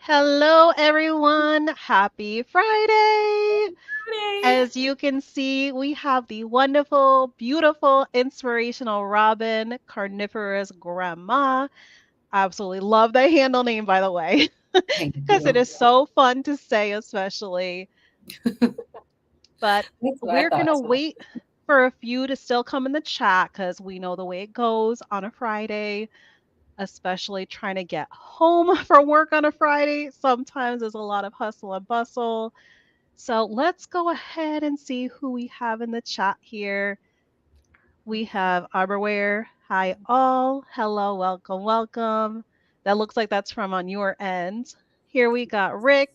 Hello, everyone. Happy Friday. Friday. As you can see, we have the wonderful, beautiful, inspirational Robyn CarnivorousGrama. Absolutely love that handle name, by the way, Thank because it you. is so fun to say, especially. But That's what I we're going thought to too. wait for a few to still come in the chat because we know the way it goes on a Friday, especially trying to get home from work on a Friday. Sometimes there's a lot of hustle and bustle. So let's go ahead and see who we have in the chat here. We have Arborware. Hi, all. Hello, welcome, welcome. That looks like that's from on your end. Here we got Rick,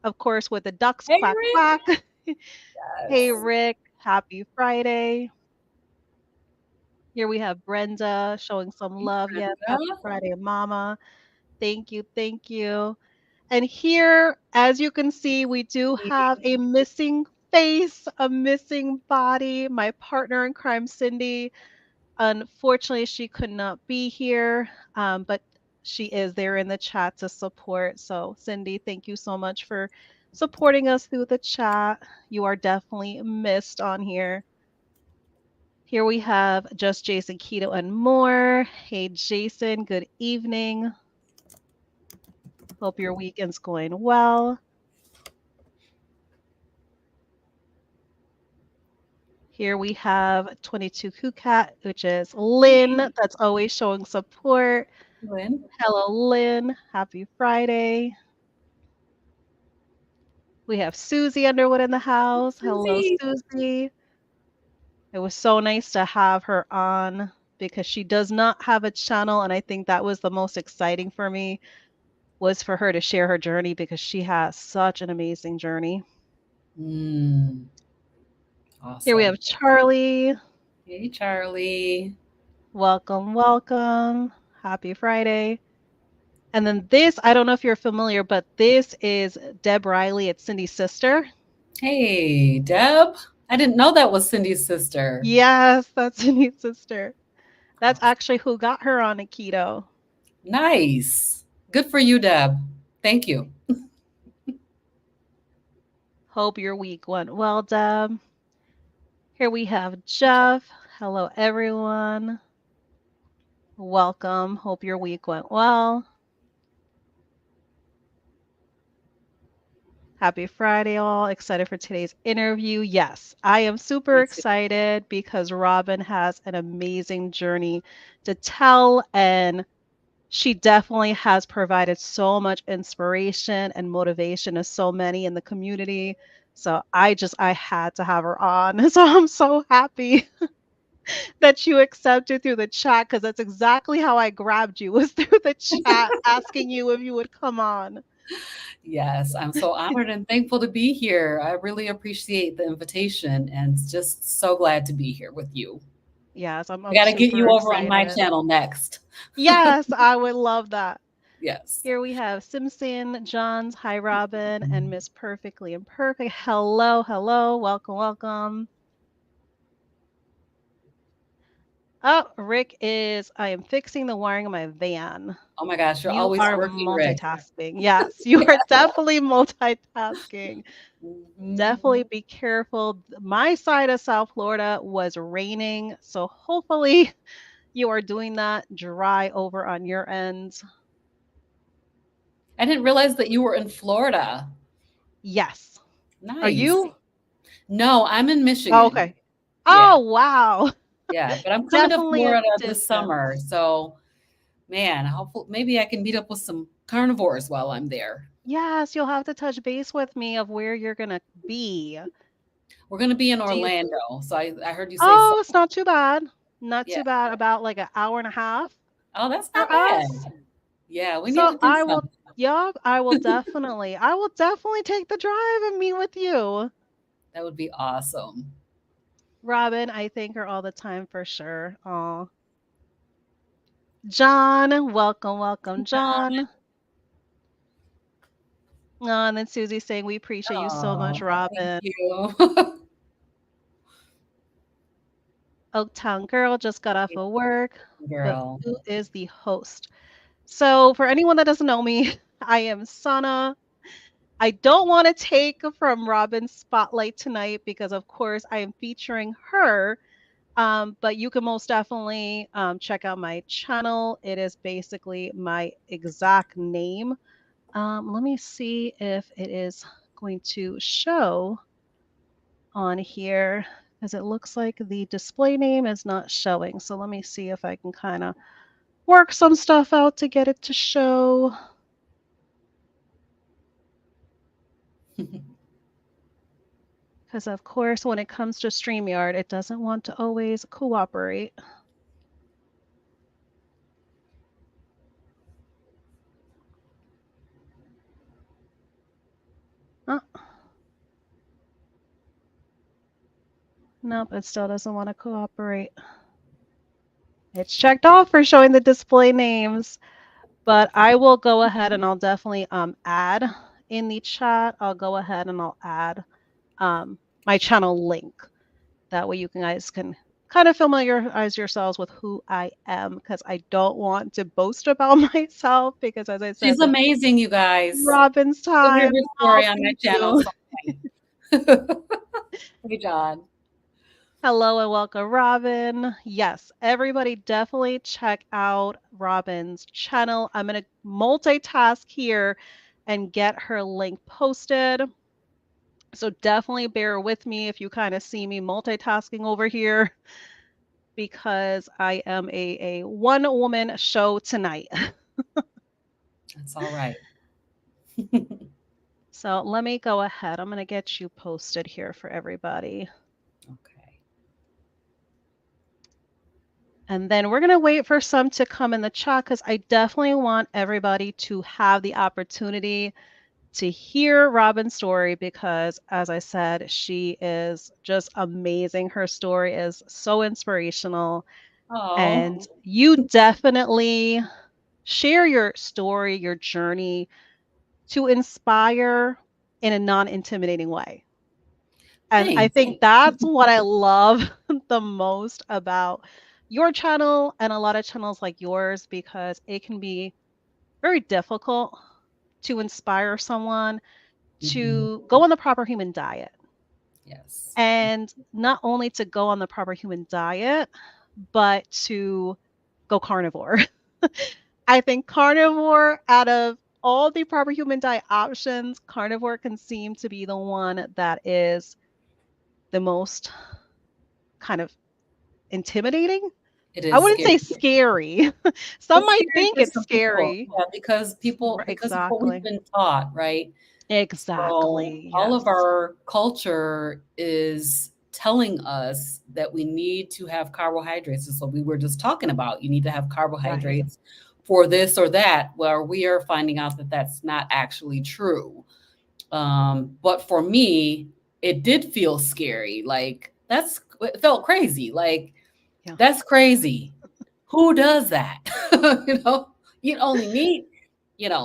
of course, with the ducks Hey, quack Rick. quack. Hey, Yes. Rick. Happy Friday. Here we have Brenda showing some Hey, love. Yes, happy Brenda. Friday, Mama. Thank you. Thank you. And here, as you can see, we do have a missing face, a missing body. My partner in crime, Cindy, unfortunately, she could not be here, but she is there in the chat to support. So, Cindy, thank you so much for supporting us through the chat. You are definitely missed on here. Here we have Just Jason Keto and more. Hey, Jason, good evening. Hope your weekend's going well. Here we have 22 Kukat, which is Lynn, Hey, that's always showing support. Lynn. Hello, Lynn. Happy Friday. We have Susie Underwood in the house. Hello, Susie. Susie. It was so nice to have her on because she does not have a channel, and I think that was the most exciting for me was for her to share her journey because she has such an amazing journey. Mm, Here we awesome. have Charlie. Hey, Charlie. Welcome, welcome. Happy Friday. And then this, I don't know if you're familiar, but this is Deb Riley. It's Cindy's sister. Hey, Deb. I didn't know that was Cindy's sister. Yes, that's Cindy's sister. That's actually who got her on a keto. Nice. Good for you, Deb. Thank you. Hope your week went well, Deb. Here we have Jeff. Hello, everyone. Welcome. Hope your week went well. Happy Friday, all. Excited for today's interview. Yes, I am super Me too. excited because Robyn has an amazing journey to tell, and she definitely has provided so much inspiration and motivation to so many in the community. So I had to have her on. So I'm so happy that you accepted through the chat because that's exactly how I grabbed you was through the chat asking you if you would come on. Yes, I'm so honored and thankful to be here. I really appreciate the invitation and just so glad to be here with you. Yes, I I'm got to get super you over on my excited. channel next. Yes, I would love that. Yes. Here we have Simpson, Johns, Hi Robyn, and Miss Perfectly Imperfect. Hello, hello, welcome, welcome. Oh, Rick is, I am fixing the wiring of my van. Oh my gosh, you're You always are working, Rick. multitasking. Yes, you are definitely multitasking. Mhm. Definitely be careful. My side of South Florida was raining, so hopefully you are doing that dry over on your end. I didn't realize that you were in Florida. Yes. Are Nice. you? No, I'm in Oh, Michigan. okay. Yeah, Oh, wow. yeah, but I'm coming to Definitely a Florida this summer, distance. so man, hopefully maybe I can meet up with some carnivores while I'm there. Yes, you'll have to touch base with me of where you're gonna be. We're gonna be in Do you? Orlando, so I heard you say so. Oh, it's not too bad. Not Yeah. too bad. About like an hour and a half Oh, that's for not us. bad. Yeah, we need So to do something. yeah, I will definitely take the drive and meet with you. That would be awesome. Robyn, I thank her all the time for sure. Oh, John, welcome, welcome, John. Oh, and then Susie saying, we appreciate you so much, Oh, thank Robyn. you. Oaktown girl just got off of work, but Girl. who is the host? So, for anyone that doesn't know me, I am Sana. I don't want to take from Robyn's spotlight tonight because, of course, I am featuring her. But you can most definitely check out my channel. It is basically my exact name. Let me see if it is going to show on here because it looks like the display name is not showing. So let me see if I can kind of work some stuff out to get it to show. Because of course, when it comes to StreamYard, it doesn't want to always cooperate. Oh, nope, it still doesn't want to cooperate. It's checked off for showing the display names, but I will go ahead and I'll definitely add in the chat. I'll go ahead and I'll add my channel link. That way you guys can kind of familiarize yourselves with who I am because I don't want to boast about myself because as I She's said, this amazing, you guys. Robyn's You'll hear time. her Oh, story on my thank channel you. sometime. Hey, John. Hello and welcome, Robyn. Yes, everybody definitely check out Robyn's channel. I'm going to multitask here and get her link posted. So definitely bear with me if you kind of see me multitasking over here because I am a one-woman show tonight. That's all right. So let me go ahead. I'm going to get you posted here for everybody. Okay. And then we're going to wait for some to come in the chat because I definitely want everybody to have the opportunity to hear Robyn's story because, as I said, she is just amazing. Her story is so inspirational. And Oh, you definitely share your story, your journey to inspire in a non intimidating way. And I thanks. think that's what I love the most about your channel and a lot of channels like yours because it can be very difficult to inspire someone Hmm. to go on the proper human diet. Yes. And not only to go on the proper human diet, but to go carnivore. I think carnivore, out of all the proper human diet options, carnivore can seem to be the one that is the most kind of intimidating. It I is wouldn't scary. say scary. Some It's might scary think for it's some people, scary. yeah, because because of what we've Exactly. been taught, right? So Exactly. all of Yes. our culture is telling us that we need to have carbohydrates. And so we were just talking about you need to have Right. carbohydrates for this or that. Well, we are finding out that that's not actually true. But for me, it did feel scary. Like it felt crazy. Like Yeah. that's crazy. Who does that? you know, eat only meat,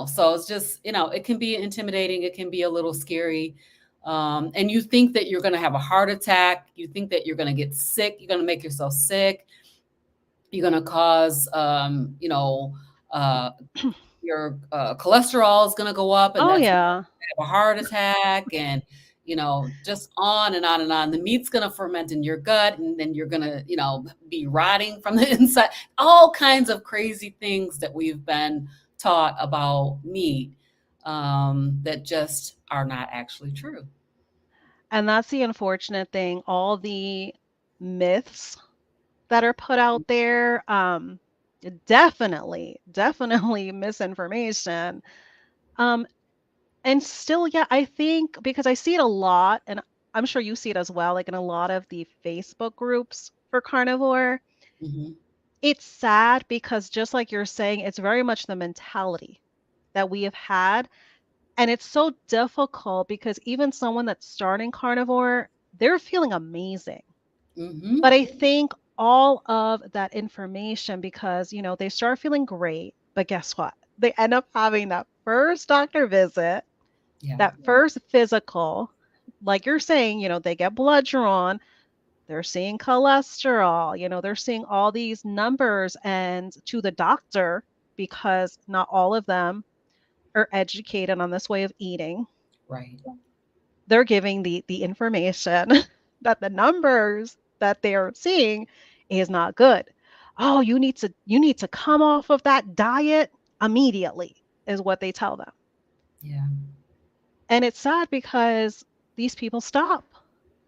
so it's just, it can be intimidating. It can be a little scary. And you think that you're going to have a heart attack. You think that you're going to get sick. You're going to make yourself sick. You're going to cause, uh, your cholesterol is going to go up, and Oh, that's yeah. have a heart attack, and just on and on and on. The meat's going to ferment in your gut, and then you're going to be rotting from the inside. All kinds of crazy things that we've been taught about meat, that just are not actually true. And that's the unfortunate thing. All the myths that are put out there, definitely misinformation. Um, and still, yeah, I think because I see it a lot, and I'm sure you see it as well, like in a lot of the Facebook groups for carnivore. Hmm. It's sad because just like you're saying, it's very much the mentality that we have had. And it's so difficult because even someone that's starting carnivore, they're feeling amazing. Hmm. But I think all of that information, because, they start feeling great, but guess what? They end up having that first doctor visit, Yeah. that first physical, like you're saying, they get blood drawn, they're seeing cholesterol, they're seeing all these numbers, and to the doctor, because not all of them are educated on this way of eating. Right. They're giving the information that the numbers that they're seeing is not good. Oh, you need to come off of that diet immediately is what they tell them. Yeah. And it's sad because these people stop.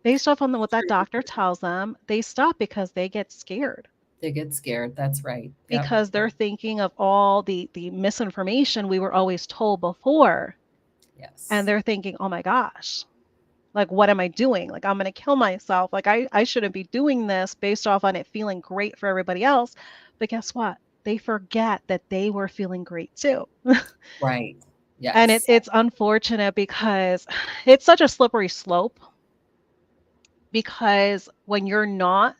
Based off on what that True. doctor tells them, they stop because they get scared They get scared. That's right. Yep. because they're thinking of all the misinformation we were always told before. And Yes. they're thinking, oh my gosh, like what am I doing? Like I'm gonna kill myself. Like I shouldn't be doing this based off on it feeling great for everybody else. But guess what? They forget that they were feeling great too. Right. And Yes. it's unfortunate because it's such a slippery slope because when you're not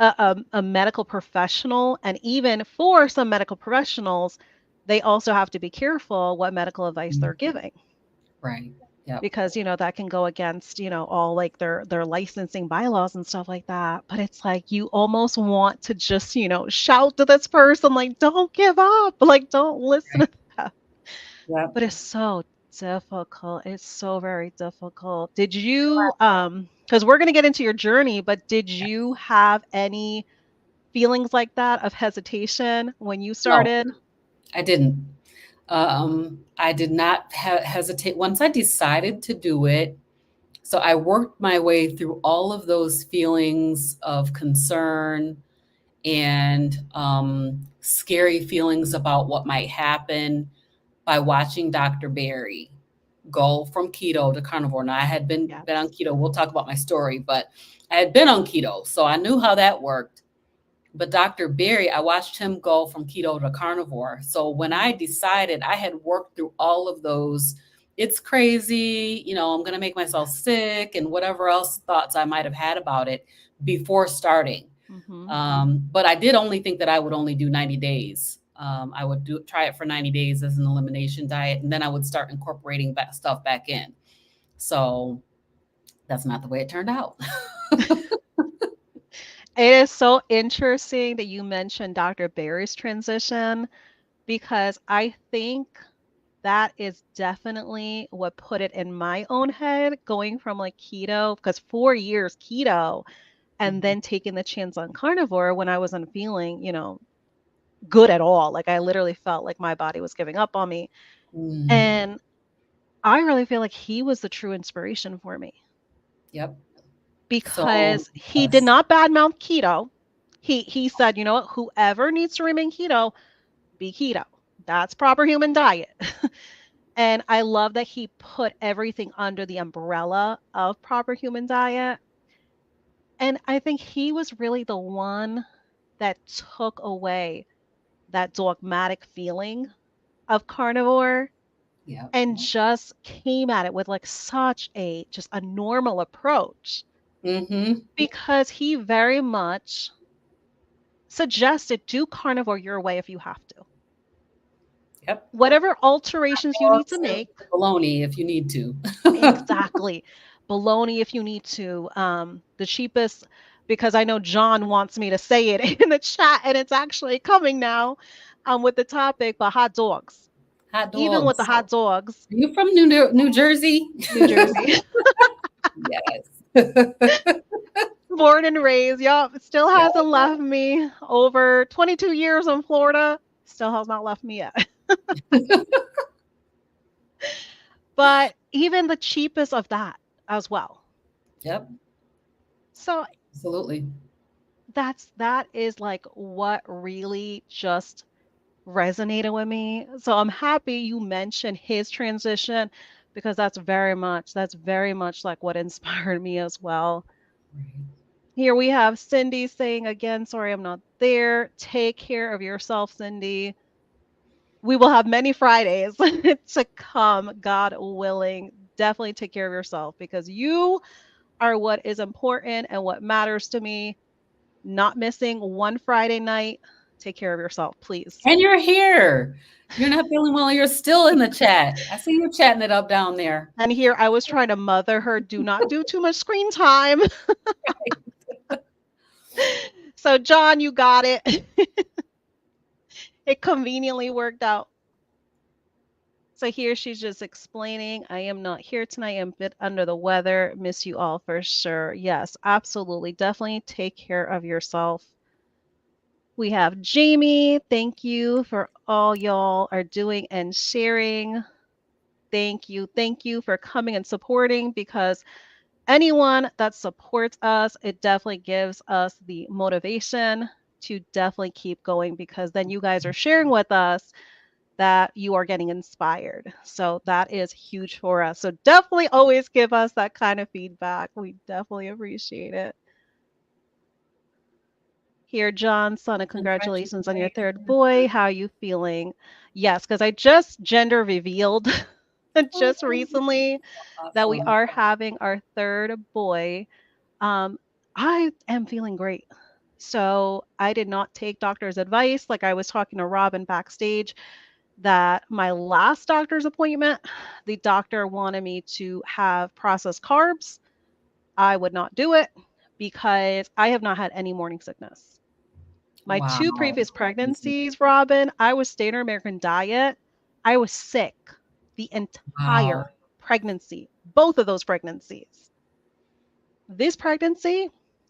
a medical professional, and even for some medical professionals, they also have to be careful what medical advice Mm. they're giving Right. Yep. because that can go against all like their licensing bylaws and stuff like that. But it's like you almost want to just shout to this person like, don't give up, like don't listen Right. to that. Yep. But it's so difficult. It's so very difficult. Did you because we're going to get into your journey, but did you have any feelings like that of hesitation when you No, started? I didn't. I did not hesitate once I decided to do it. So I worked my way through all of those feelings of concern and scary feelings about what might happen by watching Dr. Barry go from keto to carnivore. Now I had been on Yes. keto. We'll talk about my story, but I had been on keto, so I knew how that worked. But Dr. Barry, I watched him go from keto to carnivore. So when I Mhm. decided, I had worked through all of those, it's crazy, I'm going to make myself sick and whatever else thoughts I might have had about it before starting. Mhm. But I did only think that I would only do 90 days. I would try it for 90 days as an elimination diet, and then I would start incorporating stuff back in. So that's not the way it turned out. It is so interesting that you mentioned Dr. Barry's transition because I think that is definitely what put it in my own head going from like keto, because 4 years keto and then taking the chance on carnivore when I wasn't feeling, good at all. Like I literally felt like my body was giving up on me. Mm, And I really feel like he was the true inspiration for me yep. So, because he did yes. not badmouth keto. He said, you know what, whoever needs to remain keto, be keto. That's proper human diet. And I love that he put everything under the umbrella of proper human diet. And I think he was really the one that took away that dogmatic feeling of carnivore Yep. and just came at it with like such a just a normal approach Mm-hmm. because he very much suggested do carnivore your way if you have to. Yep. Whatever alterations you need to Dogs and make, bologna if you need to. exactly. Bologna if you need to. The cheapest, because I know John wants me to say it in the chat, and it's actually coming now, with the topic, but hot dogs. Hot Even with the dogs. hot dogs, Are you from New Jersey? New Jersey, Yes. born and raised, yup, still Yeah. hasn't left me. Over 22 years in Florida, still has not left me yet. But even the cheapest of that as well. Yep. So Absolutely. that is like what really just resonated with me. So I'm happy you mentioned his transition because that's very much like what inspired me as well. Right. Here we have Cindy saying again, sorry I'm not there. Take care of yourself, Cindy. We will have many Fridays to come, God willing. Definitely take care of yourself because you are what is important and what matters to me. Not missing one Friday night. Take care of yourself, please. And you're here. You're not feeling well. You're still in the chat. I see you chatting it up down there. And here I was trying to mother her, do not do too much screen time. So, John, you got it. It conveniently worked out. So here she's just explaining, I am not here tonight. I'm a bit under the weather. Miss you all for sure. Yes, absolutely. Definitely take care of yourself. We have Jamie. Thank you for all y'all are doing and sharing. Thank you. Thank you for coming and supporting because anyone that supports us, it definitely gives us the motivation to definitely keep going because then you guys are sharing with us that you are getting inspired. So that is huge for us. So definitely always give us that kind of feedback. We definitely appreciate it. Here, John, Sana, congratulations on your third Congratulations. boy. How are you feeling? Yes, because I just gender revealed just Oh, recently that we awesome. are having our third boy. Um, I am feeling great. So I did not take doctor's advice. Like I was talking to Robyn backstage, that my last doctor's appointment, the doctor wanted me to have processed carbs. I would not do it because I have not had any morning sickness. My two Wow. previous Amazing. pregnancies, Robyn, I was standard American diet. I was sick the Wow. entire pregnancy, both of those pregnancies. This pregnancy,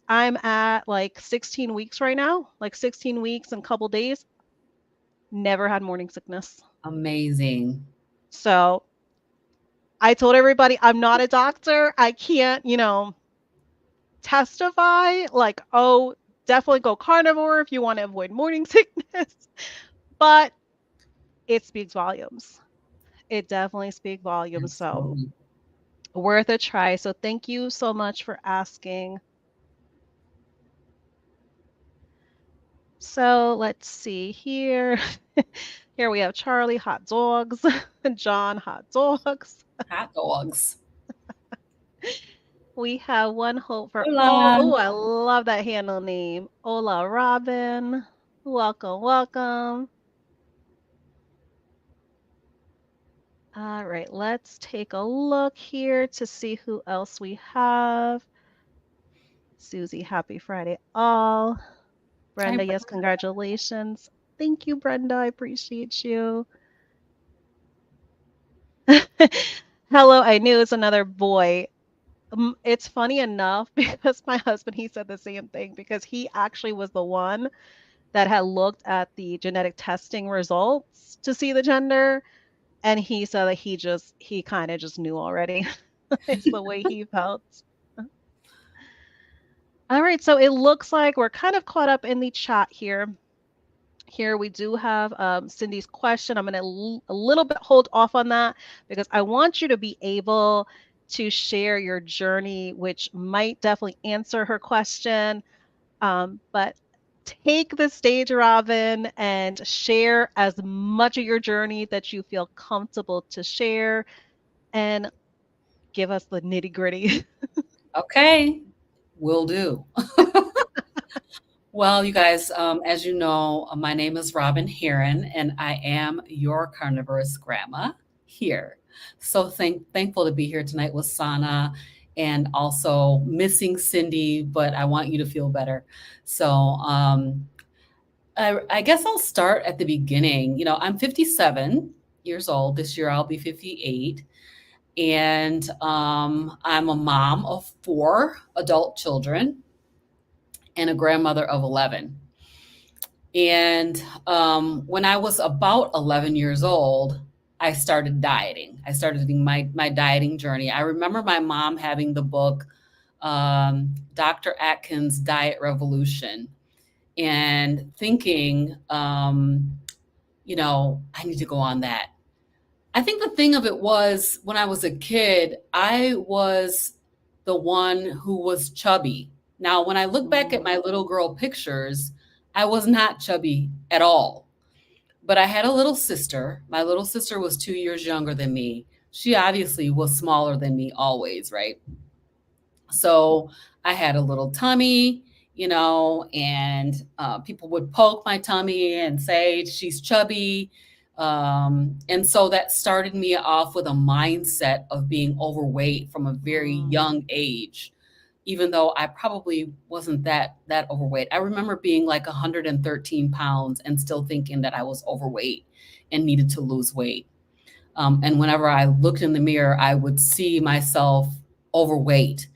I'm at like 16 weeks right now, like 16 weeks and a couple days, never had morning sickness. Amazing. So I told everybody I'm not a doctor. I can't, testify like, oh, definitely go carnivore if you want to avoid morning sickness. But it speaks volumes. It definitely speaks volumes. So Absolutely. worth a try. So thank you so much for asking. So let's see here. Here we have Charlie, hot dogs, John, hot dogs. Hot dogs. We have one hope for all. Hola. Oh, I love that handle name. Hola, Robyn. Welcome, welcome. All right, let's take a look here to see who else we have. Susie, happy Friday all. Hi, Brenda, yes, congratulations. Thank you, Brenda. I appreciate you. Hello, I knew it's another boy. It's funny enough because my husband, he said the same thing because he actually was the one that had looked at the genetic testing results to see the gender. And he said that he kind of just knew already. It's the way he felt. All right, so it looks like we're kind of caught up in the chat here. Here we do have Cindy's question. I'm going to a little bit hold off on that because I want you to be able to share your journey, which might definitely answer her question. But take the stage, Robyn, and share as much of your journey that you feel comfortable to share and give us the nitty gritty. okay. Will do. Well, you guys, as you know, my name is Robyn Heron, and I am your carnivorous grandma here. So thankful to be here tonight with Sana and also missing Cindy, but I want you to feel better. So I guess I'll start at the beginning. I'm 57 years old. This year I'll be 58. And I'm a mom of four adult children and a grandmother of 11. And when I was about 11 years old, I started dieting. I started my dieting journey. I remember my mom having the book, Dr. Atkins' Diet Revolution, and thinking, I need to go on that. I think the thing of it was when I was a kid, I was the one who was chubby. Now, when I look back at Mm, my little girl pictures, I was not chubby at all. But I had a little sister. My little sister was 2 years younger than me. She obviously was smaller than me always, right? So I had a little tummy, and people would poke my tummy and say she's chubby. And so that started me off with a mindset of being overweight from a very mm, young age. even though I probably wasn't that overweight. I remember being like 113 pounds and still thinking that I was overweight and needed to lose weight. And whenever I looked in the mirror, I would see myself overweight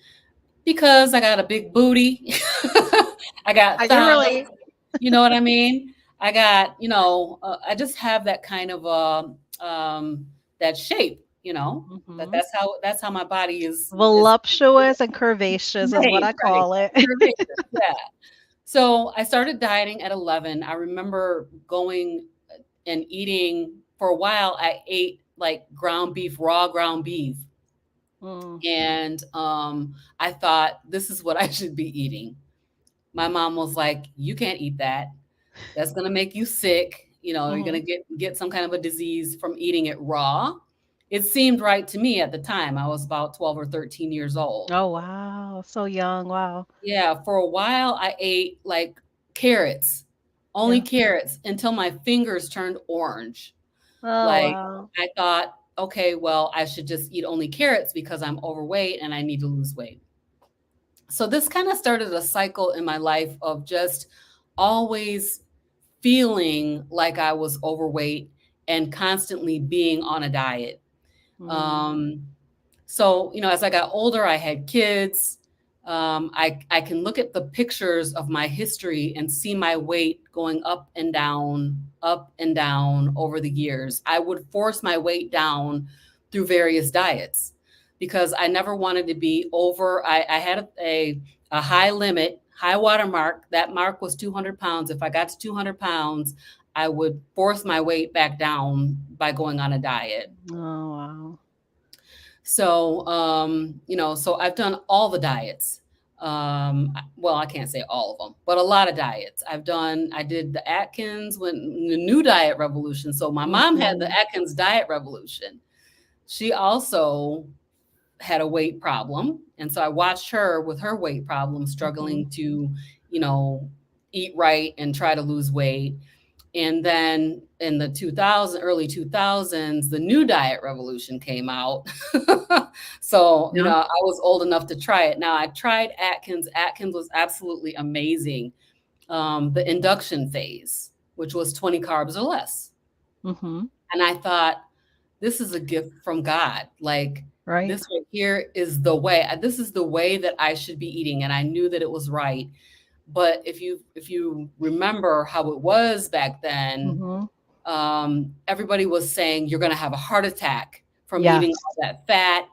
because I got a big booty. I got I can thighs. relate. You know what I mean? I got, I just have that kind of that shape. Mhm. That's how my body is Voluptuous and curvaceous is what made, I right? call it. Curvaceous, yeah. So I started dieting at 11. I remember going and eating for a while. I ate like ground beef, raw ground beef, Mm, and I thought this is what I should be eating. My mom was like, "You can't eat that. That's gonna make you sick. You're gonna mhm. get some kind of a disease from eating it raw." It seemed right to me at the time. I was about 12 or 13 years old. Oh, wow. So young. Wow. Yeah, for a while I ate like carrots, only Yeah. carrots until my fingers turned orange. Oh, Like wow. I thought, okay, well, I should just eat only carrots because I'm overweight and I need to lose weight. So this kind of started a cycle in my life of just always feeling like I was overweight and constantly being on a diet. Mm. Um, so, as I got older, I had kids. I can look at the pictures of my history and see my weight going up and down over the years. I would force my weight down through various diets because I never wanted to be over. I had a high limit, high water mark. That mark was 200 pounds. If I got to 200 pounds, I would force my weight back down by going on a diet. Oh, wow. So, so I've done all the diets. Well, I can't say all of them, but a lot of diets. I did the Atkins when the new diet revolution. So my mom had the Mhm. Atkins diet revolution. She also had a weight problem. And so I watched her with her weight problem, Mhm. struggling to, you know, eat right and try to lose weight. And then in the early 2000s, the new diet revolution came out. So, Yeah. I was old enough to try it. Now I tried Atkins. Atkins was absolutely amazing. The induction phase, which was 20 carbs or less. Mhm. And I thought, this is a gift from God. Like, Right. this right here is the way. This is the way that I should be eating. And I knew that it was right. But if you remember how it was back then, Mhm. everybody was saying you're going to have a heart attack from eating Yes. all that fat.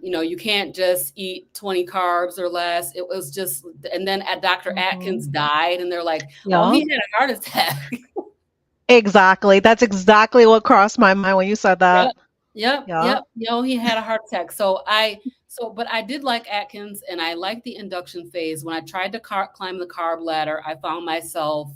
You can't just eat 20 carbs or less. It was just, and then at Dr. Mhm. Atkins died, and they're like, oh, Yeah. he had a heart attack. Exactly. That's exactly what crossed my mind when you said that. Yep. Yep, Yeah. yep. He had a heart attack. But I did like Atkins and I liked the induction phase. When I tried to climb the carb ladder, I found myself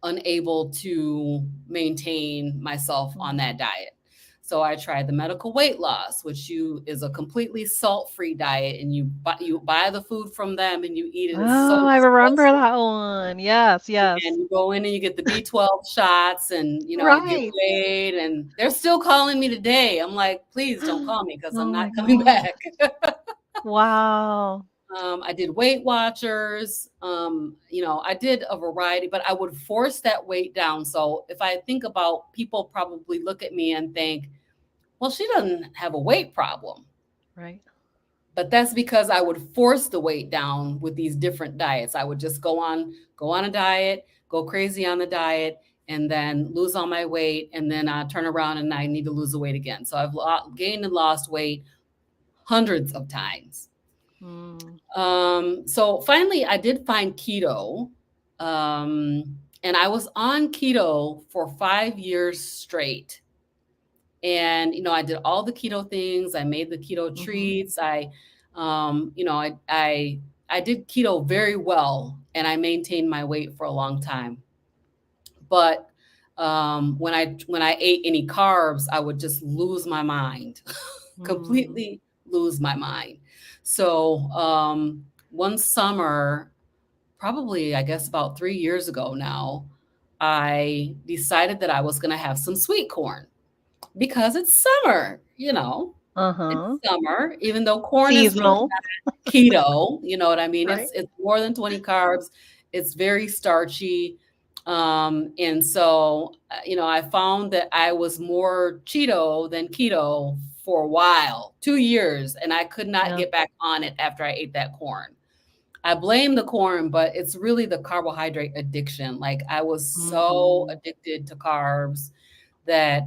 unable to maintain myself on Mm. that diet. So I tried the medical weight loss, which is a completely salt-free diet, and you buy the food from them and you eat it. It's so Oh, I remember that one. Yes, and yes. you go in and you get the B12 shots and you get Right. weighed, and they're still calling me today. I'm like, please don't call me because I'm Oh not my coming god. back. Wow. I did Weight Watchers. I did a variety, but I would force that weight down. So if I think about, people probably look at me and think, well, she doesn't have a weight problem. Right. But that's because I would force the weight down with these different diets. I would just go on a diet, go crazy on the diet, and then lose all my weight, and then turn around and I need to lose the weight again. So I've gained and lost weight hundreds of times. Mm. So finally, I did find keto, and I was on keto for 5 years straight. And I did all the keto things. I made the keto Mhm. treats. I did keto very well, and I maintained my weight for a long time. But when I ate any carbs, I would just lose my mind, Mm. completely lose my mind. So one summer, probably I guess about 3 years ago now, I decided that I was going to have some sweet corn because it's summer. It's Uh-huh. summer, even though corn is really Seasonal, keto, you know what I mean? right? It's more than 20 carbs. It's very starchy. And so, I found that I was more Cheeto than keto for a while, 2 years, and I could not Yeah. get back on it after I ate that corn. I blame the corn, but it's really the carbohydrate addiction. Like, I was so Mhm. addicted to carbs that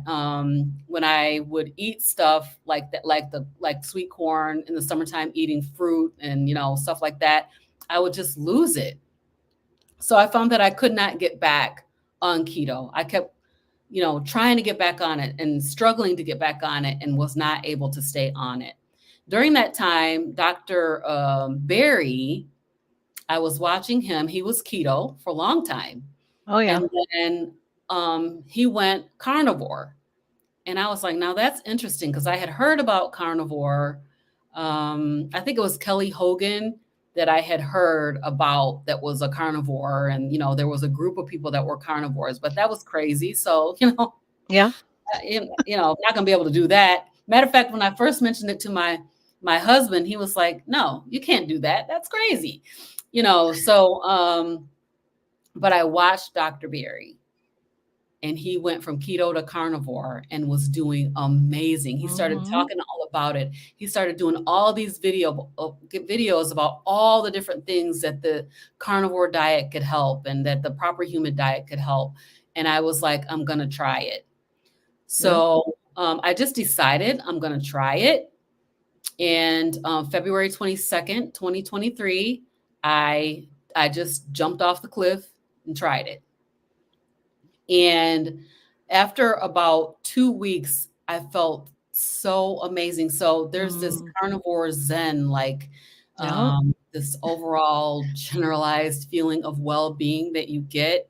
when I would eat stuff like that, like sweet corn in the summertime, eating fruit and stuff like that, I would just lose it. So I found that I could not get back on keto. I kept trying to get back on it and struggling to get back on it and was not able to stay on it. During that time, Dr. Barry, I was watching him. He was keto for a long time. Oh, yeah. And then he went carnivore. And I was like, now that's interesting because I had heard about carnivore. I think it was Kelly Hogan that I had heard about that was a carnivore. And, there was a group of people that were carnivores, but that was crazy. So, Yeah. I'm not going to be able to do that. Matter of fact, when I first mentioned it to my husband, he was like, no, you can't do that. That's crazy. So, but I watched Dr. Berry and he went from keto to carnivore and was doing amazing. He started Mhm. talking all about it. He started doing all these videos about all the different things that the carnivore diet could help and that the proper human diet could help. And I was like, I'm going to try it. Yeah. So I just decided I'm going to try it. And February 22nd, 2023, I just jumped off the cliff and tried it. And after about 2 weeks, I felt so amazing. So there's this Mm. carnivore zen, like Yeah. this overall generalized feeling of well-being that you get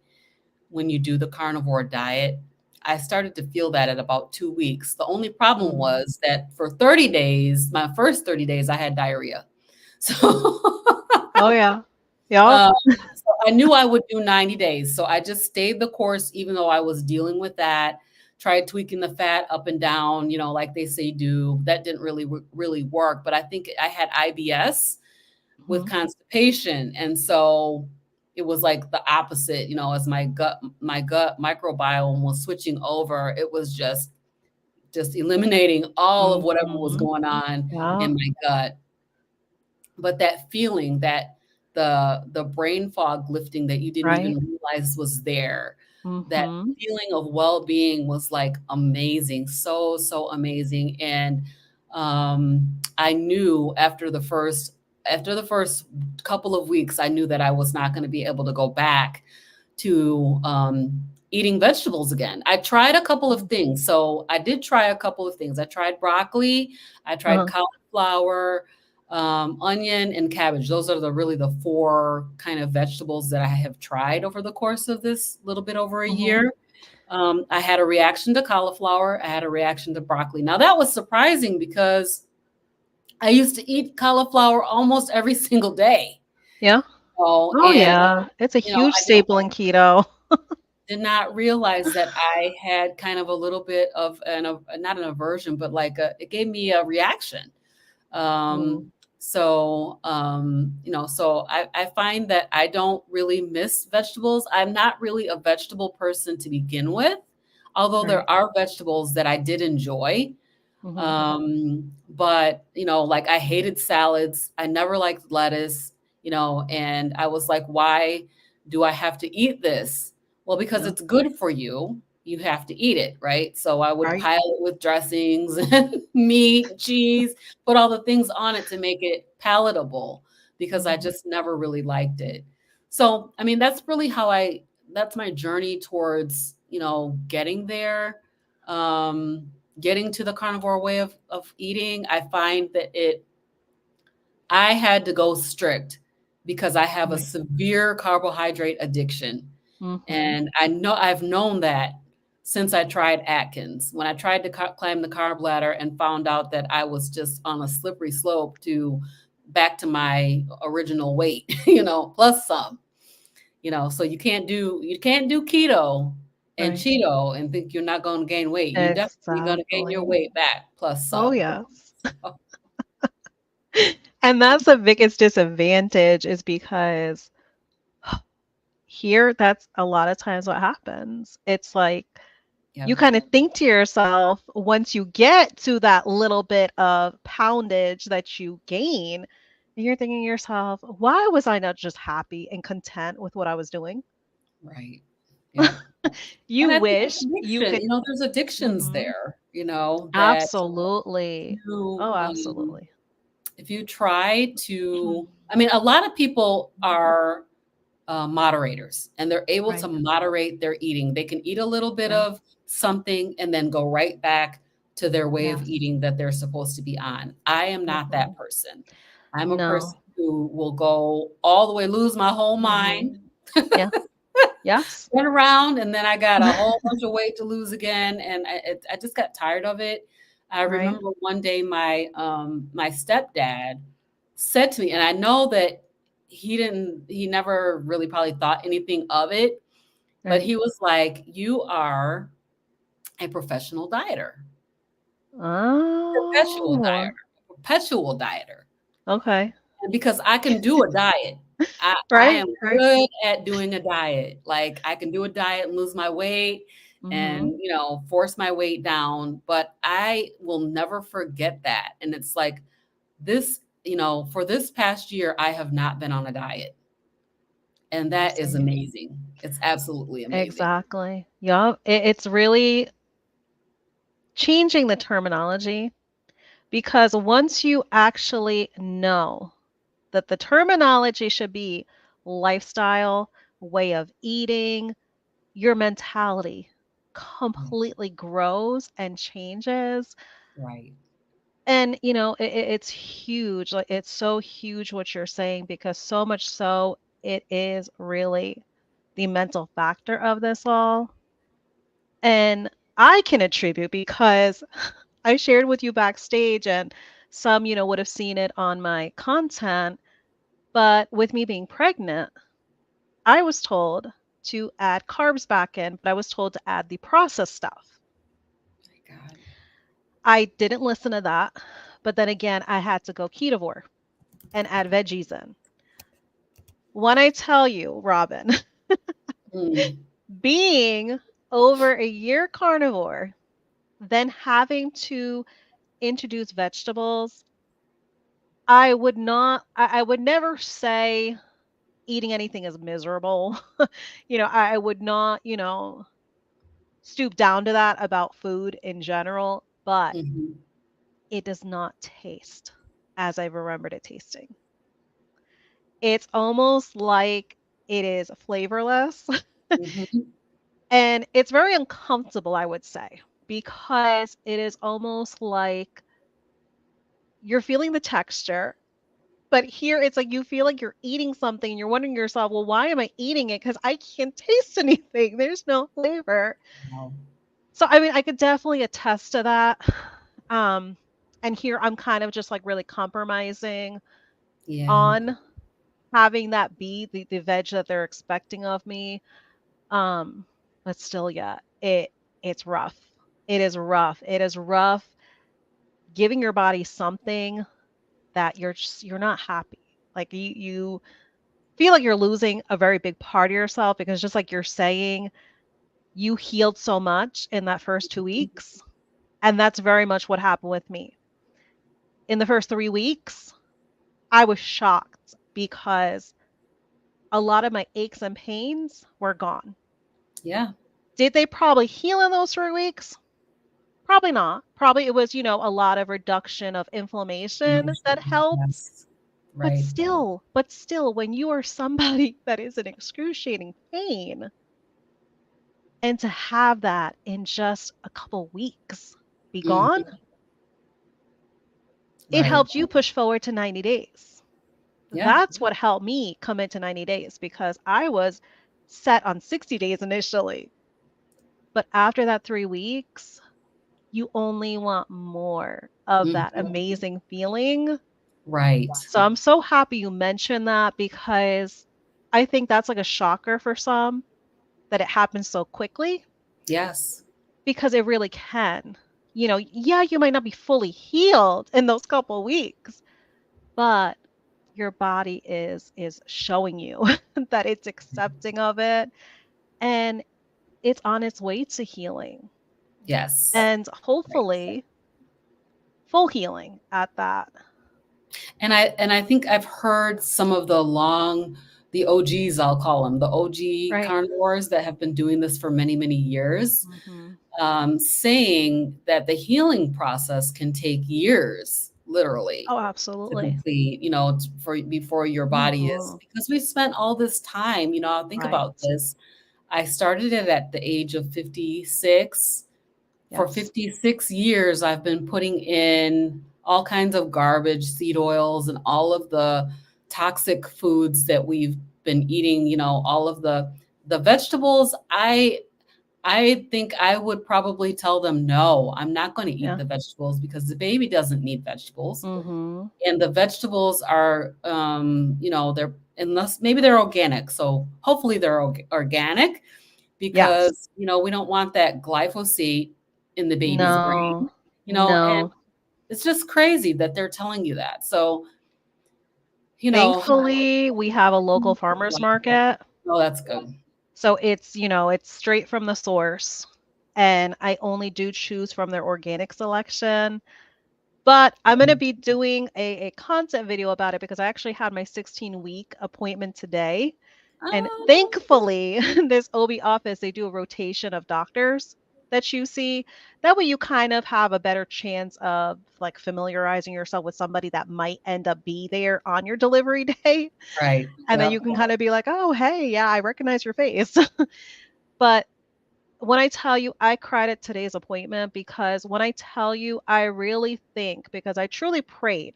when you do the carnivore diet. I started to feel that at about 2 weeks. The only problem Mm. was that for 30 days, my first 30 days, I had diarrhea. So Oh, yeah. Yep. Um, so I knew I would do 90 days. So I just stayed the course, even though I was dealing with that. Tried tweaking the fat up and down, like they say do. That didn't really work. But I think I had IBS with Mhm. constipation, and so it was like the opposite. As my gut microbiome was switching over, it was just eliminating all of whatever was Mhm. going on Yeah. in my gut. But that feeling, that the brain fog lifting that you didn't Right. even realize was there, that Mhm. feeling of well-being was, like, amazing, so, so amazing, and, I knew after the first couple of weeks, I knew that I was not gonna be able to go back to, eating vegetables again. I tried a couple of Mhm. things. So I did try a couple of things. I tried broccoli, I tried Uh-huh. cauliflower, onion, and cabbage. Those are really the 4 kind of vegetables that I have tried over the course of this little bit over a Mhm. year. I had a reaction to cauliflower. I had a reaction to broccoli. Now that was surprising because I used to eat cauliflower almost every single day. Yeah. Oh, Oh, and yeah. It's a huge I staple in keto. did not realize that I had kind of a little bit of not an aversion, but like it gave me a reaction. Mm. So I find that I don't really miss vegetables. I'm not really a vegetable person to begin with, although Right. there are vegetables that I did enjoy. Mhm. But like I hated salads. I never liked lettuce, and I was like, why do I have to eat this? Well, because Yeah. it's good for you. You have to eat it, right? So I would Right. pile it with dressings and meat, cheese, put all the things on it to make it palatable because I Mhm. just never really liked it. So, I mean, that's my journey towards, getting there. Um, Getting to the carnivore way of eating, I find that I had to go strict because I have a Right. severe carbohydrate addiction. Mhm. And I've known that since I tried Atkins. When I tried to climb the carb ladder and found out that I was just on a slippery slope to back to my original weight, plus some. So you can't do keto and Right. Cheeto and think you're not going to gain weight. You're definitely going to gain your Exactly. weight back plus Oh, some. yes. So, And that's the biggest disadvantage is because here, that's a lot of times what happens. It's like yeah, you kind of think to yourself once you get to that little bit of poundage that you gain, and you're thinking to yourself, why was I not just happy and content with what I was doing? right. Yep. You And I think it's wish you addiction, could. you know, there's addictions Mhm. there, you know, that Absolutely. you, Oh, absolutely. if you try to, I mean, a lot of people are moderators and they're able to Right. moderate their eating. They can eat a little bit Yeah. of something and then go right back to their way of Yes. eating that they're supposed to be on. I am not that Mhm. person. I'm a person No. who will go all the way, lose my whole Mhm. mind, Yeah. Yes. run around, and then I got a whole bunch of weight to lose again, and I just got tired of it. I Right. remember one day my stepdad said to me, and I know that he never really probably thought anything of it, but Right. he was like, "You are a professional dieter, Oh. perpetual dieter." Okay. And because I can do a diet. I Right. am Right. good at doing a diet. Like, I can do a diet and lose my weight Mhm. and, you know, force my weight down, but I will never forget that. And it's like this, you know, for this past year, I have not been on a diet, and that is See. amazing. It's absolutely amazing. Exactly. Yup. It's really changing the terminology because once you actually know that the terminology should be lifestyle, way of eating, your mentality Yeah, completely grows and changes. right. And, you know, it's huge. Like, it's so huge what you're saying because so much so it is really the mental factor of this all. And I can attribute because I shared with you backstage, and some, would have seen it on my content. But with me being pregnant, I was told to add carbs back in, but I was told to add the processed stuff. My God. I didn't listen to that. But then again, I had to go ketovore and add veggies in. When I tell you, Robyn, Mm, being over a year carnivore, then having to introduce vegetables, I would never say eating anything is miserable. I would not, stoop down to that about food in general, but mhm, it does not taste as I remembered it tasting. It's almost like it is flavorless mhm. and it's very uncomfortable, I would say, because it is almost like you're feeling the texture. But here it's like you feel like you're eating something and you're wondering to yourself, well, why am I eating it? Because I can't taste anything. There's no flavor. Wow. So I mean, I could definitely attest to that. Um, and here I'm kind of just like really compromising Yeah, on having that be the veg that they're expecting of me. But still, yeah, it's rough. It is rough. It is rough giving your body something that you're not happy. Like you feel like you're losing a very big part of yourself because just like you're saying, you healed so much in that first 2 weeks. And that's very much what happened with me. In the first 3 weeks, I was shocked because a lot of my aches and pains were gone. yeah. Did they probably heal in those 3 weeks? Probably not. Probably it was, a lot of reduction of inflammation that helped. Yes. But Right. still, but still, when you are somebody that is in excruciating pain, and to have that in just a couple weeks be gone, Mhm. it Right. helps you push forward to 90 days. Yeah. That's what helped me come into 90 days because I was set on 60 days initially. But after that 3 weeks, you only want more of that Mhm. amazing feeling. Right. So I'm so happy you mentioned that because I think that's like a shocker for some that it happens so quickly Yes. because it really can. Yeah, you might not be fully healed in those couple weeks, but your body is showing you that it's accepting of it and it's on its way to healing Yes. and Right. hopefully full healing at that. And I think I've heard some of the OGs, I'll call them, the OG Right. carnivores that have been doing this for many, many years, Mhm. saying that the healing process can take years, literally, Oh, to absolutely. complete, for before your body is, Mhm. because we've spent all this time, think about Right. this. I started it at the age of 56. For Yes. 56 years, I've been putting in all kinds of garbage, seed oils, and all of the toxic foods that we've been eating, all of the vegetables. I think I would probably tell them, no, I'm not going to eat Yeah. the vegetables because the baby doesn't need vegetables. Mhm. And the vegetables are, they're, unless maybe they're organic. So hopefully they're organic, Yes. because, we don't want that glyphosate in the baby's No. brain, and No. it's just crazy that they're telling you that. So, you know, Thankfully, we have a local farmers like that. market. Oh, that's good. So it's straight from the source. And I only do choose from their organic selection. But I'm going to be doing a content video about it because I actually had my 16-week appointment today. And Oh, thankfully, this OB office, they do a rotation of doctors that you see. That way you kind of have a better chance of like familiarizing yourself with somebody that might end up be there on your delivery day. right. And then you Yep. can kind of be like, oh, hey, yeah, I recognize your face. But when I tell you I cried at today's appointment, because when I tell you I really think, because I truly prayed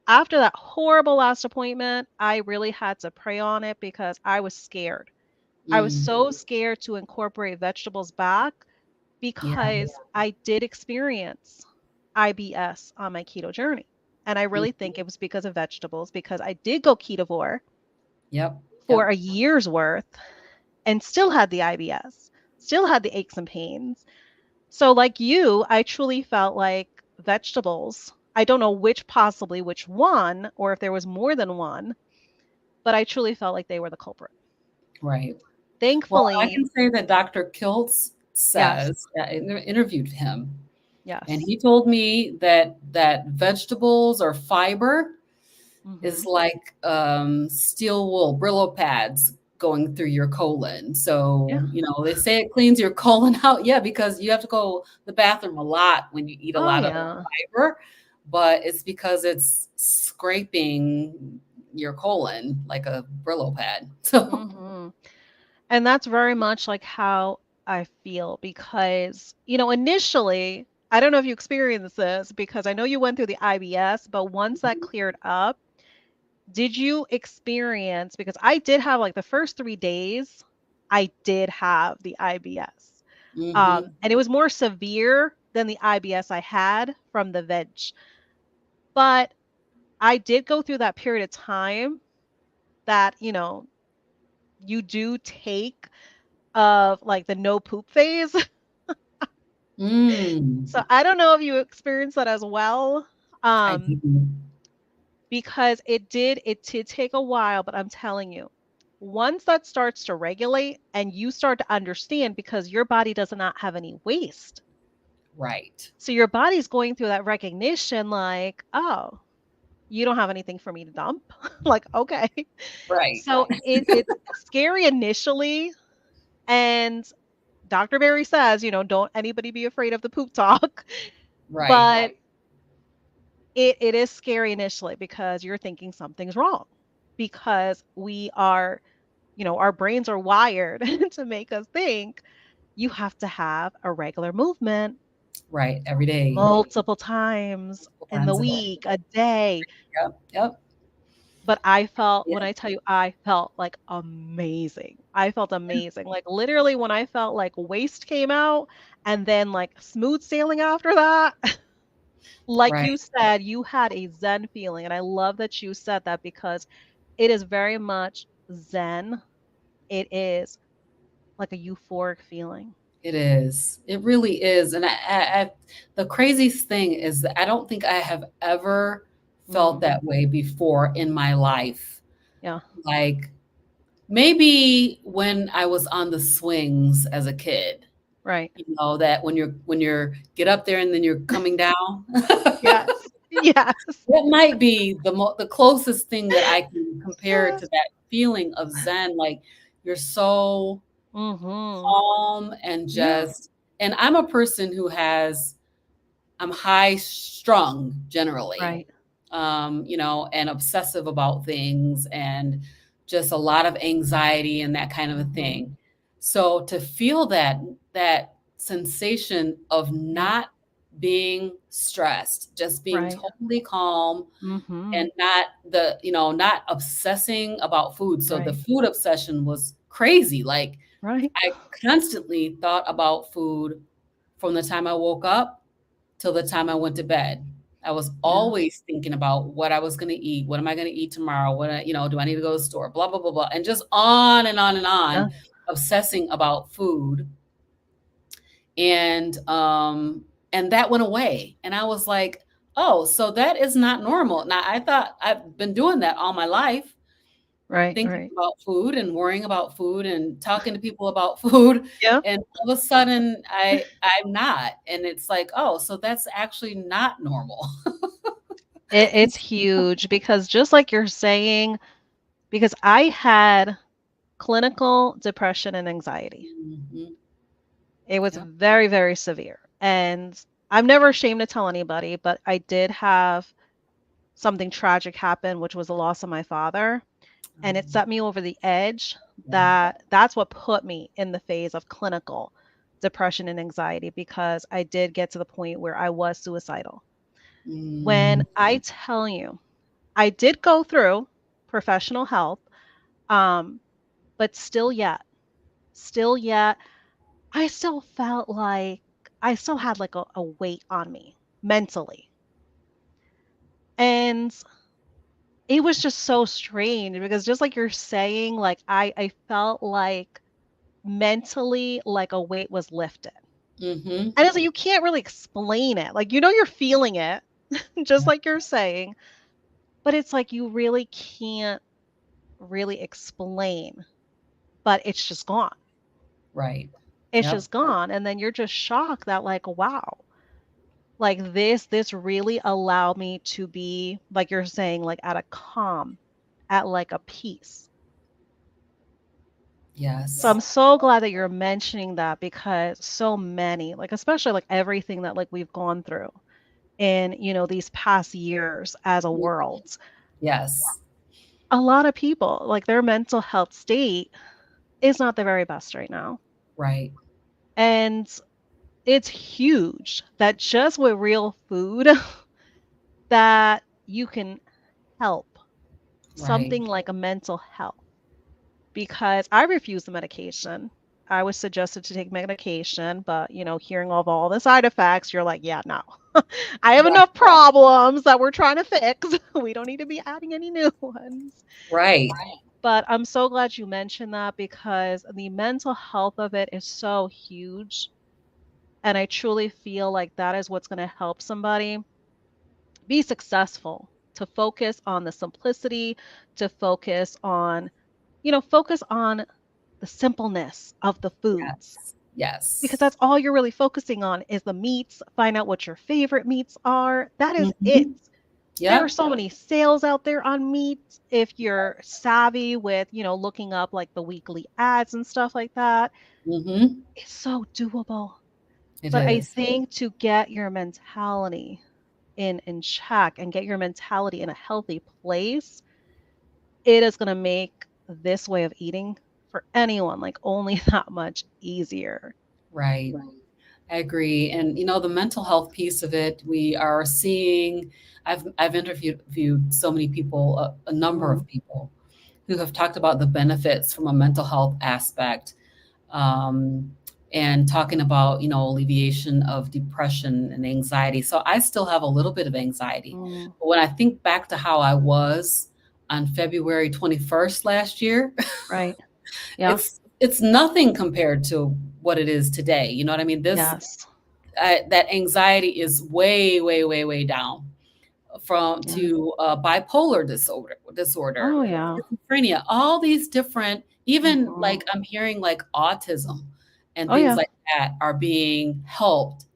after that horrible last appointment, I really had to pray on it because I was scared. I was Mm, so scared to incorporate vegetables back yeah. because I did experience IBS on my keto journey. And I Mm, really think it was because of vegetables, because I did go ketovore yep. for Yep. a year's worth and still had the IBS, still had the aches and pains. So, like you, I truly felt like vegetables. I don't know possibly which one, or if there was more than one, but I truly felt like they were the culprit. Right. Well, I Thankfully, can say that Dr. Kiltz yes, says, I interviewed him, and yes. he told me that vegetables or fiber is Hmm. like, steel wool, Brillo pads going through your colon. Yeah. So, they say it cleans your colon out. Yeah, because you have to go the bathroom a lot when you eat a Oh, lot of yeah. fiber, but it's because it's scraping your colon like a Brillo pad. So, Hmm. And that's very much like how I feel because, initially, I don't know if you experienced this because I know you went through the IBS, but once that cleared up, did you experience, because I did have like the first 3 days, I did have the IBS. mhm. And it was more severe than the IBS I had from the veg. But I did go through that period of time that, you do take of like the no poop phase. So Mm. I don't know if you experienced that as well. I Um, didn't. because it did take a while, but I'm telling you, once that starts to regulate and you start to understand, because your body does not have any waste. Right. So your body's going through that recognition like, oh, you don't have anything for me to dump. Like, okay. Right. So it's scary initially. And Dr. Berry says, don't anybody be afraid of the poop talk. Right. But it is scary initially because you're thinking something's wrong. Because we are, our brains are wired to make us think you have to have a regular movement Right. Every day, multiple times multiple in the times a day. week, a day. Yep. Yep. But I felt, Yeah. when I tell you, I felt like amazing. I felt amazing. Like literally, when I felt like waste came out and then like smooth sailing after that, like Right. you said, you had a Zen feeling. And I love that you said that because it is very much Zen. It is like a euphoric feeling. It is. It really is. And the craziest thing is that I don't think I have ever felt Mm, that way before in my life. yeah, Like maybe when I was on the swings as a kid, right. you know, that when you're get up there and then you're coming down. Yes. Yes. That might be the closest thing that I can compare to that feeling of zen, like, you're so Mhm. calm and Yeah, just and I'm a person who has I'm high strung generally, right. you know, and obsessive about things and just a lot of anxiety and that kind of a Mhm. thing. So to feel that sensation of Yeah, not being stressed, just being right. totally calm Mhm. and not the, you know, not obsessing about food. So the Right. food obsession was crazy. Like Right. I constantly thought about food from the time I woke up till the time I went to bed. I was Yeah. always thinking about what I was going to eat. What am I going to eat tomorrow? You know, do I need to go to the store? Blah, blah, blah, blah. And just on and on and Yeah. on, obsessing about food. And, um, and that went away. And I was like, oh, so that is not normal. Now I thought I've been doing that all my life, Right, thinking right. about food and worrying about food and talking to people about food, Yeah. and all of a sudden I'm not, and it's like, "Oh, so that's actually not normal." It's huge because just like you're saying, because I had clinical depression and anxiety. Mhm. It was Yep. very, very severe. And I'm never ashamed to tell anybody, but I did have something tragic happen, which was the loss of my father. And it set me over the edge Yeah. that's what put me in the phase of clinical depression and anxiety because I did get to the point where I was suicidal. When Mm, I tell you, I did go through professional help, um, but still yet, I still felt like I still had like a weight on me mentally. And it was just so strange because just like you're saying, like I felt like mentally like a weight was lifted. mhm. And it's like you can't really explain it. Like you know you're feeling it, just like you're saying, but it's like you really can't really explain, but it's just gone. Right. It's Yep. just gone. And then you're just shocked that like, wow, like this really allowed me to be, like you're saying, like at a calm, at like a peace. So Yes. I'm so glad that you're mentioning that because so many, like especially like everything that like we've gone through in, these past years as a Mm, world, yes. a lot of people, like their mental health state is not the very best right now. Right. And it's huge that just with real food that you can help Right. something like a mental health because I refuse the medication. I was suggested to take medication, but hearing of all the side effects, you're like, yeah, no. I have Right. enough problems that we're trying to fix. We don't need to be adding any new ones. Right. But I'm so glad you mentioned that because the mental health of it is so huge. And I truly feel like that is what's going to help somebody be successful, to focus on the simplicity, to focus on the simpleness of the foods. Yes. Because Yes. that's all you're really focusing on is the meats, find out what your favorite meats are. That is it. Mhm. There are Yep. so many sales out there on meat. If you're savvy with, looking up like the weekly ads and stuff like that, Mhm. it's so doable. It But I is. think to get your mentality in check and get your mentality in a healthy place, it is going to make this way of eating for anyone like only that much easier. Right. I agree. And you know, the mental health piece of it, we are seeing I've interviewed so many people, a number Mm, of people who have talked about the benefits from a mental health aspect. Um, and talking about, you know, alleviation of depression and anxiety. So I still have a little bit of anxiety. mm, But when I think back to how I was on February 21st last year, right. Yeah. it's nothing compared to what it is today. You know what I mean? This Yes. that anxiety is way, way, way, way down from Yeah. to bipolar disorder, Oh, yeah. schizophrenia, all these different, even Mhm. like I'm hearing like autism and Oh, things yeah. like that are being helped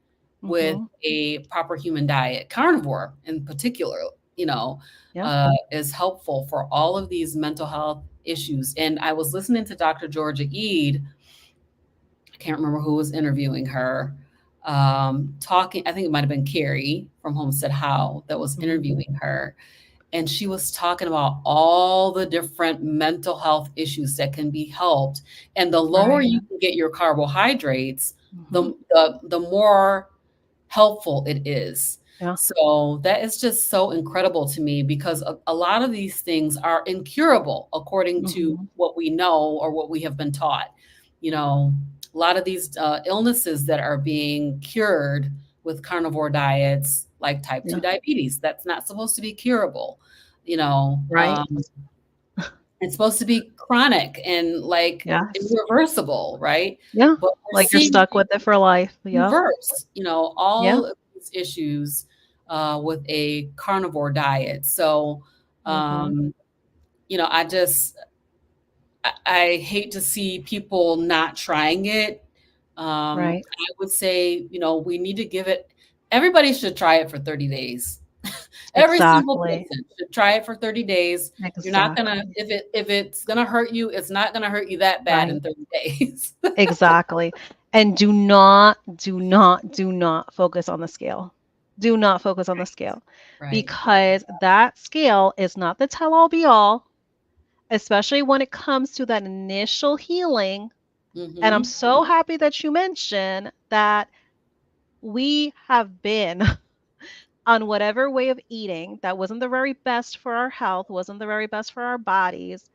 with Mhm. a proper human diet. Carnivore in particular, you know, Yeah. is helpful for all of these mental health issues. And I was listening to Dr. Georgia Ede. I can't remember who was interviewing her, talking. I think it might have been Carrie from Homestead How that was Mhm. interviewing her, and she was talking about all the different mental health issues that can be helped. And the lower Right. you can get your carbohydrates, Mhm. the more helpful it is. Yeah. So that is just so incredible to me because a lot of these things are incurable according to Mhm. what we know or what we have been taught. You know, a lot of these illnesses that are being cured with carnivore diets, like type 2 Yeah. diabetes, that's not supposed to be curable. You know, Right. it's supposed to be chronic and like Yes. irreversible, right? Yeah. But we're Like you're seeing stuck with it for life. Yep. reverse, you know, Yeah. all of these issues with a carnivore diet. So, Mhm. um, you know, I hate to see people not trying it. Right. I would say, you know, we need to give it, everybody should try it for 30 days. Every single Exactly. person should try it for 30 days. You're not gonna, Exactly. if it's gonna hurt you, it's not gonna hurt you that bad Right. in 30 days. Exactly. And do not focus on the scale. Do not focus on the scale Right. because that scale is not the tell all be all, especially when it comes to that initial healing. And I'm Mm-hmm. so happy that you mentioned that we have been on whatever way of eating that wasn't the very best for our health, wasn't the very best for our bodies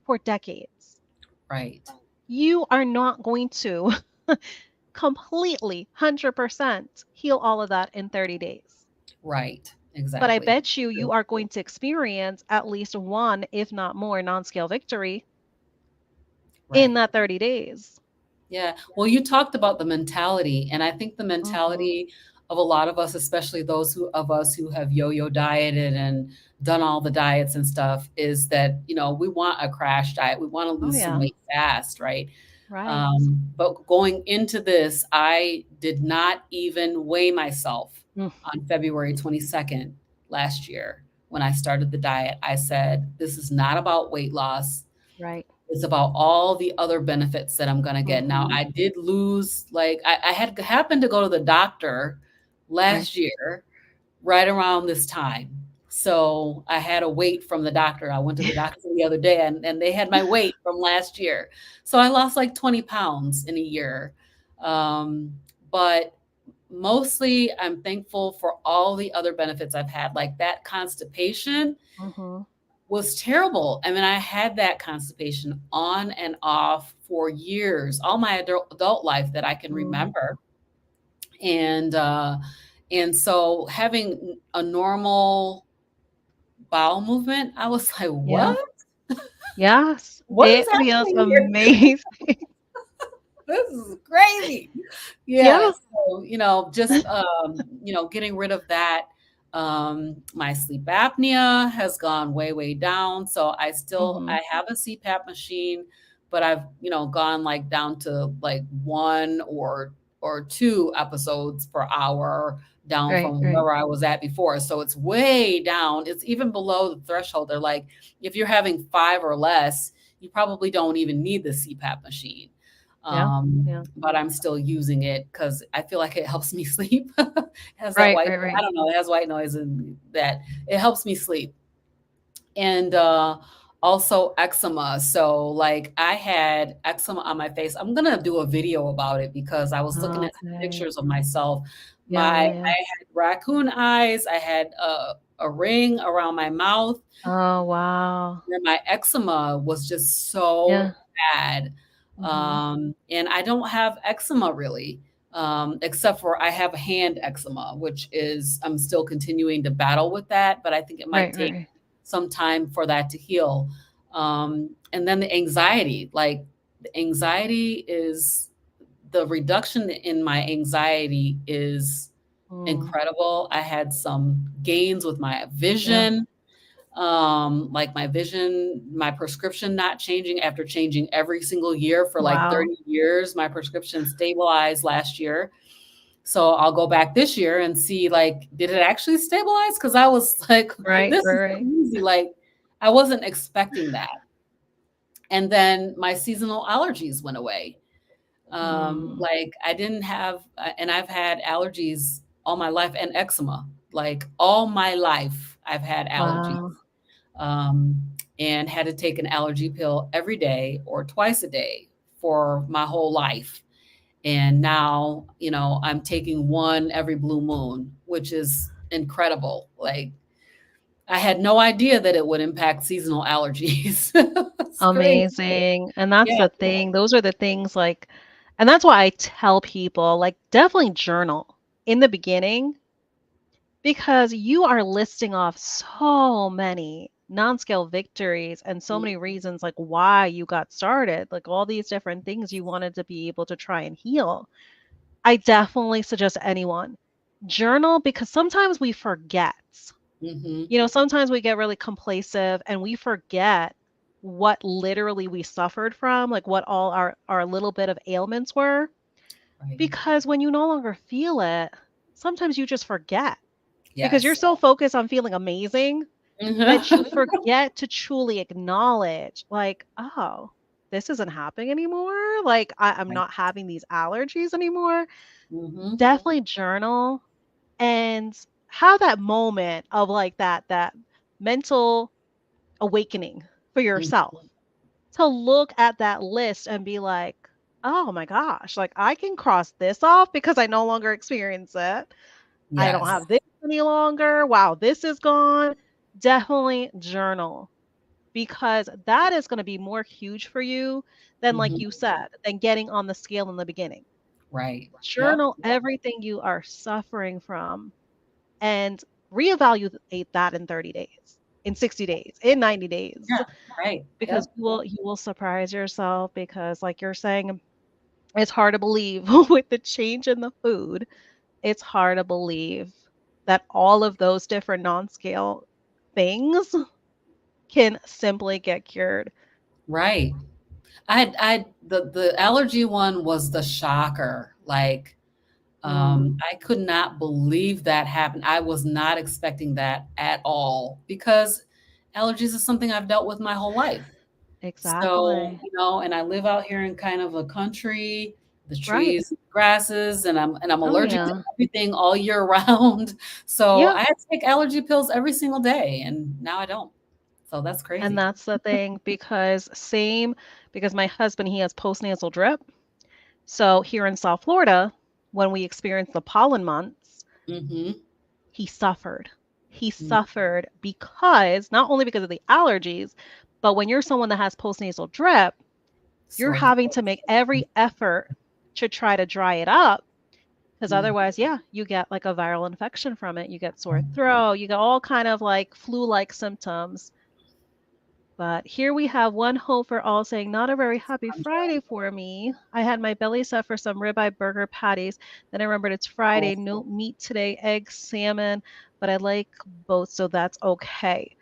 for decades. Right. You are not going to completely 100% heal all of that in 30 days. Right. But I Exactly. bet you are going to experience at least one, if not more, non-scale victory in Right. that 30 days. Yeah. Well, you talked about the mentality, and I think the Mhm. mentality of a lot of us, especially those who of us who have yo-yo dieted and done all the diets and stuff, is that, you know, we want a crash diet. We want to Oh, lose some yeah. weight fast, right? Right. But going into this, I did not even weigh myself Mm. on February 22nd last year when I started the diet. I said, this is not about weight loss. Right. It's about all the other benefits that I'm gonna get. Now, Mhm. I did lose, like, I had happened to go to the doctor Right. last year, right around this time. So I had a weight from the doctor. I went to the doctor the other day and they had my weight from last year. So I lost like 20 pounds in a year. But mostly I'm thankful for all the other benefits I've had, like that constipation Mhm. was terrible. I mean, I had that constipation on and off for years, all my adult life that I can Mhm. remember. And and so having a normal bowel movement, I was like, Yeah. "What? Yes. What is It feels happening here? amazing. This is crazy." Yeah, Yeah. so, you know, just, you know, getting rid of that. My sleep apnea has gone way, way down, so Mhm. I have a CPAP machine, but I've, you know, gone, like, down to, like, 1 or 2 episodes per hour down Right, from right. where I was at before, so it's way down. It's even below the threshold. They're like, if you're having 5 or less, you probably don't even need the CPAP machine. Yeah. Yeah. But I'm still using it because I feel like it helps me sleep. Has that Right, white, right, I right. don't know, it has white noise and that it helps me sleep. And also eczema. So like I had eczema on my face. I'm gonna do a video about it because I was looking at some Okay. pictures of myself. Yeah, I yeah, yeah. had raccoon eyes. I had a ring around my mouth. Oh, wow. Where my eczema was just Yeah. so bad. Mhm. And I don't have eczema really, except for I have hand eczema, which is I'm still continuing to battle with that, but I think it might Right, right, take right. some time for that to heal. And then the anxiety, like the anxiety is the reduction in my anxiety is Mm, incredible. I had some gains with my yeah. vision, like my vision, my prescription not changing after changing every single year for like Wow. 30 years. My prescription stabilized last year. So I'll go back this year and see, like, did it actually stabilize? Because I was like, Right, this right, is right. crazy. Like, I wasn't expecting that. And then my seasonal allergies went away. Mm, Like I didn't have, and I've had allergies all my life and eczema. Like all my life, I've had allergies, wow. um, and had to take an allergy pill every day or twice a day for my whole life. And now, I'm taking one every blue moon, which is incredible. Like I had no idea that it would impact seasonal allergies. It's crazy. Amazing. And that's Yeah. the thing. Those are the things like, and that's why I tell people, like, definitely journal in the beginning because you are listing off so many non-scale victories and so many reasons like why you got started, like all these different things you wanted to be able to try and heal. I definitely suggest anyone journal because sometimes we forget. Mm-hmm. Sometimes we get really complacent and we forget what literally we suffered from, like what all our little bit of ailments were. Right. Because when you no longer feel it, sometimes you just forget because you're Yes. so focused on feeling amazing that you Mhm. forget to truly acknowledge, like, oh, this isn't happening anymore. Like, I'm Right. not having these allergies anymore. Mhm. Definitely journal and have that moment of like that mental awakening for Mm. yourself to look at that list and be like, oh my gosh, like I can cross this off because I no longer experience it. I don't Yes. have this any longer. Wow, this is gone. Definitely journal because that is going to be more huge for you than, like Mhm. you said, than getting on the scale in the beginning. Right. Yep. Journal everything you are suffering from and reevaluate that in 30 days, in 60 days, in 90 days, Yeah. Right. because Yep. you will surprise yourself because like you're saying, it's hard to believe with the change in the food. It's hard to believe that all of those different non-scale things can simply get cured. Right. The allergy one was the shocker. Like, Mm, I could not believe that happened. I was not expecting that at all because allergies is something I've dealt with my whole life. So, exactly. and I live out here in kind of a country, the Right. trees, grasses, and I'm Oh allergic to yeah. everything all year round. So Yeah. I had to take allergy pills every single day, and now I don't. So that's And crazy. that's the thing because my husband, he has postnasal drip. So here in South Florida, when we experienced the pollen months, Mhm. he suffered. He Mm. suffered because not only because of the allergies, but when you're someone that has postnasal drip, you're Sore having to throat. make every effort to try to dry it up because Mm. otherwise, yeah, you get like a viral infection from it. You get sore throat, you get all kind of like flu-like symptoms. But here we have one hope for all saying, not a very happy I'm sorry. Friday for me. I had my belly set for some ribeye burger patties. Then I remembered it's Oh, Friday, no meat today, eggs, salmon, but I like both, so that's okay.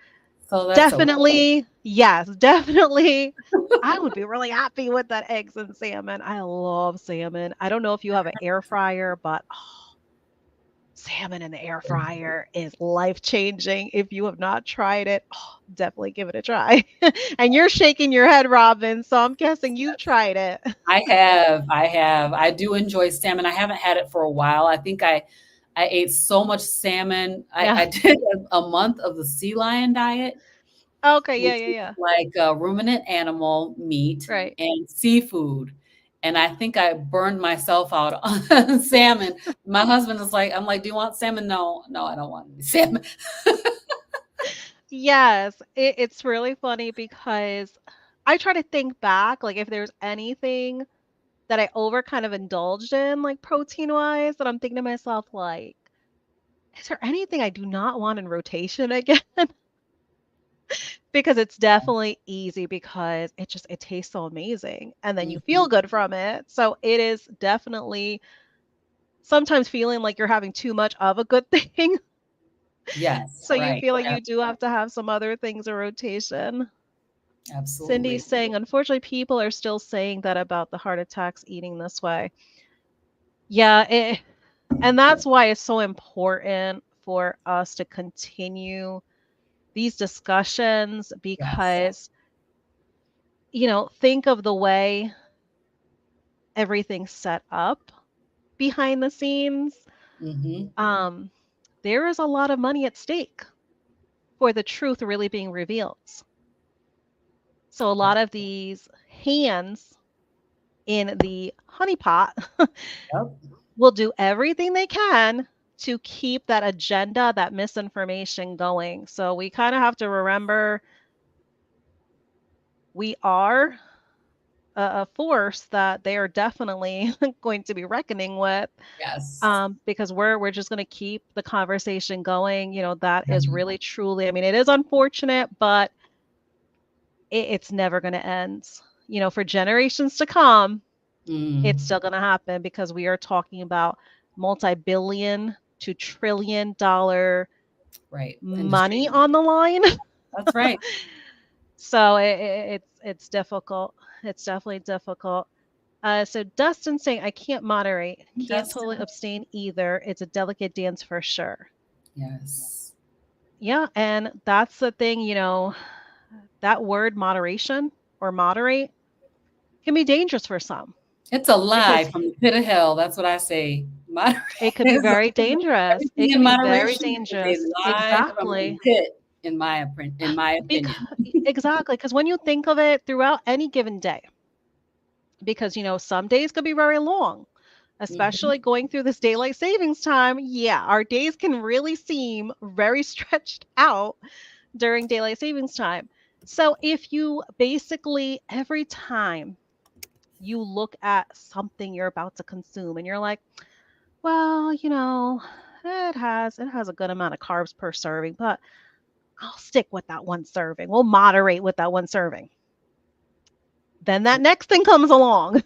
so that's okay. Definitely, yes, definitely. I would be really happy with that eggs and salmon. I love salmon. I don't know if you have an air fryer, but salmon in the air fryer is life-changing. If you have not tried it, definitely give it a try. And you're shaking your head, Robin, so I'm guessing you've tried it. I have, I have. I do enjoy salmon. I haven't had it for a while. I think I ate so much salmon. I, Yeah. I did a month of the sea lion diet, Okay, yeah, which yeah, is yeah. like ruminant animal meat Right. and seafood. And I think I burned myself out on salmon. My husband is like, I'm like, do you want salmon? No, no, I don't want any salmon. Yes, it's really funny because I try to think back, like if there's anything that I over kind of indulged in, like protein-wise, that I'm thinking to myself, like, is there anything I do not want in rotation again? because it's definitely easy because it tastes so amazing and then you Mhm. feel good from it. So it is definitely sometimes feeling like you're having too much of a good thing. Yes, So you right. feel like you do have to have some other things in rotation. Absolutely. Cindy's saying, unfortunately, people are still saying that about the heart attacks eating this way. Yeah, and that's why it's so important for us to continue these discussions Yes. because, think of the way everything's set up behind the scenes. Mhm. Um, there is a lot of money at stake for the truth really being revealed. So a lot of these hands in the honeypot Yep. will do everything they can to keep that agenda, that misinformation going. So we kind of have to remember we are a force that they are definitely going to be reckoning with, Yes. because we're just going to keep the conversation going. That is Mhm. really truly, I mean, it is unfortunate, but it's never going to end. For generations to come, it's Mm. still going to happen because we are talking about multi-billion to trillion dollar Right. Industry. money on the line. That's right. So it's difficult. It's definitely difficult. So Dustin saying, I can't moderate, can't totally Dustin. abstain either. It's a delicate dance for sure. Yes. Yeah, and that's the thing, that word moderation or moderate can be dangerous for some It's a lie because from the pit of hell. That's what I say. Moderate it could be is very dangerous. It everything can in be very moderation is a dangerous. lie from the Exactly. pit, in my Because opinion. exactly, because when you think of it throughout any given day, because some days could be very long, Mhm. especially going through this daylight savings time. Yeah, our days can really seem very stretched out during daylight savings time. So if you basically every time you look at something you're about to consume and you're like, well, it has a good amount of carbs per serving, but I'll stick with that one serving. We'll moderate with that one serving. Then that next thing comes along.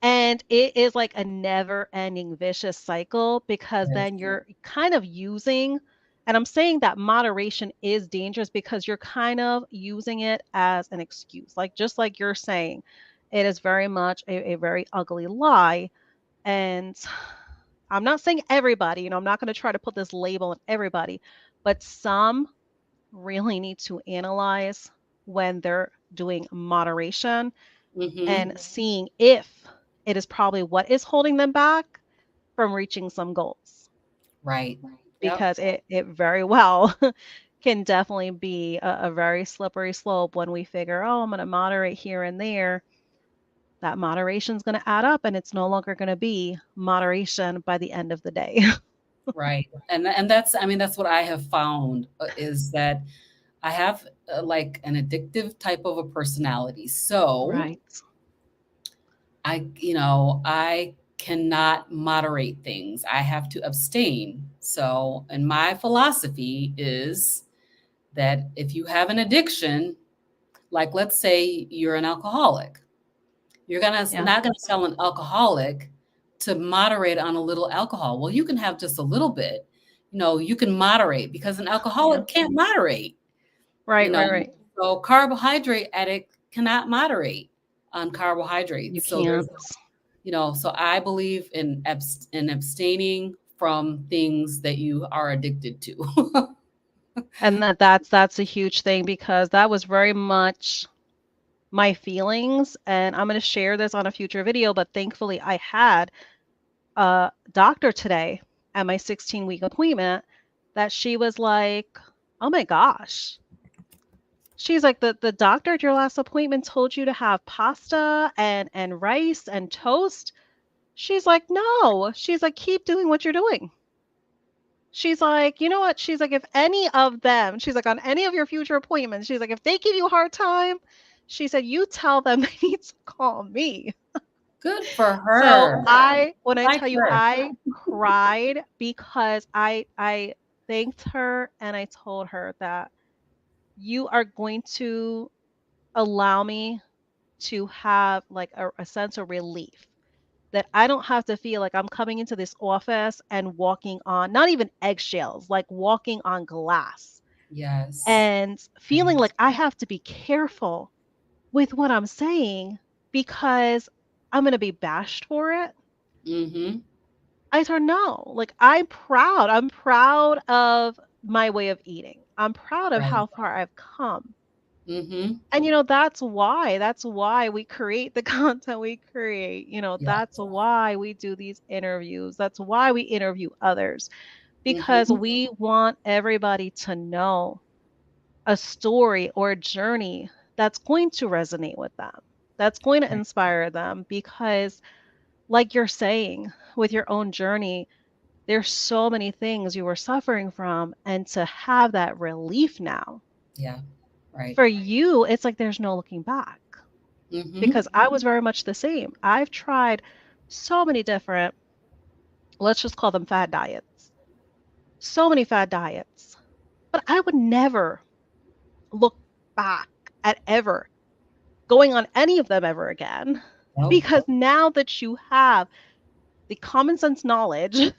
And it is like a never ending vicious cycle because Yes. then you're kind of using, and I'm saying that moderation is dangerous because you're kind of using it as an excuse. Like, just like you're saying, it is very much a very ugly lie. And I'm not saying everybody, I'm not going to try to put this label on everybody, but some really need to analyze when they're doing moderation and Mhm. seeing if it is probably what is holding them back from reaching some goals, Right. Yep. because it very well can definitely be a very slippery slope when we figure, oh, I'm going to moderate here and there. That moderation is going to add up and it's no longer going to be moderation by the end of the day. Right. And that's, I mean, that's what I have found, is that I have, like, an addictive type of a personality. So Right. I cannot moderate things. I have to abstain. So, and my philosophy is that if you have an addiction, like let's say you're an alcoholic, you're gonna Yeah. not gonna tell an alcoholic to moderate on a little alcohol. Well, you can have just a little bit. You can moderate because an Yeah. alcoholic can't moderate, you Right, know. right, right. So carbohydrate addict cannot moderate on You carbohydrates. So can't. so I believe in abstaining from things that you are addicted to. And that's a huge thing because that was very much my feelings, and I'm going to share this on a future video, but thankfully I had a doctor today at my 16-week appointment that she was like, "Oh my gosh." She's like, "The doctor at your last appointment told you to have pasta and rice and toast." She's like, "No." She's like, "Keep doing what you're doing." She's like, "You know what?" She's like, "If any of them," she's like, "on any of your future appointments," she's like, "if they give you a hard time," she said, "you tell them they need to call me." Good for So her. when I Like tell you, her. I cried because I thanked her and I told her that you are going to allow me to have like a sense of relief that I don't have to feel like I'm coming into this office and walking on not even eggshells, like walking on glass Yes. and feeling Right. like I have to be careful with what I'm saying because I'm going to be bashed for it. Mhm. I don't know. Like I'm proud. I'm proud of my way of eating. I'm proud of Right. how far I've come. Mhm. And that's why we create the content we create. Yeah. That's why we do these interviews. That's why we interview others because Mhm. we want everybody to know a story or a journey that's going to resonate with them. That's going to Right. inspire them because like you're saying with your own journey, there's so many things you were suffering from and to have that relief now. Yeah. Right. For you, it's like there's no looking back Mhm. because I was very much the same. I've tried so many different, let's just call them fad diets, so many fad diets, but I would never look back at ever going on any of them ever again Nope. because now that you have the common sense knowledge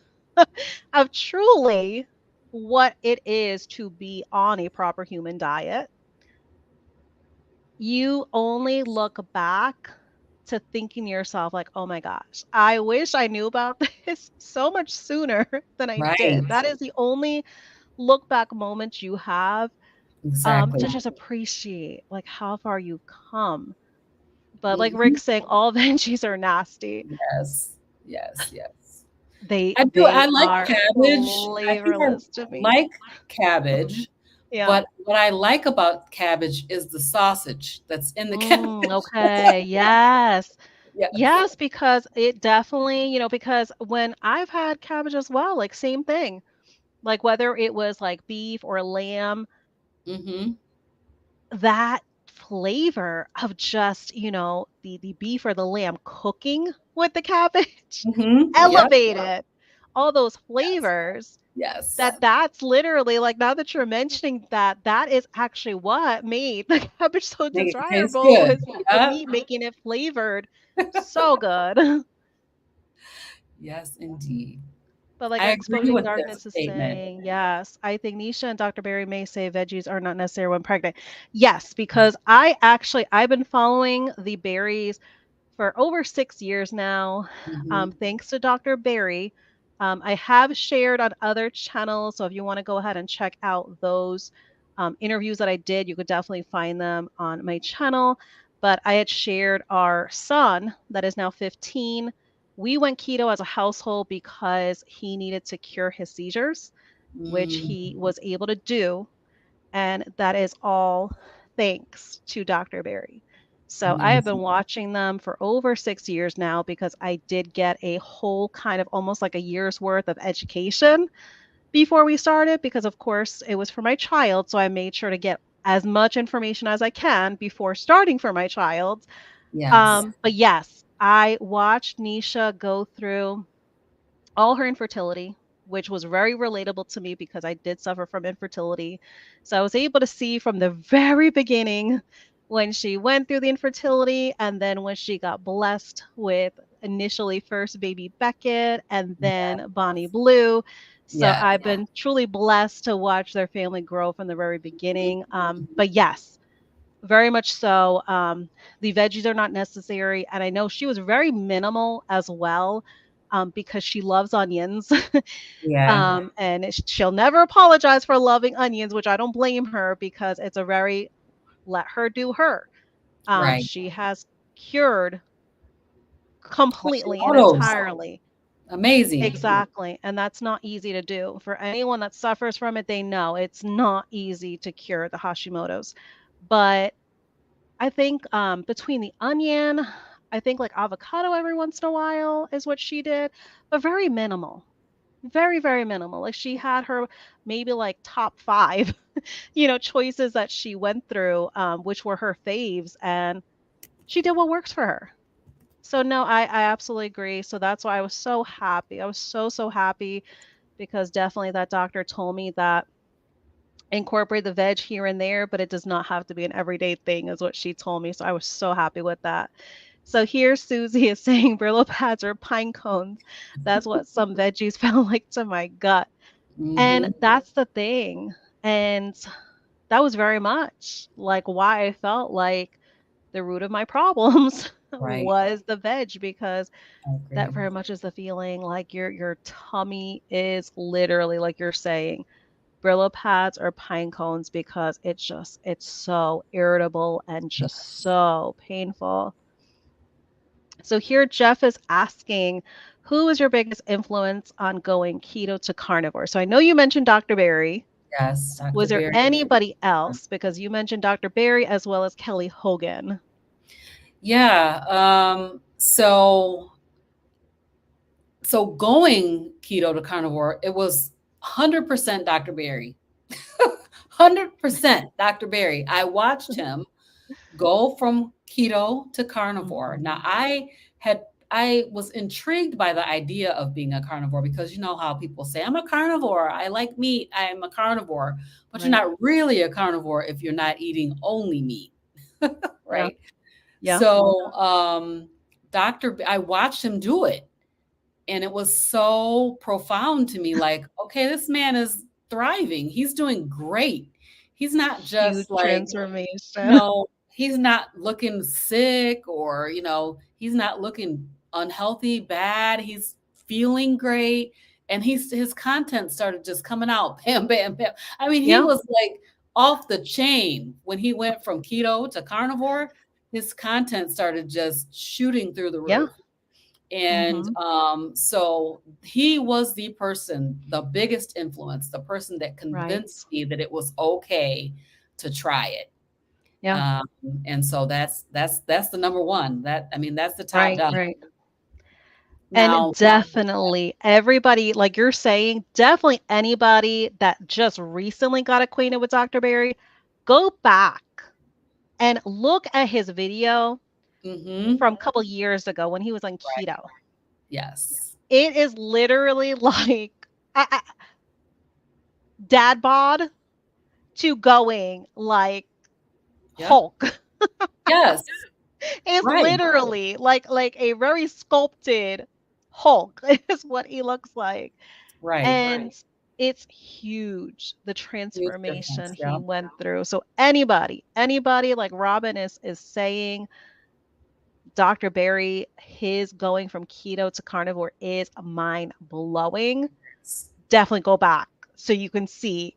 of truly what it is to be on a proper human diet, you only look back to thinking to yourself like, "Oh my gosh, I wish I knew about this so much sooner than I did." Right. That is the only look back moment you have to Exactly. just appreciate like how far you've come. But like Mhm. Rick's saying, all veggies are nasty. Yes. Yes, yes. They I do, they I like are cabbage. I think I flavorless to me. like cabbage, Yeah. but what I like about cabbage is the sausage that's in the cabbage. Okay. Yes. Yes. Yes, because it definitely, because when I've had cabbage as well, like same thing. Like whether it was like beef or lamb, Mhm. that flavor of just, the beef or the lamb cooking with the cabbage Mhm. Yep. elevated all those Yes. flavors Yes. that's literally like now that you're mentioning that, that is actually what made the cabbage so Make it taste desirable good. was the Yep. meat making it flavored so good. Yes, indeed. But like I our agree exposing with this darkness is statement. saying, yes, I think Nisha and Dr. Barry may say veggies are not necessary when pregnant. Yes, because I've been following the berries for over 6 years now, Mhm. thanks to Dr. Barry. I have shared on other channels, so if you want to go ahead and check out those interviews that I did, you could definitely find them on my channel. But I had shared our son that is now 15. We went keto as a household because he needed to cure his seizures, which Mm, he was able to do, and that is all thanks to Dr. Barry. So I have been amazing. watching them for over 6 years now because I did get a whole kind of almost like a year's worth of education before we started, because of course it was for my child. So I made sure to get as much information as I can before starting for my child. Yes. But yes, I watched Nisha go through all her infertility, which was very relatable to me because I did suffer from infertility. So I was able to see from the very beginning when she went through the infertility and then when she got blessed with initially first baby Beckett and Yeah. then Bonnie Blue. So Yeah. I've been truly blessed to watch their family grow from the very beginning. But yes, very much so. The veggies are not necessary. And I know she was very minimal as well because she loves onions. Yeah. And she'll never apologize for loving onions, which I don't blame her because it's a very let her do her. Right. She has cured completely and Hashimoto's entirely. amazing. Exactly. And that's not easy to do. For anyone that suffers from it, they know it's not easy to cure the Hashimoto's. But I think between the onion, I think like avocado every once in a while is what she did, but very minimal. Very, very minimal. Like she had her maybe like top five, choices that she went through, which were her faves, and she did what works for her. So no, I absolutely agree. So that's why I was so happy. I was so, so happy because definitely that doctor told me that incorporate the veg here and there, but it does not have to be an everyday thing, is what she told me. So I was so happy with that. So here Susie is saying Brillo pads are pine cones. That's what some veggies felt like to my gut. And Mhm. that's the thing. And that was very much like why I felt like the root of my problems Right. was the veg, because I that agree. very much is the feeling like your tummy is literally, like you're saying, Brillo pads or pine cones, because it's so irritable and just Yes. so painful. So here Jeff is asking, who was your biggest influence on going keto to carnivore? So I know you mentioned Dr. Berry. Yes, Dr. Was there Berry. anybody else? Because you mentioned Dr. Berry as well as Kelly Hogan. Yeah, so going keto to carnivore, it was 100% Dr. Berry. 100% Dr. Berry. I watched him go from keto to carnivore. Now Mhm. I was intrigued by the idea of being a carnivore because you know how people say I'm a carnivore, I like meat, I'm a carnivore, but you're Right. not really a carnivore if you're not eating only meat, Yeah. right? Yeah. So, I watched him do it and it was so profound to me like, okay, this man is thriving. He's doing great. He's not Huge just like transformation. he's not looking sick or, he's not looking unhealthy, bad. He's feeling great. And his content started just coming out. Bam, bam, bam. I mean, he Yeah. was like off the chain when he went from keto to carnivore. His content started just shooting through the Yeah. roof. And Mhm. so he was the person, the biggest influence, the person that Right. convinced me that it was okay to try it. Yeah. Um, and so that's the number one. That's the top Right. dog. Right. And Now, definitely everybody, like you're saying, definitely anybody that just recently got acquainted with Dr. Berry, go back and look at his video mhm, from a couple years ago when he was on right, keto. yes, It is literally like dad bod to going like yep, Hulk. yes, It's right, literally like a very sculpted Hulk is what he looks like. right. And it's huge, the Huge transformation difference. he Yeah. went through. So anybody like Robyn is saying, Dr. Berry, his going from keto to carnivore is mind blowing. Definitely go back so you can see,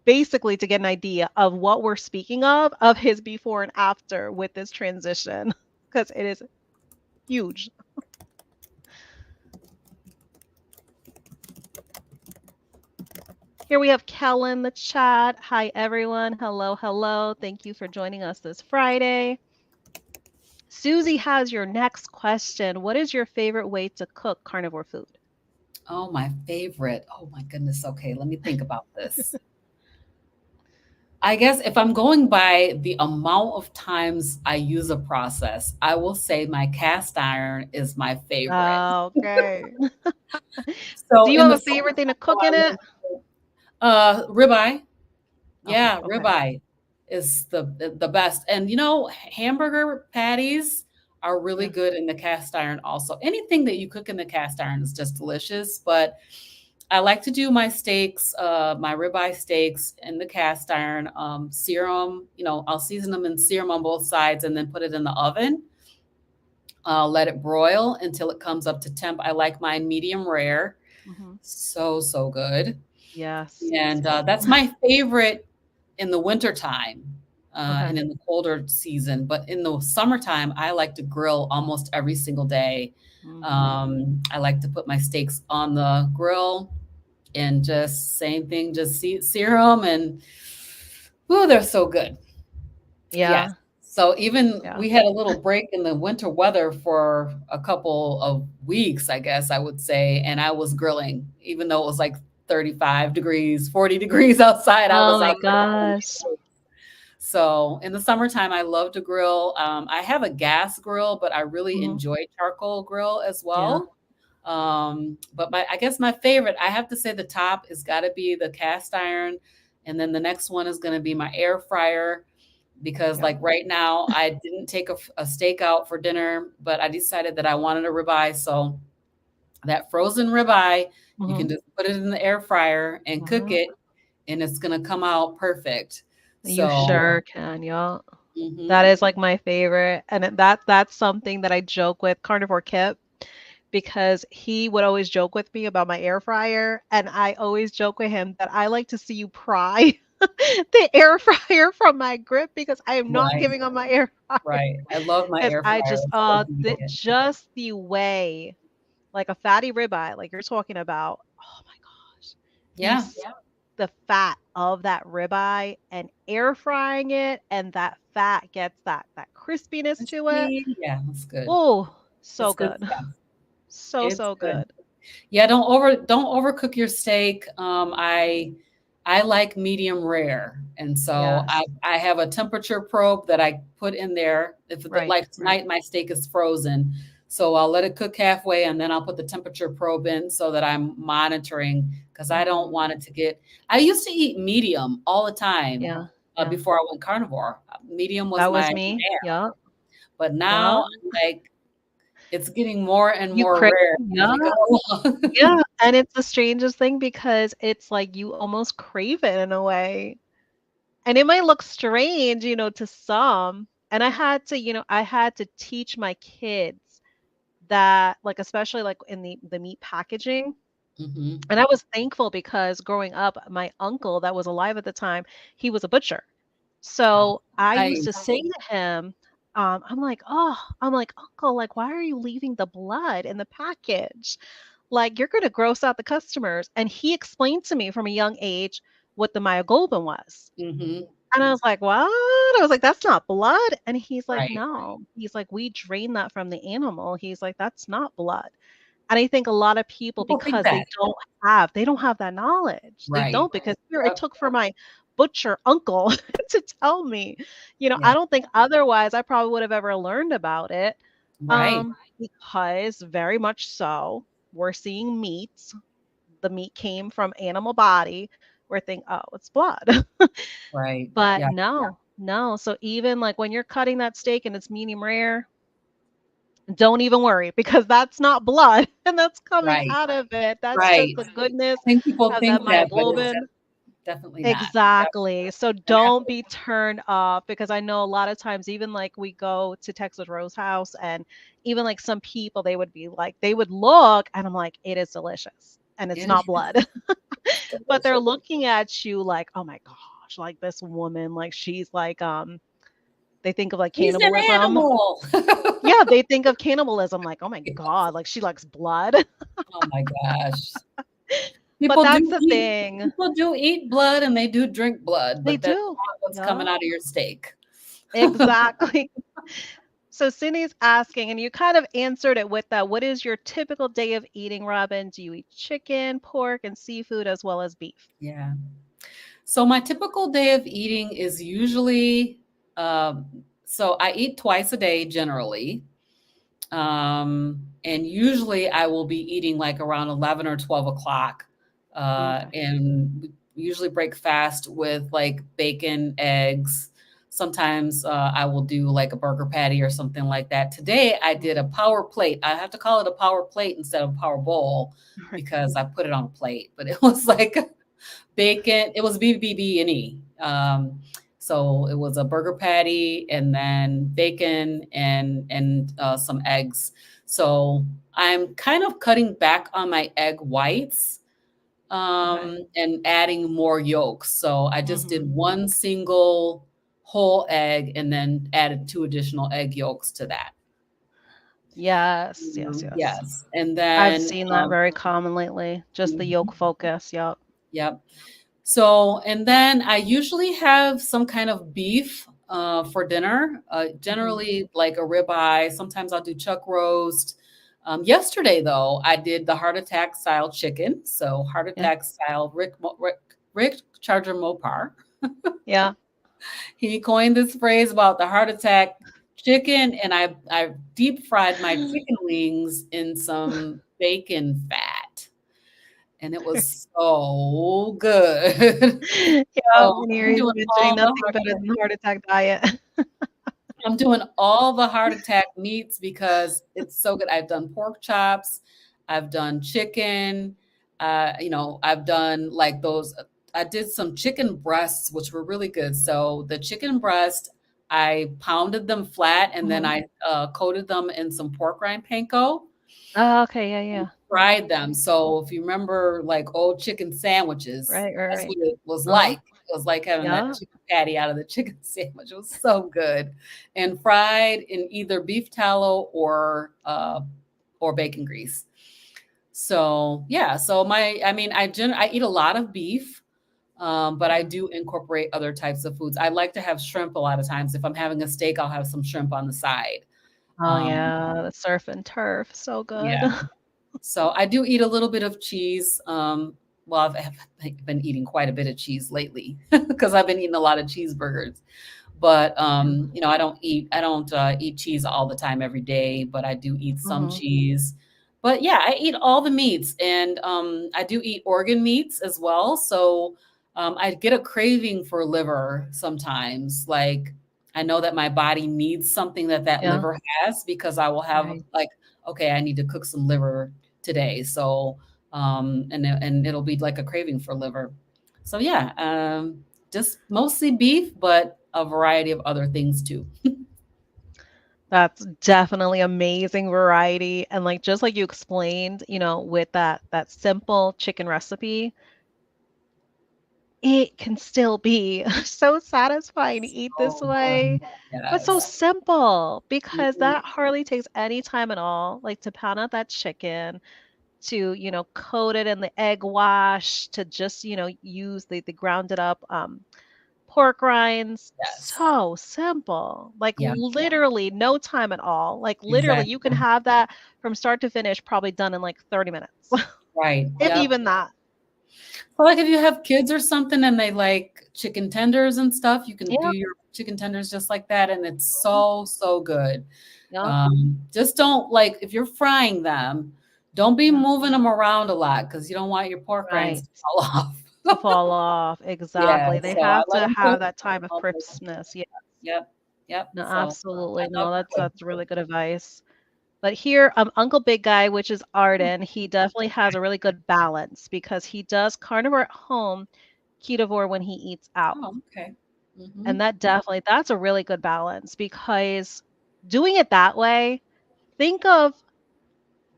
basically to get an idea of what we're speaking of his before and after with this transition, because it is huge. Here we have Kel in the chat. Hi, everyone. Hello, hello. Thank you for joining us this Friday. Susie has your next question. What is your favorite way to cook carnivore food? Oh, my favorite. Oh my goodness. Okay, let me think about this. I guess if I'm going by the amount of times I use a process, I will say my cast iron is my favorite. Okay. So Do you in have the a favorite thing summertime, to cook in it? ribeye. Okay, Yeah, okay. ribeye is the best. And hamburger patties are really Yeah. good in the cast iron also. Anything that you cook in the cast iron is just delicious, but I like to do my steaks, my ribeye steaks in the cast iron, sear 'em, I'll season them and sear 'em on both sides and then put it in the oven. Let it broil until it comes up to temp. I like mine medium rare. Hmm. So, so good. Yes, And same. that's my favorite in the wintertime Okay. and in the colder season. But in the summertime, I like to grill almost every single day. Hmm. I like to put my steaks on the grill and just same thing, just sear them and ooh, they're so good. Yes. Yeah, So even yeah. we had a little break in the winter weather for a couple of weeks, I guess I would say, and I was grilling, even though it was like 35 degrees, 40 degrees outside. I Oh was my out there grilling. gosh. So in the summertime, I love to grill. I have a gas grill, but I really Hmm. enjoy charcoal grill as Yeah. well. But I guess my favorite, I have to say the top has got to be the cast iron. And then the next one is going to be my air fryer because Yep. like right now I didn't take a steak out for dinner, but I decided that I wanted a ribeye. So that frozen ribeye, you can Mhm. just put it in the air fryer and cook Wow. it and it's going to come out perfect. You So, sure can, yup. That mhm. is, like, my favorite, and that's something that I joke with Carnivore Kip because he would always joke with me about my air fryer, and I always joke with him that I like to see you pry the air fryer from my grip because I am not Right, giving up my air fryer. right. I love my 'Cause air I fryer. just, It's so convenient. just the way, like a fatty ribeye, like you're talking about, oh my gosh, the Yeah. s the fat of that ribeye and air frying it, and that fat gets that crispiness to it. Crispy. Yeah, that's good. Oh, so It's good good. stuff. So, It's so good. good. Yeah, don't overcook your steak. I like medium rare, and so Yes. I have a temperature probe that I put in there. If the, Right, like right. tonight, my steak is frozen, so I'll let it cook halfway, and then I'll put the temperature probe in so that I'm monitoring because I don't Mhm. want it to get. I used to eat medium all the time Yeah, yeah. before I went carnivore. Medium was That my was me. jam, Yep, but now yep. I'm like it's getting more and You more crave rare as we go yeah, along. yeah, and it's the strangest thing because it's like you almost crave it in a way. And it might look strange, to some, and I had to teach my kids that, like, especially, like, in the meat packaging, Mhm. and I was thankful because growing up, my uncle that was alive at the time, he was a butcher. Oh, So, I used to nice. say to him, I'm like, "Uncle, like, why are you leaving the blood in the package? Like, you're gonna gross out the customers." And he explained to me from a young age what the myoglobin was. Mhm. And I was like, "What?" I was like, "That's not blood." And he's like, Right. "No." He's like, "We drain that from the animal." He's like, "That's not blood." And I think a lot of people, People think because that. they don't have that knowledge. They Right. don't because here it Yep. took for my butcher uncle to tell me. Yeah. I don't think otherwise I probably would have ever learned about it. Right. Because very much so, we're seeing meats. The meat came from animal body. We're thinking, "Oh, it's blood." Right. But Yeah. no, no. So even like when you're cutting that steak and it's medium rare, don't even worry because that's not blood and that's coming Right. out of it. That's just Right. the goodness I think people of that think that, but it's myoglobin. definitely not. Yep. Exactly. So And that's don't be turned off because I know a lot of times, even like we go to Texas Rose House, and even like some people, they would be like, they would look, and I'm like, it is delicious and it's it not is blood. But they're delicious. looking at you like, oh my gosh, like this woman, like she's like, they think of like He's an cannibalism. animal. Yeah, they think of cannibalism like, oh my Yes. God, like she likes blood. Oh my gosh. But People that's do the eat thing. people do eat blood and they do drink blood, They but that's do. not what's coming Yeah, out of your steak. exactly. So Cindy's asking, and you kind of answered it with that. What is your typical day of eating, Robin? Do you eat chicken, pork, and seafood as well as beef? Yeah. So my typical day of eating is usually, um, so I eat twice a day generally. And usually I will be eating like around 11 or 12 o'clock. Okay. And we usually break fast with like bacon, eggs. Sometimes I will do like a burger patty or something like that. Today I did a Mhm. power plate. I have to call it a power plate instead of a power bowl Right. because I put it on a plate, but it was like bacon. It was BBB&E. So it was a burger patty and then bacon and some eggs. So I'm kind of cutting back on my egg whites Okay. and adding more yolks. So I just did Hmm. one single whole egg and then added two additional egg yolks to that. Yes, yes, yes. Yes, and I've then seen that very common lately. Just the mhm, yolk focus. Yep. yep. So, and then I usually have some kind of beef for dinner, Hmm. generally like a ribeye. Sometimes I'll do chuck roast. Yesterday, though, I did the heart attack style chicken. So, heart Yeah. attack style Rick Charger Mopar. Yeah. He coined this phrase about the heart attack chicken, and I deep fried my chicken wings in some bacon fat. and it was so good. Yeah, So, and here I'm he's doing mentioning all the nothing heart better attack than the heart attack diet. I'm doing all the heart attack meats because it's so good. I've done pork chops, I've done chicken, I've done like those I did some chicken breasts, which were really good. So the chicken breast, I pounded them flat and then Mhm. I, coated them in some pork rind panko Oh, okay, yeah, yeah. Mhm. fried them. So if you remember like old chicken sandwiches, Right, right, that's right. what it was Uh-huh. like. It was like having that Yeah. chicken patty out of the chicken sandwich. It was so good. And fried in either beef tallow or bacon grease. So yeah, so I eat a lot of beef. But I Mhm. do incorporate other types of foods. I like to have shrimp a lot of times. If I'm having a steak, I'll have some shrimp on the side. Oh, Um, yeah, the surf and turf, so good. yeah. So I do eat a little bit of cheese. Well, I've been eating quite a bit of cheese lately because I've been eating a lot of cheeseburgers. But I don't eat cheese all the time every day, but I do eat some Mhm. cheese. But yeah, I eat all the meats, and I do eat organ meats as well. So I get a craving for liver sometimes. Like I know that my body needs something that Yeah, liver has because I will have right. like, okay, I need to cook some liver today. So and it'll be like a craving for liver. So yeah, just mostly beef, but a variety of other things too. That's definitely amazing variety, and, like, just like you explained, with that simple chicken recipe, it can still be so satisfying to eat this So good. way, but so Yes. simple because Mhm. that hardly takes any time at all, like, to pound out that chicken, to, coat it in the egg wash, to just, use the grounded up, pork rinds. Yes. So simple. Like, Yeah, literally no time at all. Like, literally, you can exactly. have that from start to finish probably done in, like, 30 minutes, Right. if Yep. even that. So like if you have kids or something and they like chicken tenders and stuff, you can do Yeah. your chicken tenders just like that, and it's Mhm. so, so good. Yep. Just don't like if you're frying them, don't be Yeah. moving them around a lot because you don't want your pork rinds Right. to fall off. To fall off. Yeah, Exactly. They so I have let to them cook. have that time of I'll let 'em cook. crispness. Yeah. Yep, yep, No, so absolutely. I love No, that's cooking. that's really good advice. But here, Uncle Big Guy, which is Oh, Arden, he definitely has a really good balance because he does carnivore at home, ketovore when he eats out. oh, okay. And Mhm. that's a really good balance because doing it that way, think of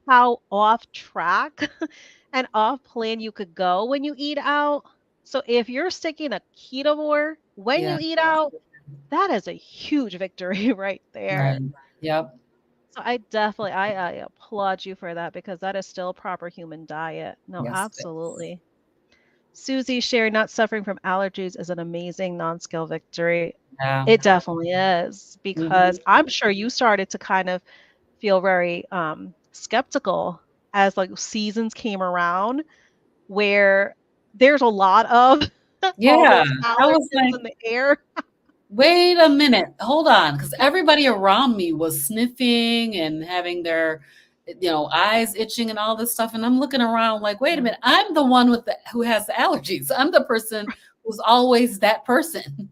how off track and off plan you could go when you eat out. So if you're sticking a ketovore when Yeah, you eat out, that is a huge victory right right. there. Yep. So I applaud you for that because that is still a proper human diet. No, Yes, it is. absolutely. Susie sharing not suffering from allergies is an amazing non-scale victory. Yeah. It definitely is because Mhm. I'm sure you started to kind of feel very skeptical as like seasons came around where there's a lot of all Yeah, those I was allergens like, in the air. "Wait a minute, hold on, because everybody around me was sniffing and having their, eyes itching and all this stuff, and I'm looking around like, "Wait a Yeah. minute, I'm the one who has the allergies. I'm the person who's always that person."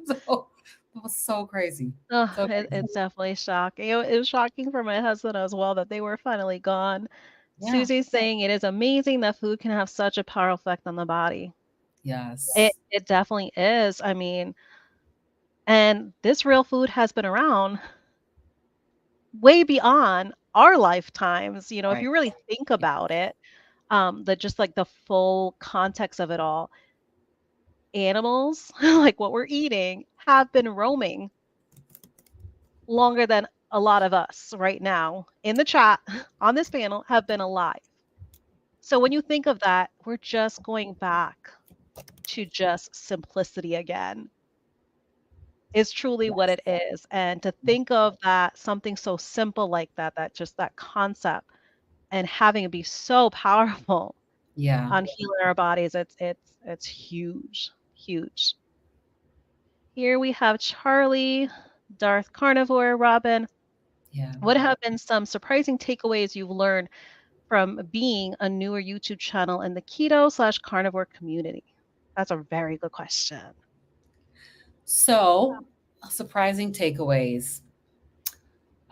So, it was so crazy, Oh, so it's crazy. definitely shocking. It was shocking for my husband as well that they were finally gone. Yeah. Susie's saying it is amazing that food can have such a powerful effect on the body. It Yes. it definitely is. I mean, and this real food has been around way beyond our lifetimes. If Right. you really think Yeah. about it, just like the full context of it all, animals, like what we're eating, have been roaming longer than a lot of us right now in the chat on this panel have been alive. So when you think of that, we're just going back to just simplicity again. Is truly what Yes. it is. And to think of that, something so simple like that, that concept and having it be so powerful Yeah. on healing our bodies, it's huge, huge. Here we have Charlie, Darth Carnivore, Robin. Yeah. What have been some surprising takeaways you've learned from being a newer YouTube channel in the keto/carnivore community? That's a very good question. So, surprising takeaways.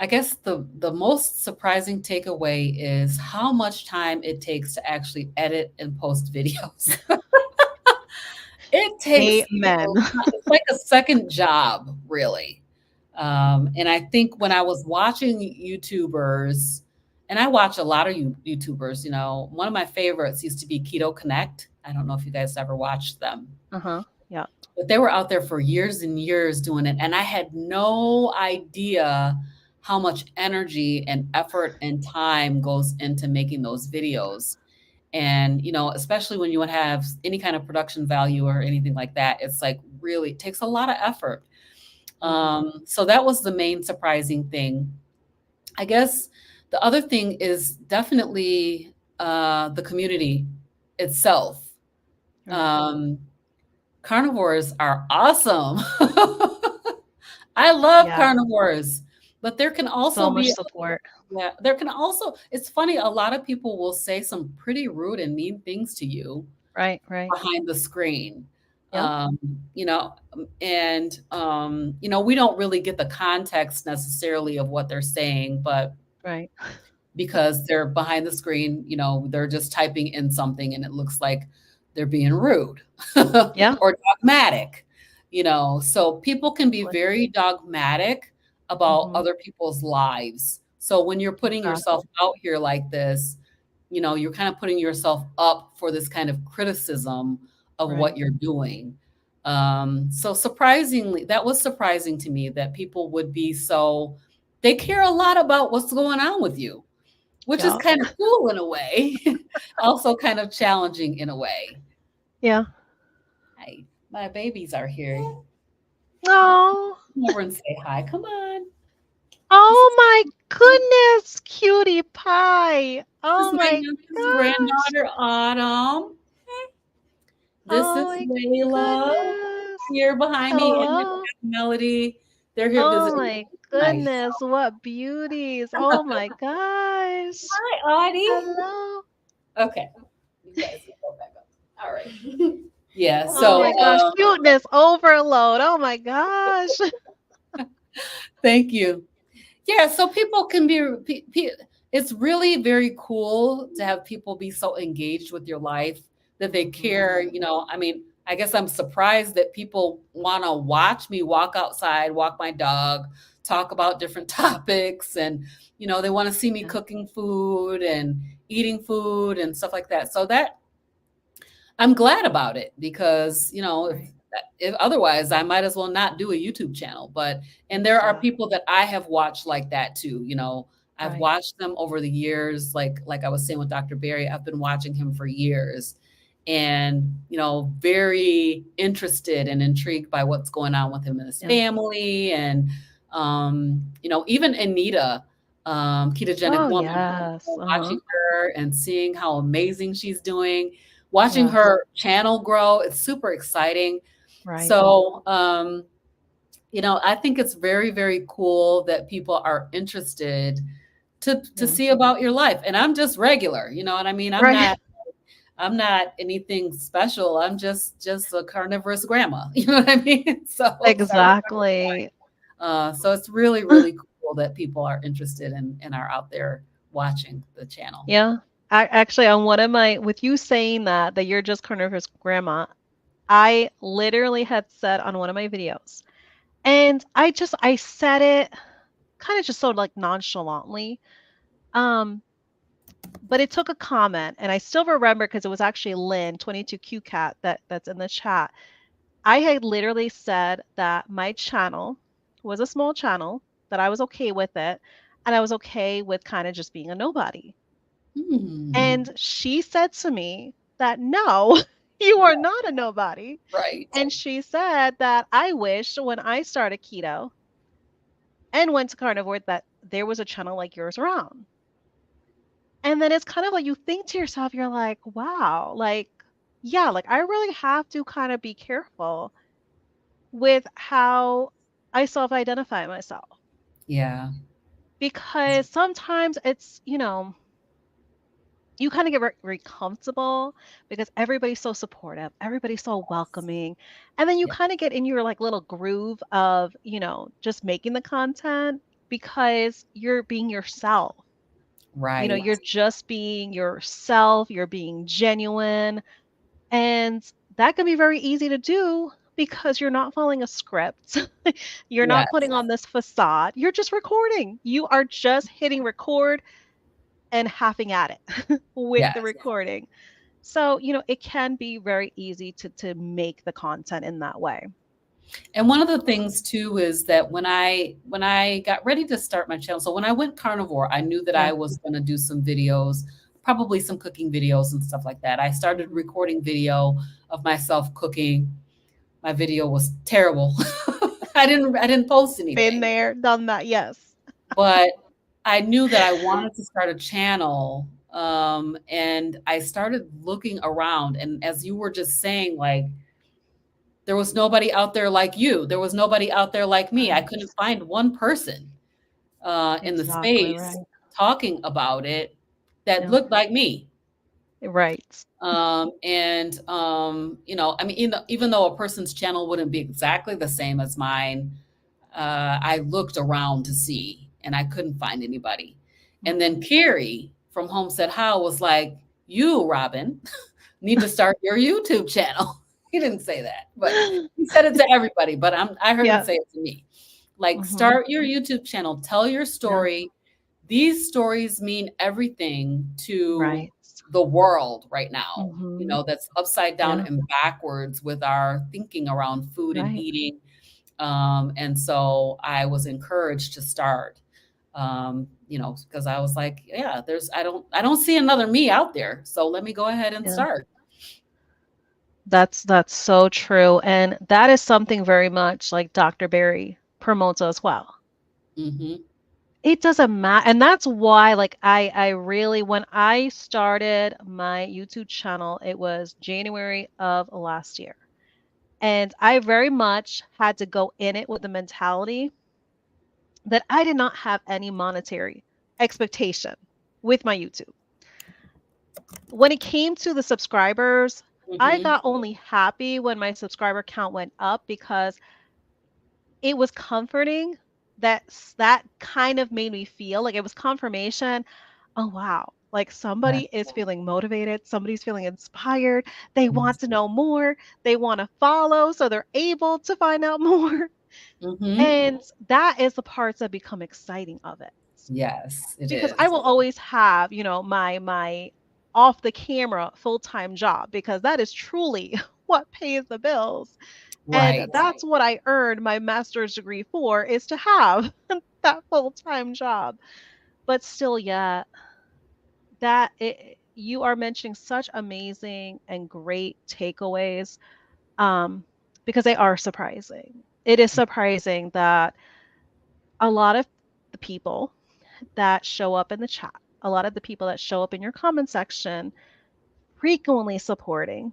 I guess the most surprising takeaway is how much time it takes to actually edit and post videos. It takes Amen. it's like a second job, really. And I think when I was watching YouTubers, and I watch a lot of YouTubers, one of my favorites used to be Keto Connect. I don't know if you guys ever watched them, Uh-huh. Yeah. but they were out there for years and years doing it. And I had no idea how much energy and effort and time goes into making those videos. And, especially when you would have any kind of production value or anything like that, it's like really it takes a lot of effort. Mhm. So that was the main surprising thing. I guess the other thing is definitely the community itself. Right. Um, Carnivores are awesome. I love Yeah. carnivores, but there can also So much be, support. yeah, there can also, it's funny, a lot of people will say some pretty rude and mean things to you Right, right. behind the screen. Yeah. Um, we don't really get the context necessarily of what they're saying, but Right. because they're behind the screen, they're just typing in something and it looks like they're being rude Yeah. or dogmatic, So people can be Like, very dogmatic about mhm. other people's lives. So when you're putting yourself Exactly. out here like this, you're kind of putting yourself up for this kind of criticism of Right. what you're doing. So surprisingly, that was surprising to me that people would be so, they care a lot about what's going on with you, which is Yeah. kind of cool in a way, also kind of challenging in a way. Yeah. Hi, my babies are here. Oh. Come over and say hi. Come on. This Oh is my goodness, cutie pie. this Oh is my my youngest gosh. granddaughter, Autumn. This Oh is my Layla goodness. here behind me, and Hello. Melody. They're here Oh visiting my tonight. goodness, what beauties. Oh my gosh. Hi, Audie. Hello. Okay, you guys can go back up. All right. Yeah. Oh So, my gosh, cuteness overload. Oh my gosh. thank you. Yeah, so people can be it's really very cool to have people be so engaged with your life that they Mhm. care, I mean, I guess I'm surprised that people want to watch me walk outside, walk my dog, talk about different topics and they want to see me Yeah, cooking food and eating food and stuff like that. So that I'm glad about it because, right. if otherwise I might as well not do a YouTube channel. But and there are Exactly. people that I have watched like that too. I've Right. watched them over the years, like I was saying with Dr. Barry, I've been watching him for years and very interested and intrigued by what's going on with him and his Yeah. family. And even Anita, ketogenic Oh woman, yes. Uh-huh. watching her and seeing how amazing she's doing, watching Yes. her channel grow, it's super exciting. Right. So, I think it's very, very cool that people are interested to Yeah. see about your life. And I'm just regular, you know what I mean? I'm Right. not I'm not anything special. I'm just a carnivorous grandma. You know what I mean? So sorry. Exactly. So it's really, really cool that people are interested and are out there watching the channel. Yeah. Actually, on one of my, with you saying that you're just carnivorous grandma, I literally had said on one of my videos, and I said it kind of just so like nonchalantly. Um, but it took a comment, and I still remember because it was actually Lynn, 22Q Cat, that's in the chat. I had literally said that my channel was a small channel, that I was okay with it, and I was okay with kind of just being a nobody. Hmm. And she said to me that no, you are Yeah, not a nobody. right. And she said that I wish when I started keto and went to carnivore that there was a channel like yours around. And then it's kind of like you think to yourself, you're like, wow, like, yeah, like I really have to kind of be careful with how I self identify myself. Yeah. Because sometimes it's, you kind of get very comfortable because everybody's so supportive, everybody's so welcoming. And then you Yeah. kind of get in your like little groove of, just making the content because you're being yourself. Right. You're just being yourself, you're being genuine, and that can be very easy to do because you're not following a script. You're not Yes. putting on this facade. You're just recording. You are just hitting record and having at it with the Yes. recording. So, it can be very easy to make the content in that way. And one of the things too is that when I got ready to start my channel, so when I went carnivore, I knew that Yeah. I was going to do some videos, probably some cooking videos and stuff like that. I started Mhm. recording video of myself cooking. My video was terrible. I didn't post Been anything. there, done that. Yes. But I knew that I wanted to start a channel, and I started looking around, and as you were just saying, like, there was nobody out there like you. There was nobody out there like me. I Right. couldn't find one person, in the Exactly space right. talking about it that Yeah. looked like me. Right. I mean, even though a person's channel wouldn't be exactly the same as mine, I looked around to see, and I couldn't find anybody. And then Mhm. Carrie from Homestead How was like, "You, Robyn, need to start your YouTube channel." He didn't say that, but he said it to everybody. But I heard him Yeah. say it to me. Like, Mhm. start your YouTube channel, tell your Yeah. story. These stories mean everything to Right. the world right now, Mhm. that's upside down Yeah. and backwards with our thinking around food and Right. eating. And so I was encouraged to start, because I was like, yeah, I don't see another me out there. So let me go ahead and Yeah. start. That's so true. And that is something very much like Dr. Barry promotes as well. Hmm. It doesn't matter. And that's why like I really when I started my YouTube channel, it was January of last year. And I very much had to go in it with the mentality that I did not have any monetary expectation with my YouTube. When it came to the subscribers, I Hmm. got only happy when my subscriber count went up because it was comforting that kind of made me feel like it was confirmation. Oh wow, like Yeah. somebody is feeling motivated, somebody's feeling inspired, they want to know more, they want to follow so they're able to find out more. Hmm. And that is the parts that become exciting of it. Yes, it Because I is. will always have, my off the camera full-time job because that is truly what pays the bills. And Right. that's what I earned my master's degree for is to have that full-time job. But still, yeah, you are mentioning such amazing and great takeaways, um, because they are surprising. It is surprising that a lot of the people that show up in the chat, a lot of the people that show up in your comment section, frequently supporting,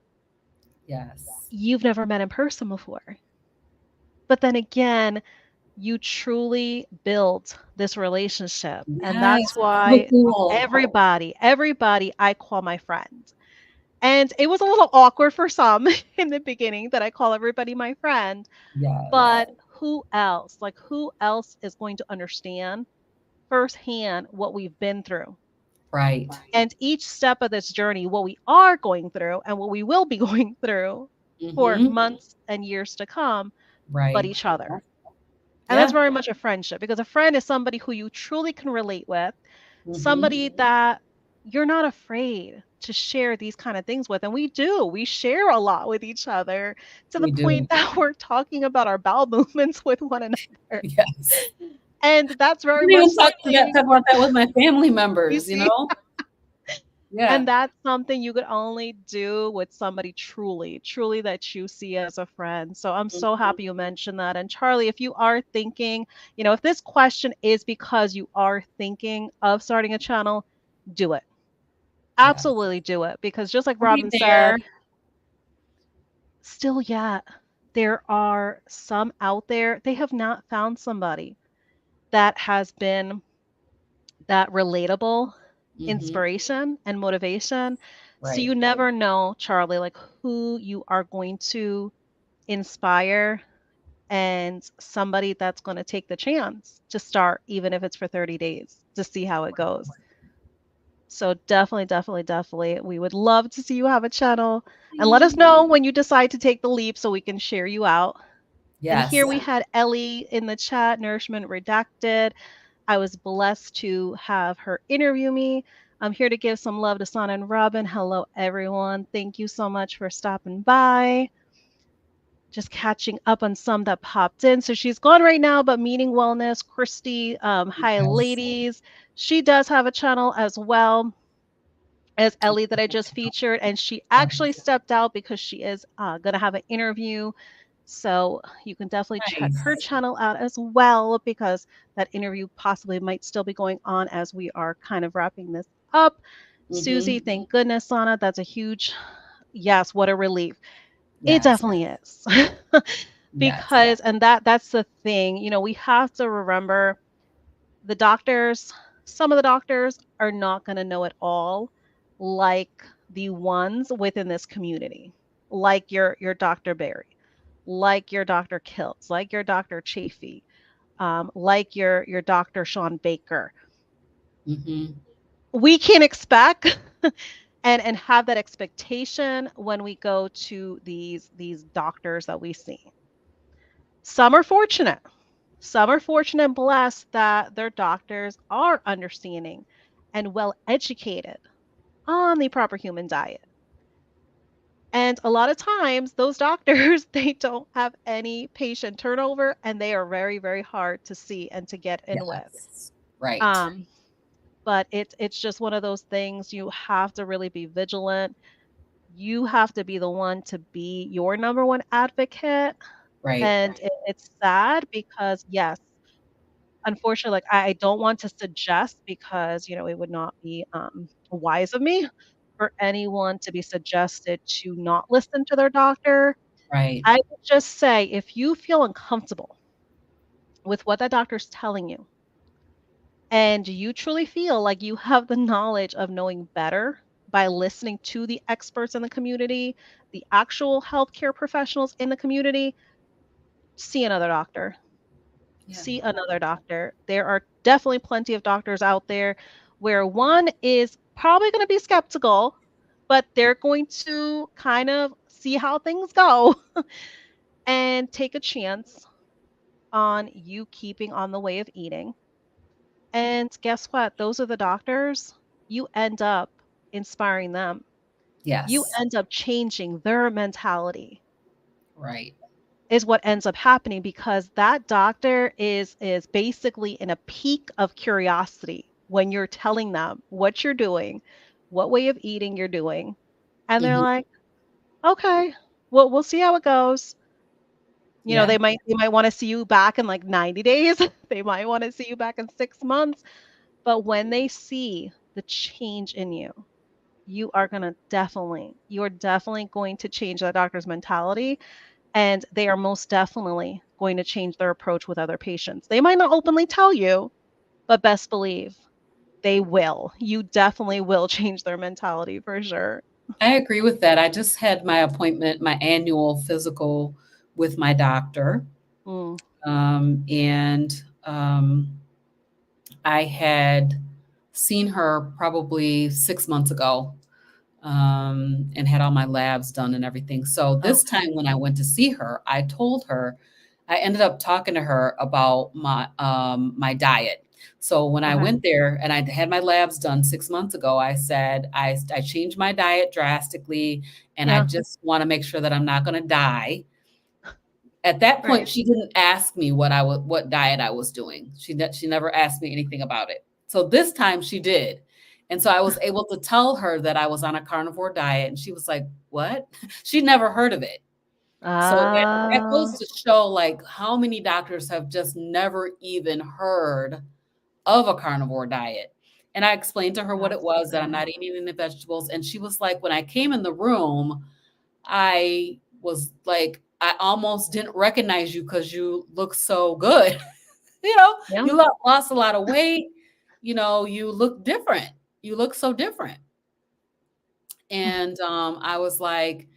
Yes. you've never met in person before. But then again, you truly built this relationship. And Yes. that's So why cool. everybody I call my friend. And it was a little awkward for some in the beginning that I call everybody my friend. Yes. But who else? Like, who else is going to understand firsthand what we've been through? Right. And each step of this journey, what we are going through and what we will be going through for Hmm. months and years to come, but Right. each other. And that's Yeah. very much a friendship because a friend is somebody who you truly can relate with, Hmm. somebody that you're not afraid to share these kind of things with. And we do, we share a lot with each other to the We point do. that we're talking about our bowel movements with one another. Yes. And that's I very didn't much even something talk about that with my family you members, you see. know? Yeah. And that's something you could only do with somebody truly, truly that you see as a friend. So I'm so Mhm. happy you mentioned that. And Charlie, if you are thinking, if this question is because you are thinking of starting a channel, do it. Yeah. Absolutely do it. Because just like I'll be Robyn there. said, still yet, there are some out there, they have not found somebody that has been that relatable, Mhm. inspiration and motivation. So Right. you never know, Charlie, like who you are going to inspire and somebody that's going to take the chance to start, even if it's for 30 days, to see how it goes. So definitely, definitely, definitely, we would love to see you have a channel and let us know when you decide to take the leap so we can share you out. And here Yes. we had Ellie in the chat, Nourishment Redacted. I was blessed to have her interview me. I'm here to give some love to Sana and Robyn. Hello, everyone. Thank you so much for stopping by. Just catching up on some that popped in. So she's gone right now, but Meaning Wellness, Christy, hi, Yes. ladies. She does have a channel as well as Ellie that I just featured, and she actually stepped out because she is going to have an interview. So you can definitely check her Nice. channel out as well because that interview possibly might still be going on as we are kind of wrapping this up. Susie, Mhm. thank goodness, Sana. That's a huge yes, what a relief. It Yes. definitely is. Yes. Because and that's the thing, we have to remember the doctors, some of the doctors are not going to know it all like the ones within this community, like your Dr. Barry, like your Dr. Kills, like your Dr. Chafee, like your Dr. Sean Baker. Mhm. We can expect and have that expectation when we go to these doctors that we see. Some are fortunate. Some are fortunate and blessed that their doctors are understanding and well educated on the proper human diet. And a lot of times, those doctors, they don't have any patient turnover and they are very, very hard to see and to get in with. Yes. Right. Um, but it's just one of those things you have to really be vigilant. You have to be the one to be your number one advocate. Right. And it's sad because, yes, unfortunately, like, I don't want to suggest because, it would not be, wise of me for anyone to be suggested to not listen to their doctor. Right. I would just say if you feel uncomfortable with what that doctor's telling you, and you truly feel like you have the knowledge of knowing better by listening to the experts in the community, the actual healthcare professionals in the community, see another doctor. Yeah. See another doctor. There are definitely plenty of doctors out there where one is probably going to be skeptical, but they're going to kind of see how things go and take a chance on you keeping on the way of eating. And guess what? Those are the doctors. You end up inspiring them. You Yes. end up changing their mentality Right. is what ends up happening because that doctor is basically in a peak of curiosity when you're telling them what you're doing, what way of eating you're doing, and they're Mhm. like, "Okay, well, we'll see how it goes." Yeah. They might want to see you back in like 90 days. They might want to see you back in 6 months, but when they see the change in you, you're definitely going to change that doctor's mentality and they are most definitely going to change their approach with other patients. They might not openly tell you, but best believe they will. You definitely will change their mentality for sure. I agree with that. I just had my appointment, my annual physical with my doctor. Mm, And I had seen her probably 6 months ago, and had all my labs done and everything. So this time okay. when I went to see her, I told her, I ended up talking to her about my diet. So when I Okay. went there and I had my labs done 6 months ago, I said I changed my diet drastically, and I Yeah. just want to make sure that I'm not going to die. At that point, Right. she didn't ask me what diet I was doing. She never asked me anything about it. So this time she did. And so I was able to tell her that I was on a carnivore diet, and she was like, "What?" She'd never heard of it. So that goes Ah, to show, like, how many doctors have just never even heard of a carnivore diet. And I explained to her what it that's was, that I'm okay. not eating any vegetables, and she was like, when I came in the room, I was like, "I almost didn't recognize you because you look so good." You know, Yeah. you lost a lot of weight, you know, you look different, you look so different. And, I was, like,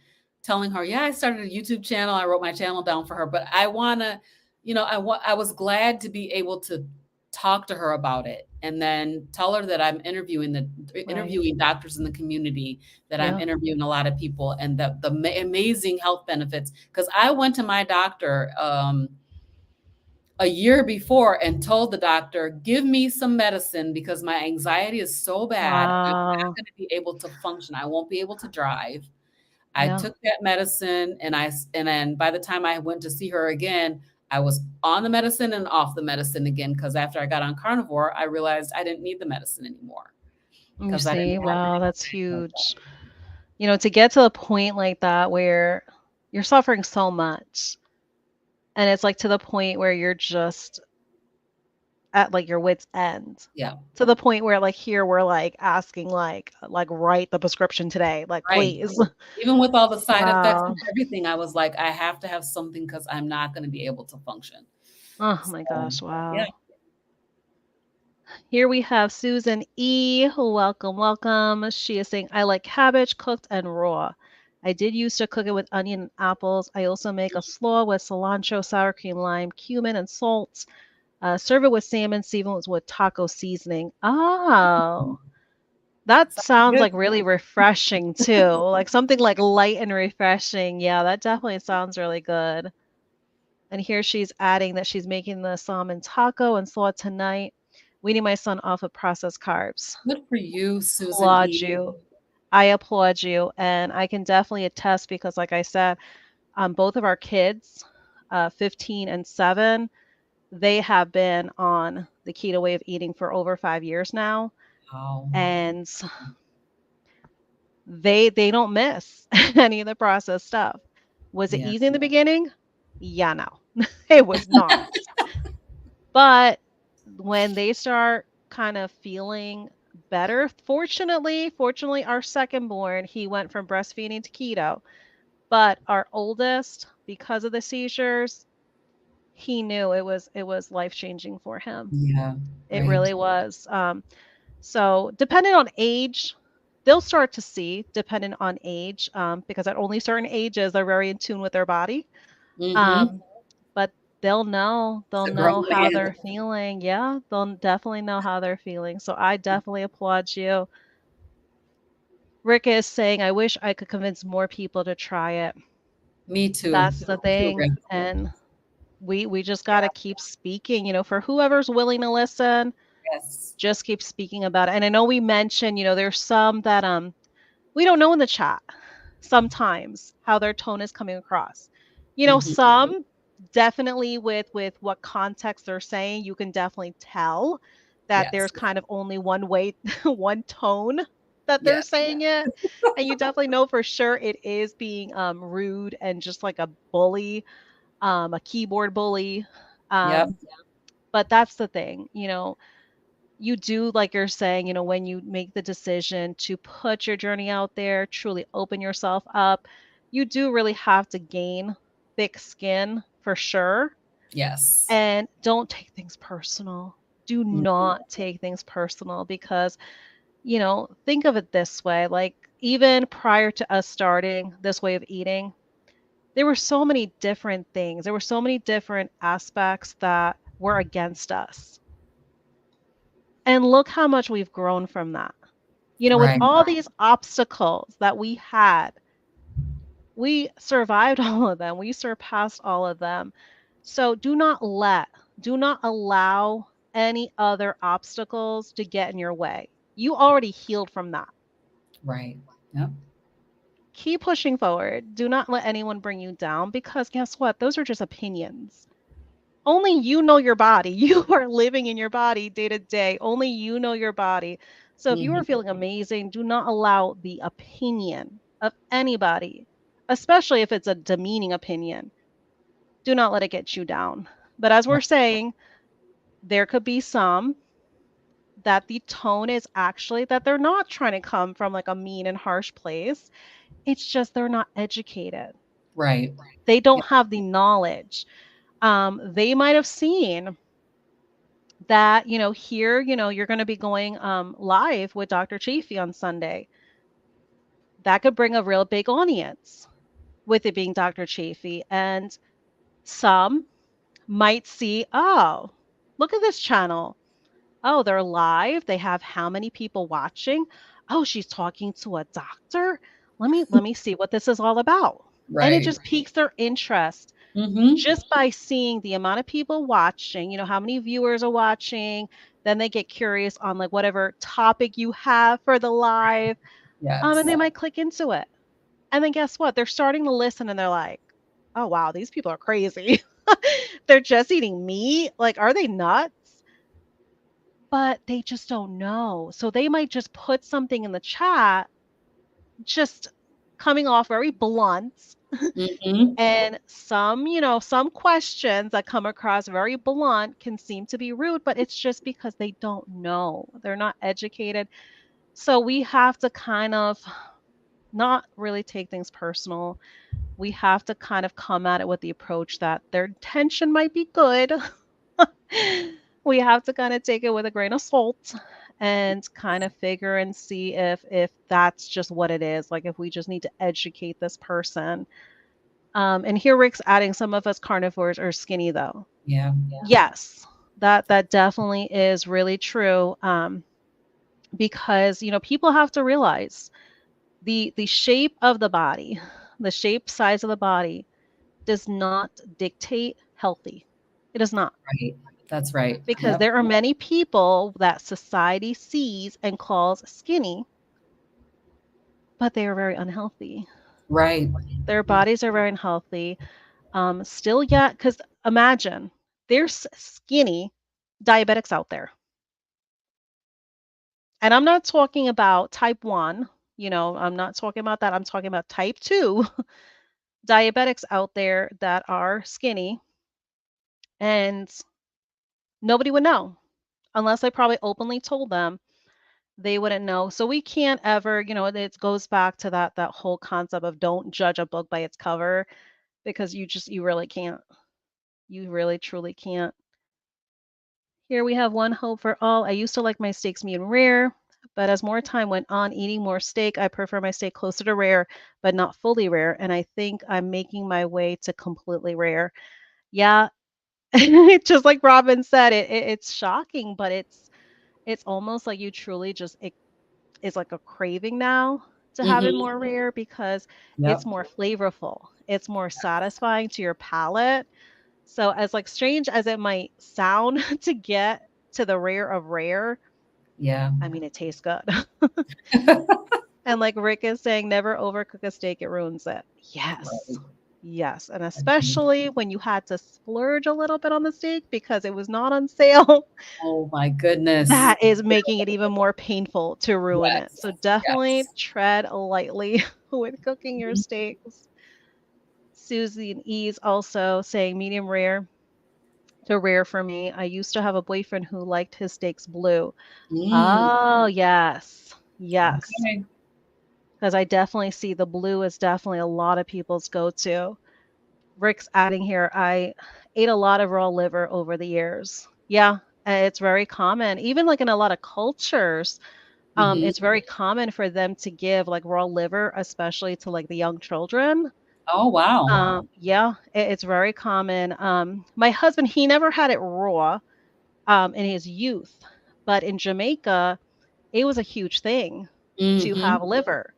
telling her, "Yeah, I started a YouTube channel." I wrote my channel down for her, but I wanna I was glad to be able to talk to her about it and then tell her that I'm Right. interviewing doctors in the community, that I'm Yeah. interviewing a lot of people, and the amazing health benefits. Because I went to my doctor, a year before and told the doctor, "Give me some medicine because my anxiety is so bad, I'm not Wow. gonna be able to function, I won't be able to drive." I Yeah. took that medicine and then by the time I went to see her again, I was on the medicine and off the medicine again because after I got on carnivore, I realized I didn't need the medicine anymore You because I didn't see, have the wow, that's anxiety like that. huge. To get to the point like that where you're suffering so much and it's like to the point where you're just at like your wit's end. Yeah, To the point where like here we're like asking like write the prescription today, like right. please. Even with all the side effects Wow. and everything, I was like, "I have to have something because 'cause I'm not gonna be able to function." Oh my So, gosh, yeah. wow. Here we have Susan E. Welcome, welcome. She is saying, I like cabbage cooked and raw. I did used to cook it with onion and apples. I also make a slaw with cilantro, sour cream, lime, cumin, and salt. Serve it with salmon, season it with taco seasoning. Oh, that Sounds sounds good. like really refreshing too. Like something like light and refreshing. Yeah, that definitely sounds really good. And here she's adding that she's making the salmon taco and slaw tonight, weaning my son off of processed carbs. Good for you, Susan Applaud E. you. I applaud you. And I can definitely attest because, like I said, both of our kids, 15 and 7, they have been on the keto way of eating for over 5 years now. Wow. And they don't miss any of the processed stuff. Was it Yeah. easy in the beginning? Yeah, no, it was not. But when they start kind of feeling better, fortunately, our second born, he went from breastfeeding to keto. But our oldest, because of the seizures, he knew it was life-changing for him. Yeah, It right. really was. So depending on age, they'll start to see, depending on age, because at only certain ages they're very in tune with their body. Mhm. Um, but they'll know. It's They'll a grown know how man. they're feeling. Yeah, they'll definitely know how they're feeling. So I definitely applaud you. Rick is saying, I wish I could convince more people to try it. Me too. That's the Me too, thing. Rick. And we just got to Yeah. keep speaking, for whoever's willing to listen, Yes. just keep speaking about it. And I know we mentioned, there's some that we don't know in the chat sometimes how their tone is coming across. Mhm. Some definitely with what context they're saying, you can definitely tell that Yes. there's kind of only one way, one tone that they're Yes. saying it. And you definitely know for sure it is being rude and just like a bully, a keyboard bully. Yep. Um, but that's the thing, you do, like you're saying, when you make the decision to put your journey out there, truly open yourself up, you do really have to gain thick skin for sure. Yes. And don't take things personal. Do Mhm. not take things personal because, think of it this way, like even prior to us starting this way of eating, there were so many different things. There were so many different aspects that were against us. And look how much we've grown from that. With Right. all these obstacles that we had, we survived all of them. We surpassed all of them. So do not allow any other obstacles to get in your way. You already healed from that. Right. Yep. Keep pushing forward. Do not let anyone bring you down because guess what? Those are just opinions. Only you know your body. You are living in your body day to day. Only you know your body. So if you are Mhm. feeling amazing, do not allow the opinion of anybody, especially if it's a demeaning opinion, do not let it get you down. But as we're Right. saying, there could be some that the tone is actually that they're not trying to come from like a mean and harsh place. It's just they're not educated. Right. They Yeah. don't have the knowledge. They might have seen that, here, you're going to be going live with Dr. Chafee on Sunday. That could bring a real big audience with it being Dr. Chafee. And some might see, oh, look at this channel. Oh, they're live. They have how many people watching? Oh, she's talking to a doctor. Let me see what this is all about. And it Right. just piques their interest Mhm. just by seeing the amount of people watching, how many viewers are watching. Then they get curious on like whatever topic you have for the live. And Yes. they might click into it. And then guess what? They're starting to listen and they're like, oh wow, these people are crazy. They're just eating meat. Like, are they nuts? But they just don't know. So they might just put something in the chat, just coming off very blunt. Mhm. And some questions that come across very blunt can seem to be rude, but it's just because they don't know. They're not educated. So we have to kind of not really take things personal. We have to kind of come at it with the approach that their intention might be good. We have to kind of take it with a grain of salt and kind of figure and see if that's just what it is. Like if we just need to educate this person. And here Rick's adding some of us carnivores are skinny though. Yeah. Yes, that definitely is really true. Because people have to realize the shape of the body, the shape size of the body does not dictate healthy. It does not. Right. That's right. Because Yep. there are many people that society sees and calls skinny, but they are very unhealthy. Right. Their bodies are very unhealthy. Still yet, because imagine there's skinny diabetics out there. And I'm not talking about type 1, I'm not talking about that. I'm talking about type 2 diabetics out there that are skinny and nobody would know unless I probably openly told them they wouldn't know. So we can't ever, it goes back to that whole concept of don't judge a book by its cover because you really can't. You really truly can't. Here we have one hope for all. I used to like my steaks medium rare, but as more time went on eating more steak, I prefer my steak closer to rare, but not fully rare. And I think I'm making my way to completely rare. Yeah, just like Robin said, it's shocking, but it's almost like you truly just is like a craving now to have it Mhm. more rare because it's Yep. more flavorful. It's more satisfying to your palate. So as like strange as it might sound to get to the rare of rare, Yeah. I mean it tastes good. And like Rick is saying, never overcook a steak, it ruins it. Yes. Right. Yes. And Agreed. especially when you had to splurge a little bit on the steak because it was not on sale. Oh my goodness. That is making it even more painful to ruin it. Yes. So definitely Yes. tread lightly with cooking your Mhm. steaks. Susie and E's also saying medium rare to rare for me. I used to have a boyfriend who liked his steaks blue. Mm. Oh, yes. Yes. Okay. Because I definitely see the blue is definitely a lot of people's go-to. Rick's adding here, I ate a lot of raw liver over the years. Yeah, it's very common. Even like in a lot of cultures, Mhm. it's very common for them to give like raw liver, especially to like the young children. Oh, wow. Yeah, it's very common. My husband, he never had it raw, in his youth, but in Jamaica, it was a huge thing to have Mhm. liver.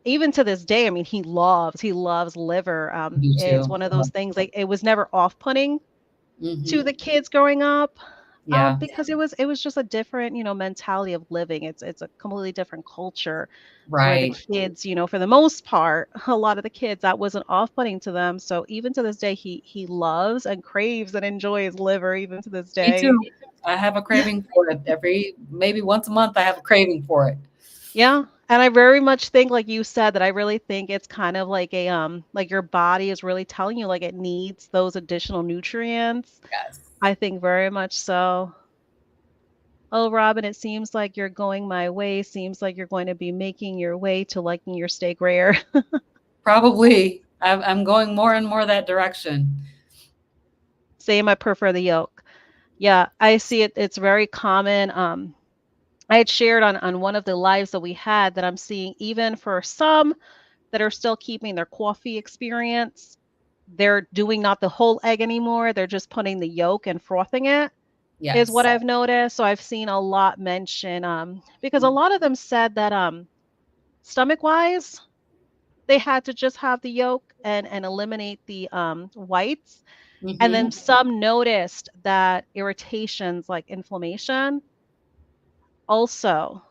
Even to this day, I mean, he loves liver. You It's too. one of those things like it was never off-putting to the Mhm. kids growing up, Yeah. because it was just a different, mentality of living. It's a completely different culture where the Right. kids, for the most part, a lot of the kids that wasn't off-putting to them. So even to this day, he loves and craves and enjoys liver even to this Me day. too. I have a craving for it every maybe once a month, I have a craving for it. Yeah. And I very much think, like you said, that I really think it's kind of like like your body is really telling you like it needs those additional nutrients. Yes. I think very much so. Oh, Robin, it seems like you're going my way. Seems like you're going to be making your way to liking your steak rare. Probably. I'm going more and more that direction. Same, I prefer the yolk. Yeah, I see it. It's very common. I had shared on one of the lives that we had that I'm seeing even for some that are still keeping their coffee experience, they're doing not the whole egg anymore. They're just putting the yolk and frothing it is what Yes. I've noticed. So I've seen a lot mention because a lot of them said that stomach wise, they had to just have the yolk and eliminate the whites. And then Mhm. some noticed that irritations like inflammation also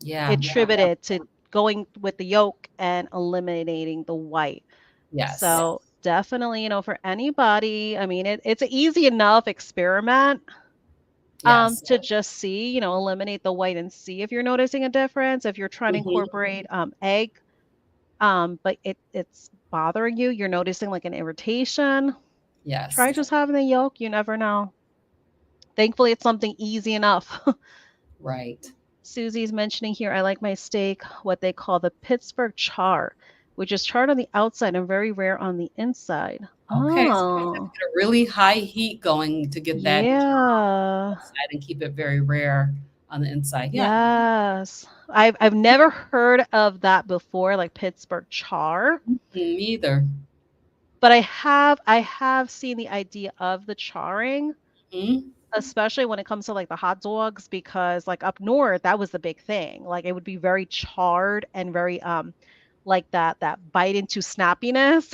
Yeah. attributed to going with the yolk and eliminating the white. Yes. So definitely, for anybody, I mean, it's an easy enough experiment Yes. to just see, eliminate the white and see if you're noticing a difference. If you're trying to Mhm. incorporate egg, but it's bothering you, you're noticing like an irritation, Yes. try just having the yolk. You never know. Thankfully, it's something easy enough. Right. Susie's mentioning here, I like my steak, what they call the Pittsburgh char, which is charred on the outside and very rare on the inside. Okay, so you have to Oh, get a really high heat going to get that yeah. outside and keep it very rare on the inside. Yeah. Yes. I've never heard of that before, like Pittsburgh char, Me either. but I have seen the idea of the charring, Mhm. especially when it comes to like the hot dogs, because like up north, that was the big thing. Like it would be very charred and very like that bite into snappiness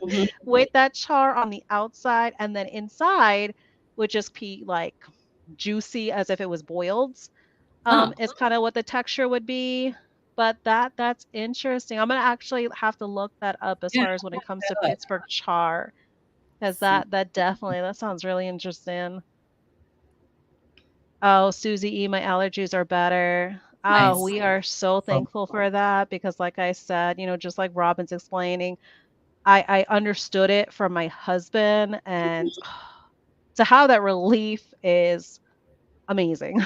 Mhm. with that char on the outside, and then inside would just be like juicy as if it was boiled. Huh. Is kind of what the texture would be. But that's interesting. I'm gonna actually have to look that up as Yeah, far as when it comes to look that up. Pittsburgh char, because See. that definitely that sounds really interesting. Oh, Susie E, my allergies are better. Oh, Nice. we are so So thankful for that because, like I said, just like Robin's explaining, I understood it from my husband, and to have that relief is amazing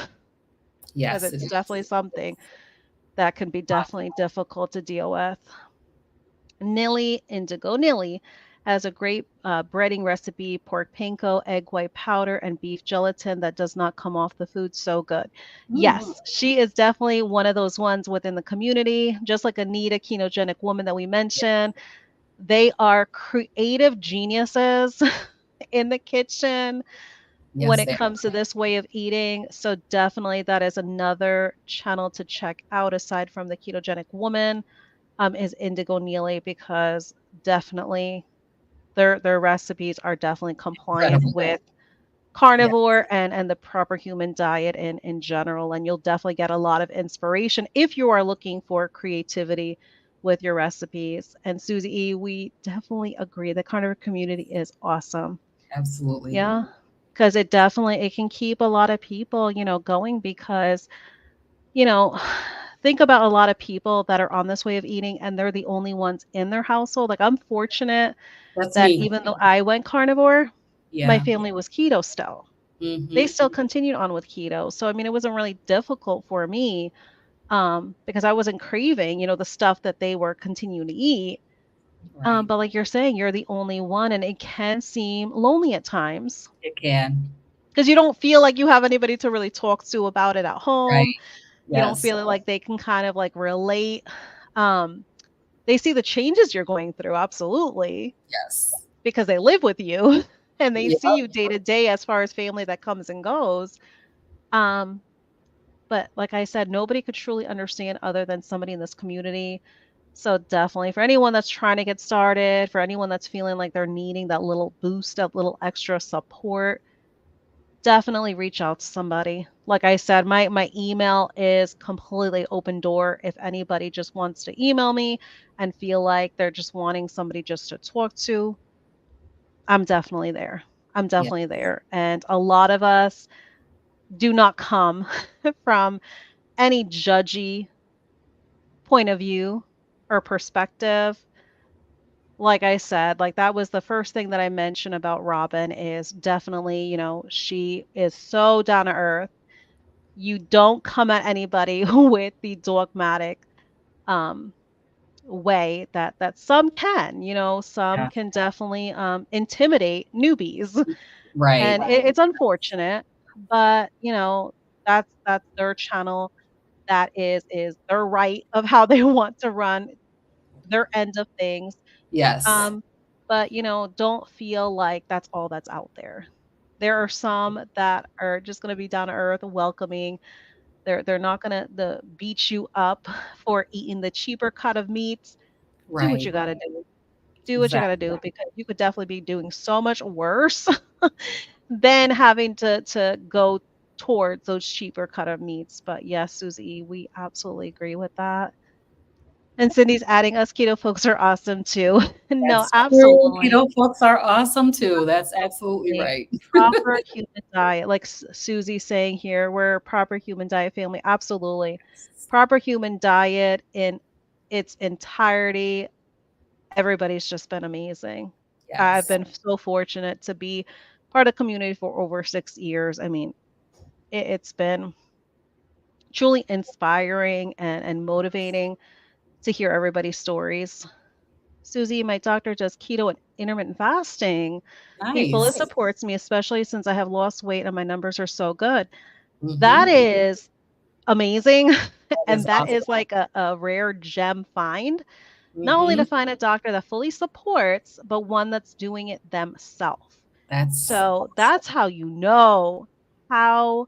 because yes, it it's is. definitely something that can be definitely difficult to deal with. Nilly Indigo Nilly has a great breading recipe, pork panko, egg white powder, and beef gelatin that does not come off the food. So good. Mm, Yes, she is definitely one of those ones within the community, just like Anita, ketogenic woman that we yeah. mentioned. They are creative geniuses in the kitchen when Yes, it they comes to this way of eating. So definitely that is another channel to check out aside from the ketogenic woman is Indigo Neely because definitely their recipes are definitely compliant incredible. with Yeah, carnivore and the proper human diet in general. And you'll definitely get a lot of inspiration if you are looking for creativity with your recipes. And Susie E, we definitely agree the carnivore community is awesome. absolutely. Yeah. Because it can keep a lot of people, going because you know, think about a lot of people that are on this way of eating and they're the only ones in their household. Like I'm fortunate That's that me. even though I went carnivore, my Yeah. family was keto still. They Mhm. still continued on with keto. So I mean it wasn't really difficult for me because I wasn't craving, the stuff that they were continuing to eat. Right. But like you're saying, you're the only one and it can seem lonely at times It can. because you don't feel like you have anybody to really talk to about it at home. Right. You don't Yes. feel like they can kind of like relate. Um, they see the changes you're going through, absolutely, Yes. because they live with you and they see Yep. you day to day as far as family that comes and goes. Um, but like I said, nobody could truly understand other than somebody in this community. So definitely for anyone that's trying to get started, for anyone that's feeling like they're needing that little boost, that little extra support, definitely reach out to somebody. Like I said, my email is completely open door. If anybody just wants to email me and feel like they're just wanting somebody just to talk to, I'm definitely there. I'm Yeah. definitely there. And a lot of us do not come from any judgy point of view or perspective. Like I said, like that was the first thing that I mentioned about Robin is definitely, she is so down to earth. You don't come at anybody with the dogmatic um way that some can, some Yeah. can definitely intimidate newbies. Right. And it's unfortunate, but that's their channel. That is their right of how they want to run their end of things. Yes. But don't feel like that's all that's out there. There are some that are just going to be down to earth, welcoming. They're not going to beat you up for eating the cheaper cut of meats. Do what you Right. got to do. Do what you got to Exactly. do, because you could definitely be doing so much worse than having to go towards those cheaper cut of meats. But yes, Susie, we absolutely agree with that. And Cindy's adding, us keto folks are awesome too. No, That's true. absolutely. Keto folks are awesome too. That's absolutely Absolutely. right. Proper human diet, like Susie saying here, we're a proper human diet family. Absolutely. Proper human diet in its entirety. Everybody's just been amazing. I've Yes. been so fortunate to be part of community for over 6 years. I mean, it's been truly inspiring and motivating to hear everybody's stories. Susie, my doctor does keto and intermittent fasting. He fully Nice. supports me, especially since I have lost weight and my numbers are so good. That Mhm. is amazing. That And is that awesome. is like a rare gem find. Not only to Mhm. find a doctor that fully supports, but one that's doing it themselves. That's So awesome. that's how you know how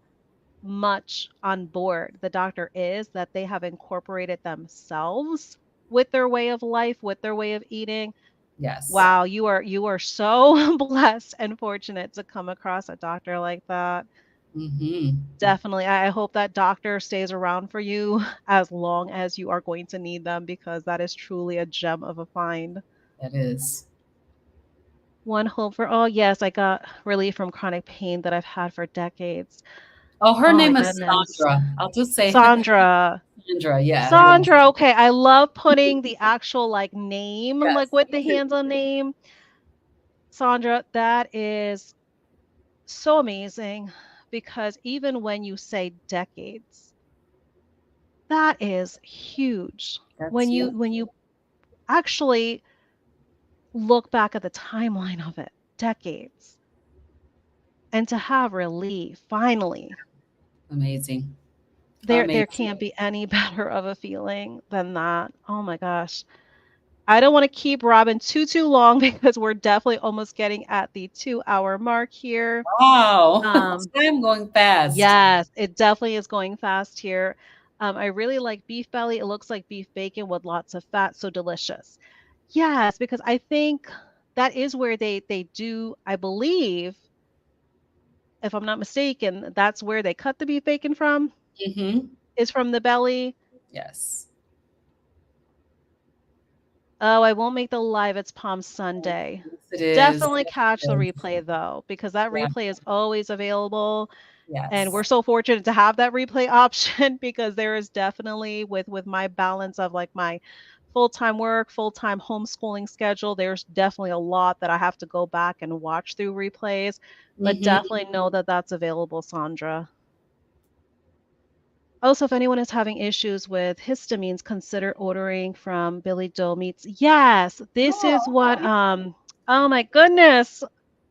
much on board the doctor is, that they have incorporated themselves with their way of life, with their way of eating. Yes. Wow, you are so blessed and fortunate to come across a doctor like that. Mhm. Definitely. I hope that doctor stays around for you as long as you are going to need them, because that is truly a gem of a find. That is. One hope for all. Yes, I got relief from chronic pain that I've had for decades. Oh, her Oh my name is goodness. Sandra. I'll just say Sandra. Sandra. Yeah, her name is Sandra, okay. I love putting the actual like name, like Yes, with me the too. hands on name. Sandra, that is so amazing, because even when you say decades, that is huge. When That's you yeah. when you actually look back at the timeline of it, decades, and to have relief finally, Amazing. there Amazing. can't be any better of a feeling than that. Oh my gosh. I don't want to keep Robin too long because we're definitely almost getting at the 2 hour mark here. Wow. Um, Time going fast. yes, it definitely is going fast here. I really like beef belly. It looks like beef bacon with lots of fat, so delicious. Yes, because I think that is where they do, I believe, if I'm not mistaken, that's where they cut the beef bacon from, Mhm. is from the belly. Yes. Oh, I won't make the live. It's Palm Sunday. Yes, it is. Definitely Yes, catch it the is. replay though, because that Yeah. replay is always available. And we're Yes. so fortunate to have that replay option because there is definitely, with my balance of like my full-time work, full-time homeschooling schedule, there's definitely a lot that I have to go back and watch through replays, but Mhm. definitely know that that's available, Sandra. Also, if anyone is having issues with histamines, consider ordering from Billy Joe Meats. Yes, this is Oh, what okay. oh my goodness.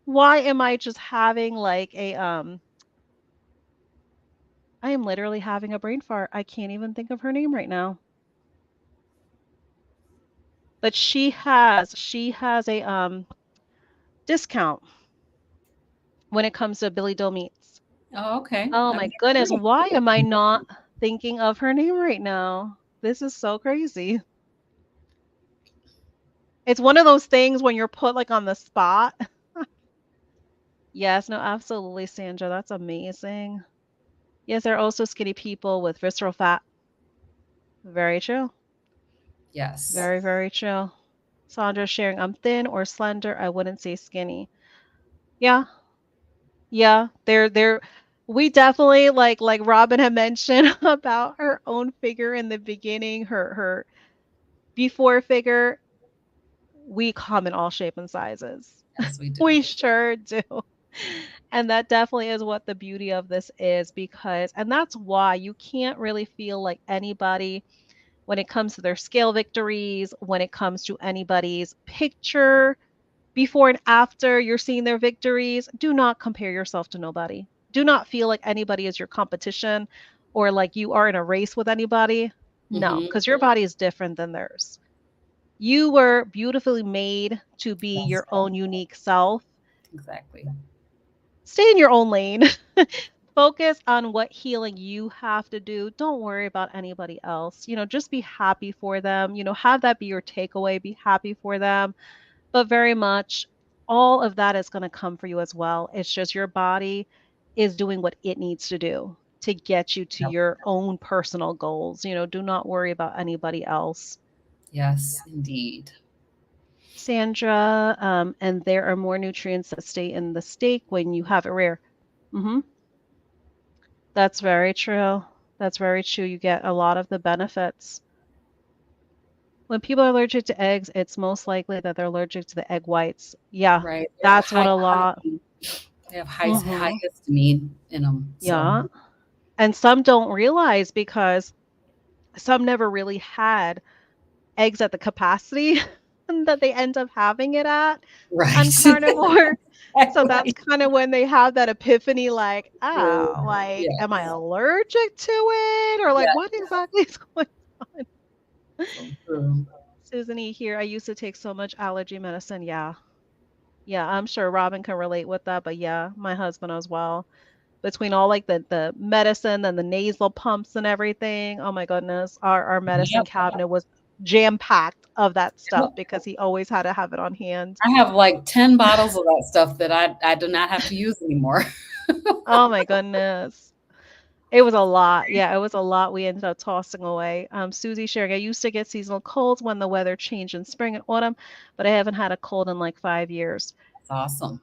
Why am I just having like a I am literally having a brain fart. I can't even think of her name right now. But she has a discount when it comes to Billy Joe Meats. Oh, okay. Oh That'd my be goodness, great. why am I not thinking of her name right now? This is so crazy. It's one of those things when you're put like on the spot. Yes, no, absolutely, Sandra. That's amazing. Yes, there are also skinny people with visceral fat. Very true. Yes. Very, very true. Sandra sharing, I'm thin or slender. I wouldn't say skinny. Yeah, yeah. They're we definitely like Robin had mentioned about her own figure in the beginning, her before figure. We come in all shape and sizes. Yes, we do. We sure do. And that definitely is what the beauty of this is, because, and that's why you can't really feel like anybody when it comes to their scale victories, when it comes to anybody's picture before and after you're seeing their victories, do not compare yourself to nobody. Do not feel like anybody is your competition or like you are in a race with anybody. No, Mhm. because your body is different than theirs. You were beautifully made to be That's your right. own unique self. Exactly. Stay in your own lane. Focus on what healing you have to do. Don't worry about anybody else. Just be happy for them. Have that be your takeaway. Be happy for them. But very much all of that is going to come for you as well. It's just your body is doing what it needs to do to get you to Yep. your own personal goals. Do not worry about anybody else. Yes, indeed. Sandra, and there are more nutrients that stay in the steak when you have it rare. Hmm. That's very true. That's very true. You get a lot of the benefits. When people are allergic to eggs, it's most likely that they're allergic to the egg whites. Yeah, Right. They have that's what high a lot. histamine. They have high Hmm. histamine in them. So Yeah. And some don't realize because some never really had eggs at the capacity that they end up having it at on right. carnivore. So that's Exactly. kind of when they have that epiphany like, True. oh, like, am I Yes. allergic to it? Or like, Yeah. what exactly is going on? So true. Susan E. here, I used to take so much allergy medicine. Yeah. Yeah, I'm sure Robin can relate with that. But yeah, my husband as well. Between all like the medicine and the nasal pumps and everything. Oh my goodness. Our medicine Yep. cabinet was jam-packed of that stuff Yep. because he always had to have it on hand. I have like 10 bottles of that stuff that I do not have to use anymore. Oh my goodness. It was a lot. Yeah, it was a lot we ended up tossing away. Susie sharing, I used to get seasonal colds when the weather changed in spring and autumn, but I haven't had a cold in like 5 years. That's awesome.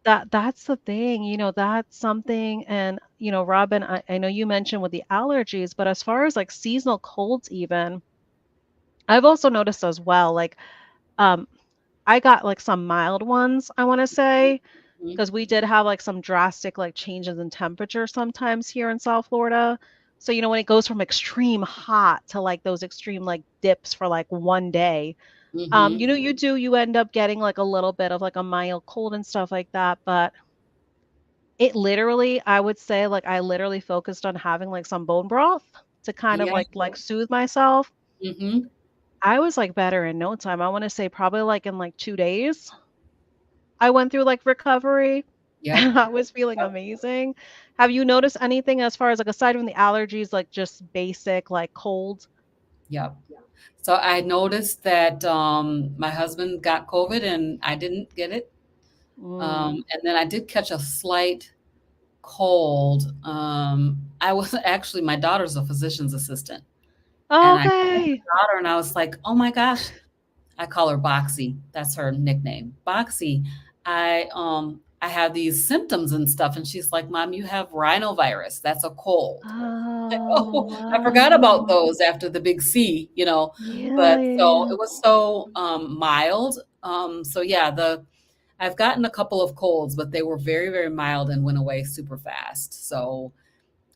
That's the thing, that's something. And Robin, I know you mentioned with the allergies, but as far as like seasonal colds even, I've also noticed as well, like um I got like some mild ones, I want to say, Mhm. because we did have like some drastic like changes in temperature sometimes here in South Florida. So when it goes from extreme hot to like those extreme like dips for like one day, Mhm. you end up getting like a little bit of like a mild cold and stuff like that. But it literally, I would say, like I literally focused on having like some bone broth to kind of Yeah. like soothe myself. Mhm. I was like better in no time. I want to say probably like in like 2 days. I went through like recovery Yep. and I was feeling amazing. Have you noticed anything as far as like aside from the allergies, like just basic like cold? Yep. So I noticed that my husband got COVID and I didn't get it. Mm. And then I did catch a slight cold. I was actually, my daughter's a physician's assistant. And I called Okay. my daughter and I was like, oh my gosh, I call her Boxy. That's her nickname. Boxy. I have these symptoms and stuff. And she's like, Mom, you have rhinovirus. That's a cold. Like, Oh, oh, I forgot about wow. those after the big C, you know. Yeah, But yeah, so yeah. it was so mild. So yeah, the I've gotten a couple of colds, but they were very, very mild and went away super fast. So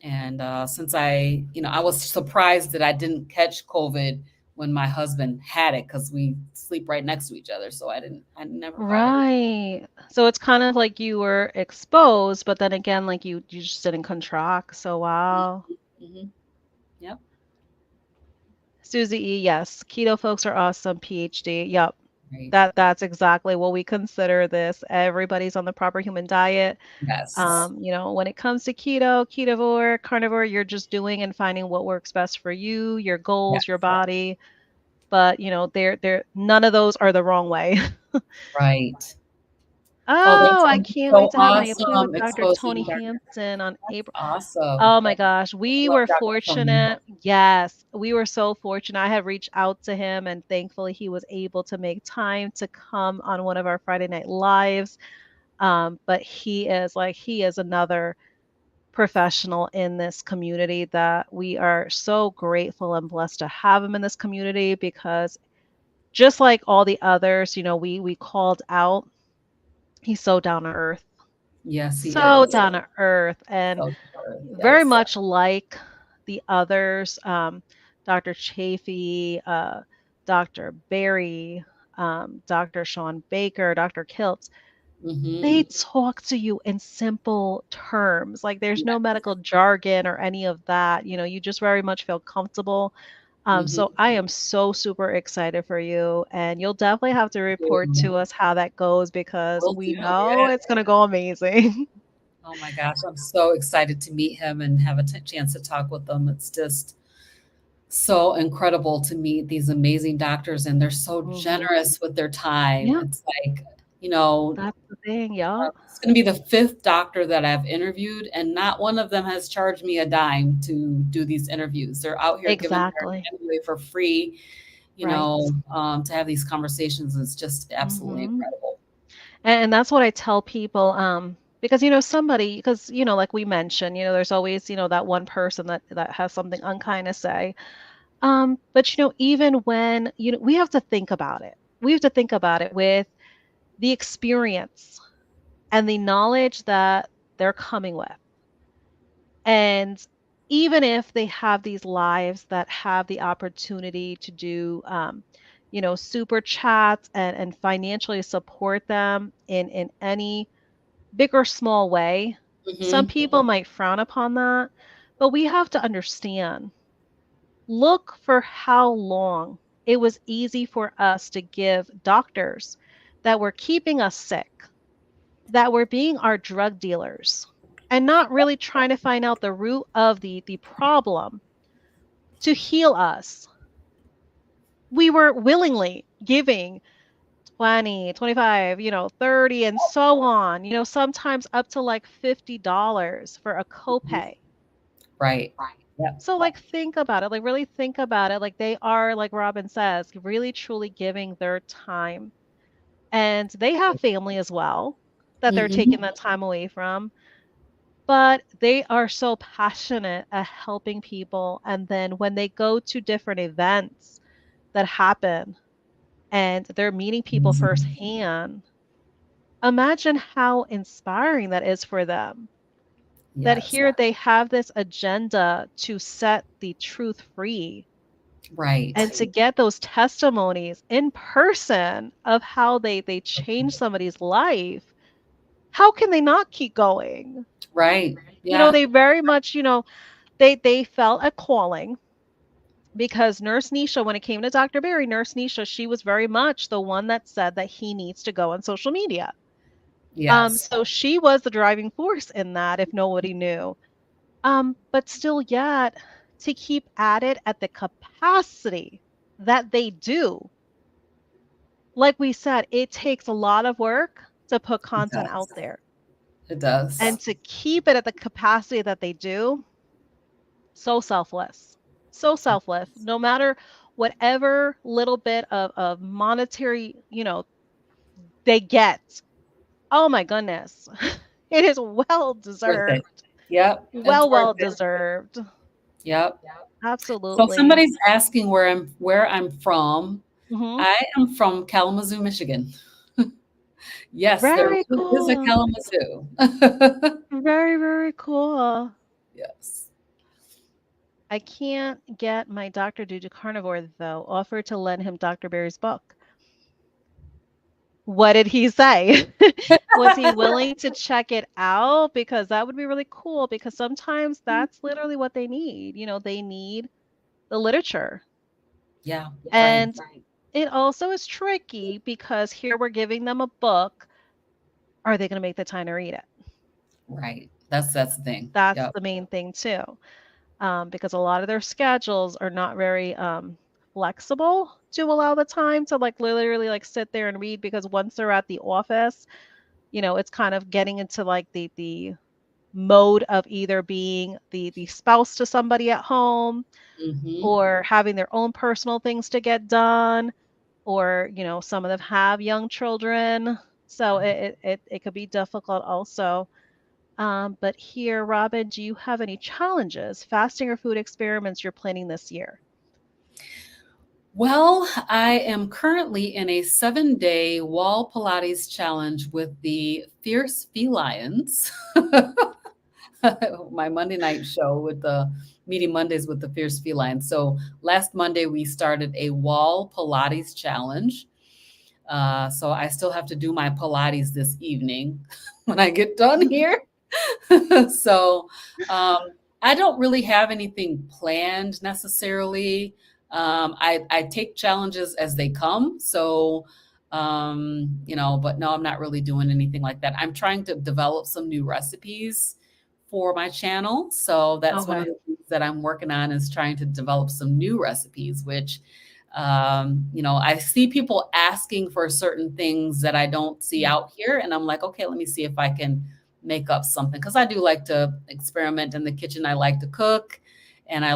and since I was surprised that I didn't catch COVID when my husband had it because we sleep right next to each other. So I never caught it. Right. So it's kind of like you were exposed, but then again, like you just didn't contract. So wow. Hmm. Yep. Susie E, yes. Keto folks are awesome. PhD. Yep. Right. That's exactly what we consider this. Everybody's on the proper human diet. Yes. When it comes to keto, ketovore, carnivore, you're just doing and finding what works best for you, your Yes. goals, your body. But they're none of those are the wrong way. Right. Oh, Oh, that's I gonna be can't wait so to have my appointment with awesome Dr. Tony exposing Dr. Hampton on That's April. awesome. Oh my gosh, I we love were Dr. Tony. fortunate. Yes, we were so fortunate. I had reached out to him, and thankfully, he was able to make time to come on one of our Friday night lives. But he is another professional in this community that we are so grateful and blessed to have him in this community because just like all the others, we called out. He's so down to earth, Yes, he so is. down to earth, and So good. very Yes. much like the others. Dr. Chafee, Dr. Barry, Dr. Sean Baker, Dr. Kiltz, they Mhm. talk to you in simple terms. Like there's Yeah. no medical jargon or any of that. You just very much feel comfortable. So Mhm. I am so super excited for you, and you'll definitely have to report Do. to us how that goes because Will do, we know yeah. it's gonna go amazing. Oh my gosh, I'm so excited to meet him and have a chance to talk with them. It's just so incredible to meet these amazing doctors, and they're so Mhm. generous with their time. Yeah, It's like, you know, that's the thing. Yup. it's gonna be the 5th doctor that I've interviewed, and not one of them has charged me a dime to do these interviews. They're out here giving their Exactly. time away for free, Right. to have these conversations. It's just absolutely Mhm. incredible. And that's what I tell people, because somebody, because like we mentioned, there's always that one person that has something unkind to say. But even when we have to think about it. We have to think about it with the experience and the knowledge that they're coming with. And even if they have these lives that have the opportunity to do, super chats and financially support them in any big or small way, some Mhm. people might frown upon that, but we have to understand, look for how long it was easy for us to give doctors that were keeping us sick, that were being our drug dealers, and not really trying to find out the root of the problem to heal us. We were willingly giving 20, 25, 30, and so on, sometimes up to like $50 for a Mhm. copay. Right. Yep. So, like, think about it, like, really think about it. Like, they are, like Robin says, really truly giving their time. And they have family as well that they're taking Mhm. that time away from. But they are so passionate at helping people. And then when they go to different events that happen and they're meeting people Amazing. firsthand, imagine how inspiring that is for them. That Yes. here they have this agenda to set the truth free Right. and to get those testimonies in person of how they changed somebody's life. How can they not keep going? Right. Yeah. They very much, they felt a calling because Nurse Nisha, when it came to Dr. Barry, Nurse Nisha, she was very much the one that said that he needs to go on social media. Yes. So she was the driving force in that, if nobody knew. But still yet to keep at it at the capacity that they do, like we said, it takes a lot of work to put It content out does. there. It does. And to keep it at the capacity that they do, so selfless. So selfless. No matter whatever little bit of monetary, they get. Oh my goodness. It is well Worth it. deserved. Yep. It's Well, worth well it. deserved. Yep. So if Absolutely. somebody's asking where I'm from, Hmm. I am from Kalamazoo, Michigan. Yes, there Very really is a cool. Kalamazoo. Very, very cool. Yes. I can't get my doctor due to carnivore, though. Offered to lend him Dr. Barry's book. What did he say? Was he willing to check it out? Because that would be really cool because sometimes that's literally what they need. They need the literature. Yeah, right, And it also is tricky because here we're giving them a book. Are they going to make the time to read it? right. That's the thing. That's Yep. the main thing, too. Because a lot of their schedules are not very flexible to allow the time to like literally like sit there and read because once they're at the office, it's kind of getting into like the mode of either being the spouse to somebody at home Mhm. or having their own personal things to get done, or some of them have young children, so it could be difficult also. But here, Robin, do you have any challenges, fasting or food experiments you're planning this year? Well, I am currently in a 7-day wall Pilates challenge with the Fierce Felines. My Monday night show with the Meeting Mondays with the Fierce Feline. So last Monday we started a wall Pilates challenge. So I still have to do my Pilates this evening when I get done here. So I don't really have anything planned necessarily. I take challenges as they come. So, but no, I'm not really doing anything like that. I'm trying to develop some new recipes for my channel. So that's one of Okay. the things that I'm working on is trying to develop some new recipes, which I see people asking for certain things that I don't see out here. And I'm like, okay, let me see if I can make up something. Cause I do like to experiment in the kitchen. I like to cook and I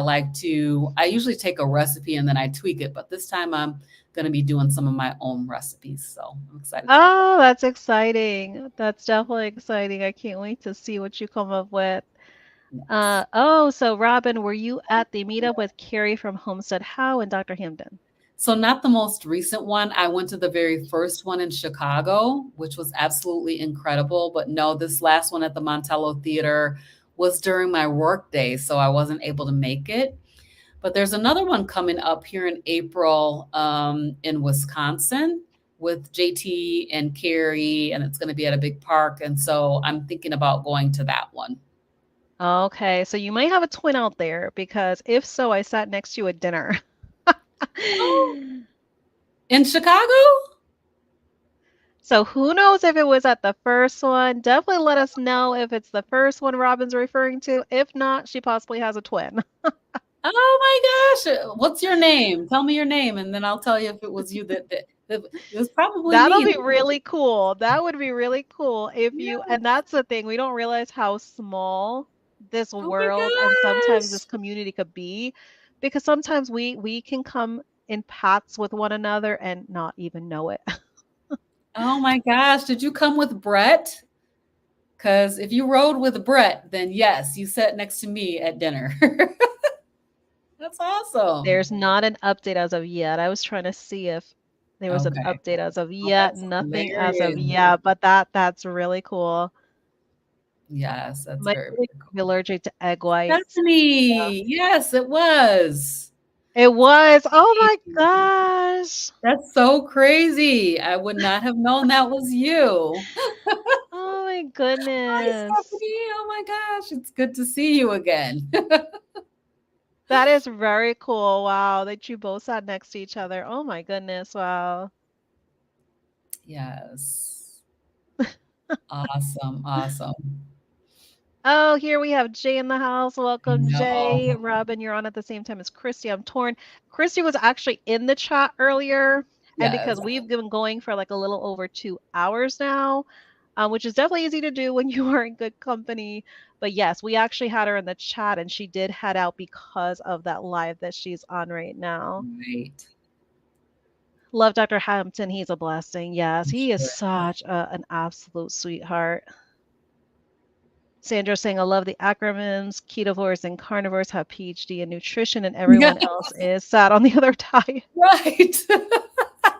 usually take a recipe and then I tweak it. But this time I'm going to be doing some of my own recipes. So I'm excited about that. Oh, that's exciting. That's definitely exciting. I can't wait to see what you come up with. Yes. So Robin, were you at the meetup with Carrie from Homestead How and Dr. Hamden? So not the most recent one. I went to the very first one in Chicago, which was absolutely incredible. But no, this last one at the Montello Theater was during my work day, so I wasn't able to make it. But there's another one coming up here in April in Wisconsin with JT and Carrie, and it's going to be at a big park. And so I'm thinking about going to that one. Okay, so you might have a twin out there because if so, I sat next to you at dinner. Oh, in Chicago? So who knows if it was at the first one? Definitely let us know if it's the first one Robin's referring to. If not, she possibly has a twin. Oh my gosh. What's your name? Tell me your name, and then I'll tell you if it was you that it was probably That'll me. be really cool. That would be really cool if you, Yeah. and that's the thing, we don't realize how small this Oh my world and sometimes this gosh. community could be because sometimes we can come in paths with one another and not even know it. Oh my gosh. Did you come with Brett? Because if you rode with Brett, then yes, you sat next to me at dinner. That's awesome. There's not an update as of yet. I was trying to see if there was an Okay. update as of Oh, yet. that's Nothing as of hilarious. yet, but that's really cool. Yes, that's My very, baby very could be cool. allergic to egg whites. Stephanie. Yes, it was. It was. Oh my gosh. That's so crazy. I would not have known that was you. Oh my Hi, goodness. Stephanie. Oh my gosh, it's good to see you again. That is very cool. Wow, that you both sat next to each other. Oh my goodness. Wow. Yes. Awesome, awesome. Oh, here we have Jay in the house. I Welcome, Jay. know. Robin, you're on at the same time as Christy. I'm torn. Christy was actually in the chat earlier, and Yes. because we've been going for like a little over 2 hours now, which is definitely easy to do when you are in good company. But yes, we actually had her in the chat, and she did head out because of that live that she's on right now. Right. Love Dr. Hampton. He's a blessing. Yes, I'm he is sure. such an absolute sweetheart. Sandra saying, I love the acronyms. Ketovores and carnivores have PhD in nutrition, and Yeah, everyone else is sat on the other diet. right.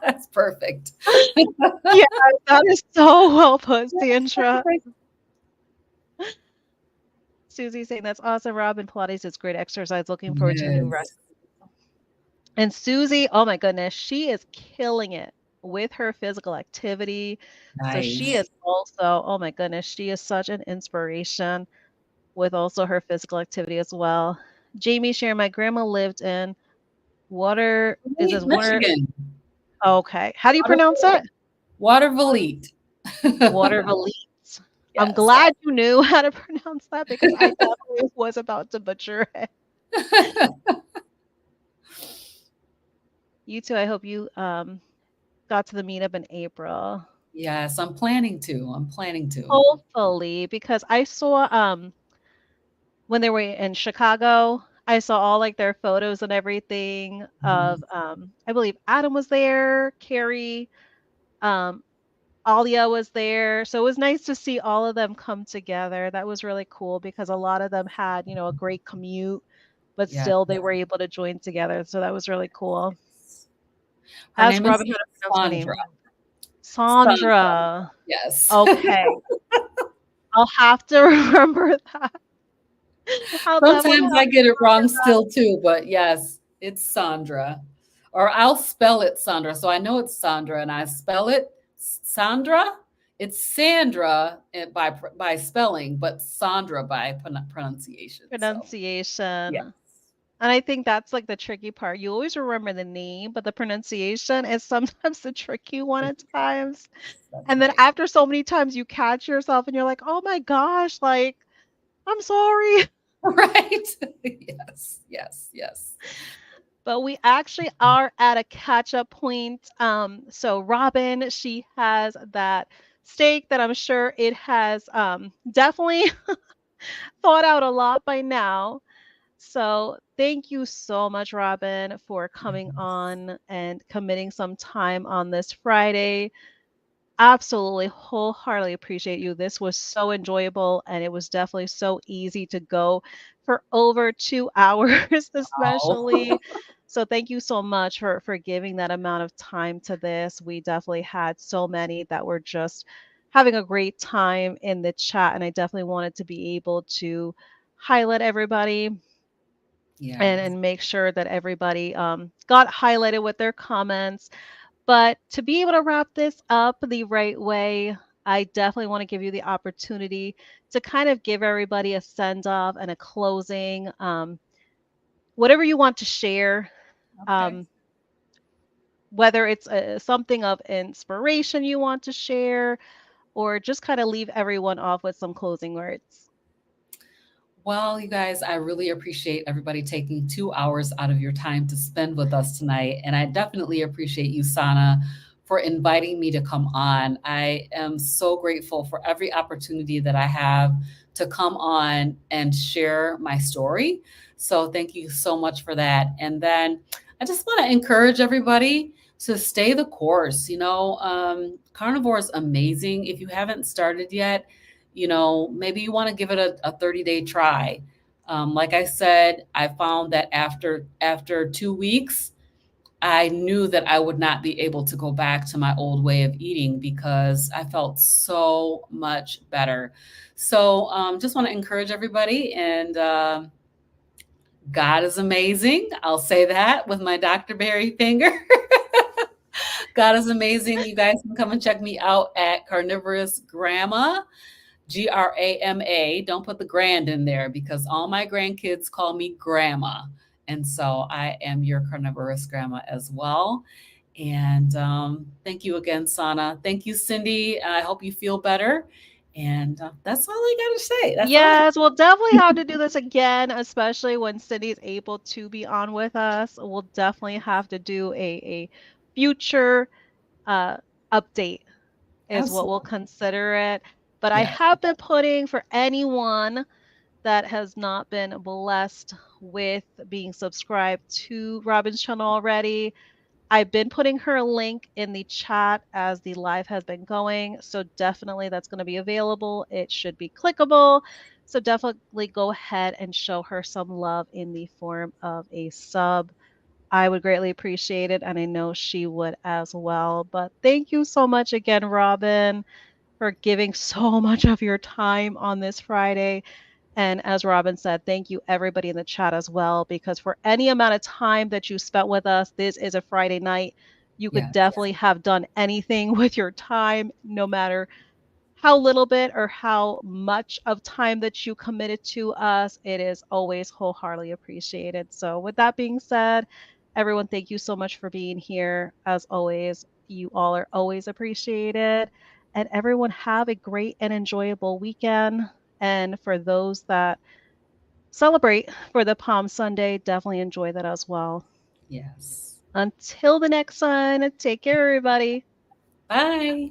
That's perfect. Yeah, that is so well put, That's Sandra. perfect. Susie saying, that's awesome. Robin Pilates is great exercise. Looking forward to new Yes. recipes. And Susie, oh my goodness, she is killing it with her physical activity. So she Nice. is also, oh my goodness, she is such an inspiration with also her physical activity as well. Jamie sharing, my grandma lived in water, is this water? Michigan. Okay. How do you Water pronounce it? Watervliet. Water Valise. I'm Yes. glad you knew how to pronounce that because I definitely was about to butcher it. You too. I hope you got to the meetup in April. Yes, I'm planning to. I'm planning to. Hopefully, because I saw when they were in Chicago, I saw all like their photos and everything of Mhm. I believe Adam was there, Carrie, um, Alia was there. So it was nice to see all of them come together. That was really cool because a lot of them had, a great commute, but Yes. still they were able to join together. So that was really cool. Her Ask name is Robin how to pronounce my name. Sandra. Sandra. Sandra. Yes. Okay. I'll have to remember that. I'll definitely Sometimes have I to get it look wrong at that. still too, but yes, it's Sandra. Or I'll spell it Sandra. So I know it's Sandra and I spell it Sandra. It's Sandra by spelling, but Sandra by pronunciation. So, Pronunciation. yes. And I think that's like the tricky part. You always remember the name, but the pronunciation is sometimes the tricky one at times. That's And then right. after so many times, you catch yourself and you're like, oh my gosh, like, I'm sorry. Right? Yes, yes, yes. But we actually are at a catch up point. So Robin, she has that steak that I'm sure it has definitely thought out a lot by now. So thank you so much, Robin, for coming Yes. on and committing some time on this Friday. Absolutely, wholeheartedly appreciate you. This was so enjoyable and it was definitely so easy to go for over 2 hours, Oh, especially. So thank you so much for giving that amount of time to this. We definitely had so many that were just having a great time in the chat, and I definitely wanted to be able to highlight everybody yes. and make sure that everybody got highlighted with their comments. But to be able to wrap this up the right way, I definitely want to give you the opportunity to kind of give everybody a send off and a closing, whatever you want to share, Okay. um, whether it's something of inspiration you want to share, or just kind of leave everyone off with some closing words. Well, you guys, I really appreciate everybody taking 2 hours out of your time to spend with us tonight. And I definitely appreciate you, Sana, for inviting me to come on. I am so grateful for every opportunity that I have to come on and share my story. So thank you so much for that. And then I just want to encourage everybody to stay the course. Carnivore is amazing. If you haven't started yet, maybe you want to give it a 30-day try. Like I said, I found that after 2 weeks, I knew that I would not be able to go back to my old way of eating because I felt so much better. So just want to encourage everybody, and God is amazing. I'll say that with my Dr. Barry finger. God is amazing. You guys can come and check me out at Carnivorous Grandma. Grama. Don't put the grand in there because all my grandkids call me grandma. And so I am your carnivorous grandma as well. And thank you again, Sana. Thank you, Cindy. I hope you feel better. And that's all I got to say. That's all I Yes, we'll definitely have to do this again, especially when Cindy's able to be on with us. We'll definitely have to do a future uh, update is what we'll absolutely. consider it. But I Yes. have been putting for anyone that has not been blessed with being subscribed to Robin's channel already. I've been putting her link in the chat as the live has been going. So definitely that's going to be available. It should be clickable. So definitely go ahead and show her some love in the form of a sub. I would greatly appreciate it, and I know she would as well. But thank you so much again, Robin, for giving so much of your time on this Friday. And as Robin said, thank you everybody in the chat as well, because for any amount of time that you spent with us, this is a Friday night. You could Yes. definitely have done anything with your time, no matter how little bit or how much of time that you committed to us. It is always wholeheartedly appreciated. So, with that being said, everyone, thank you so much for being here. As always, you all are always appreciated. And everyone, have a great and enjoyable weekend. And for those that celebrate for the Palm Sunday, definitely enjoy that as well. Yes. Until the next one, take care, everybody. Bye.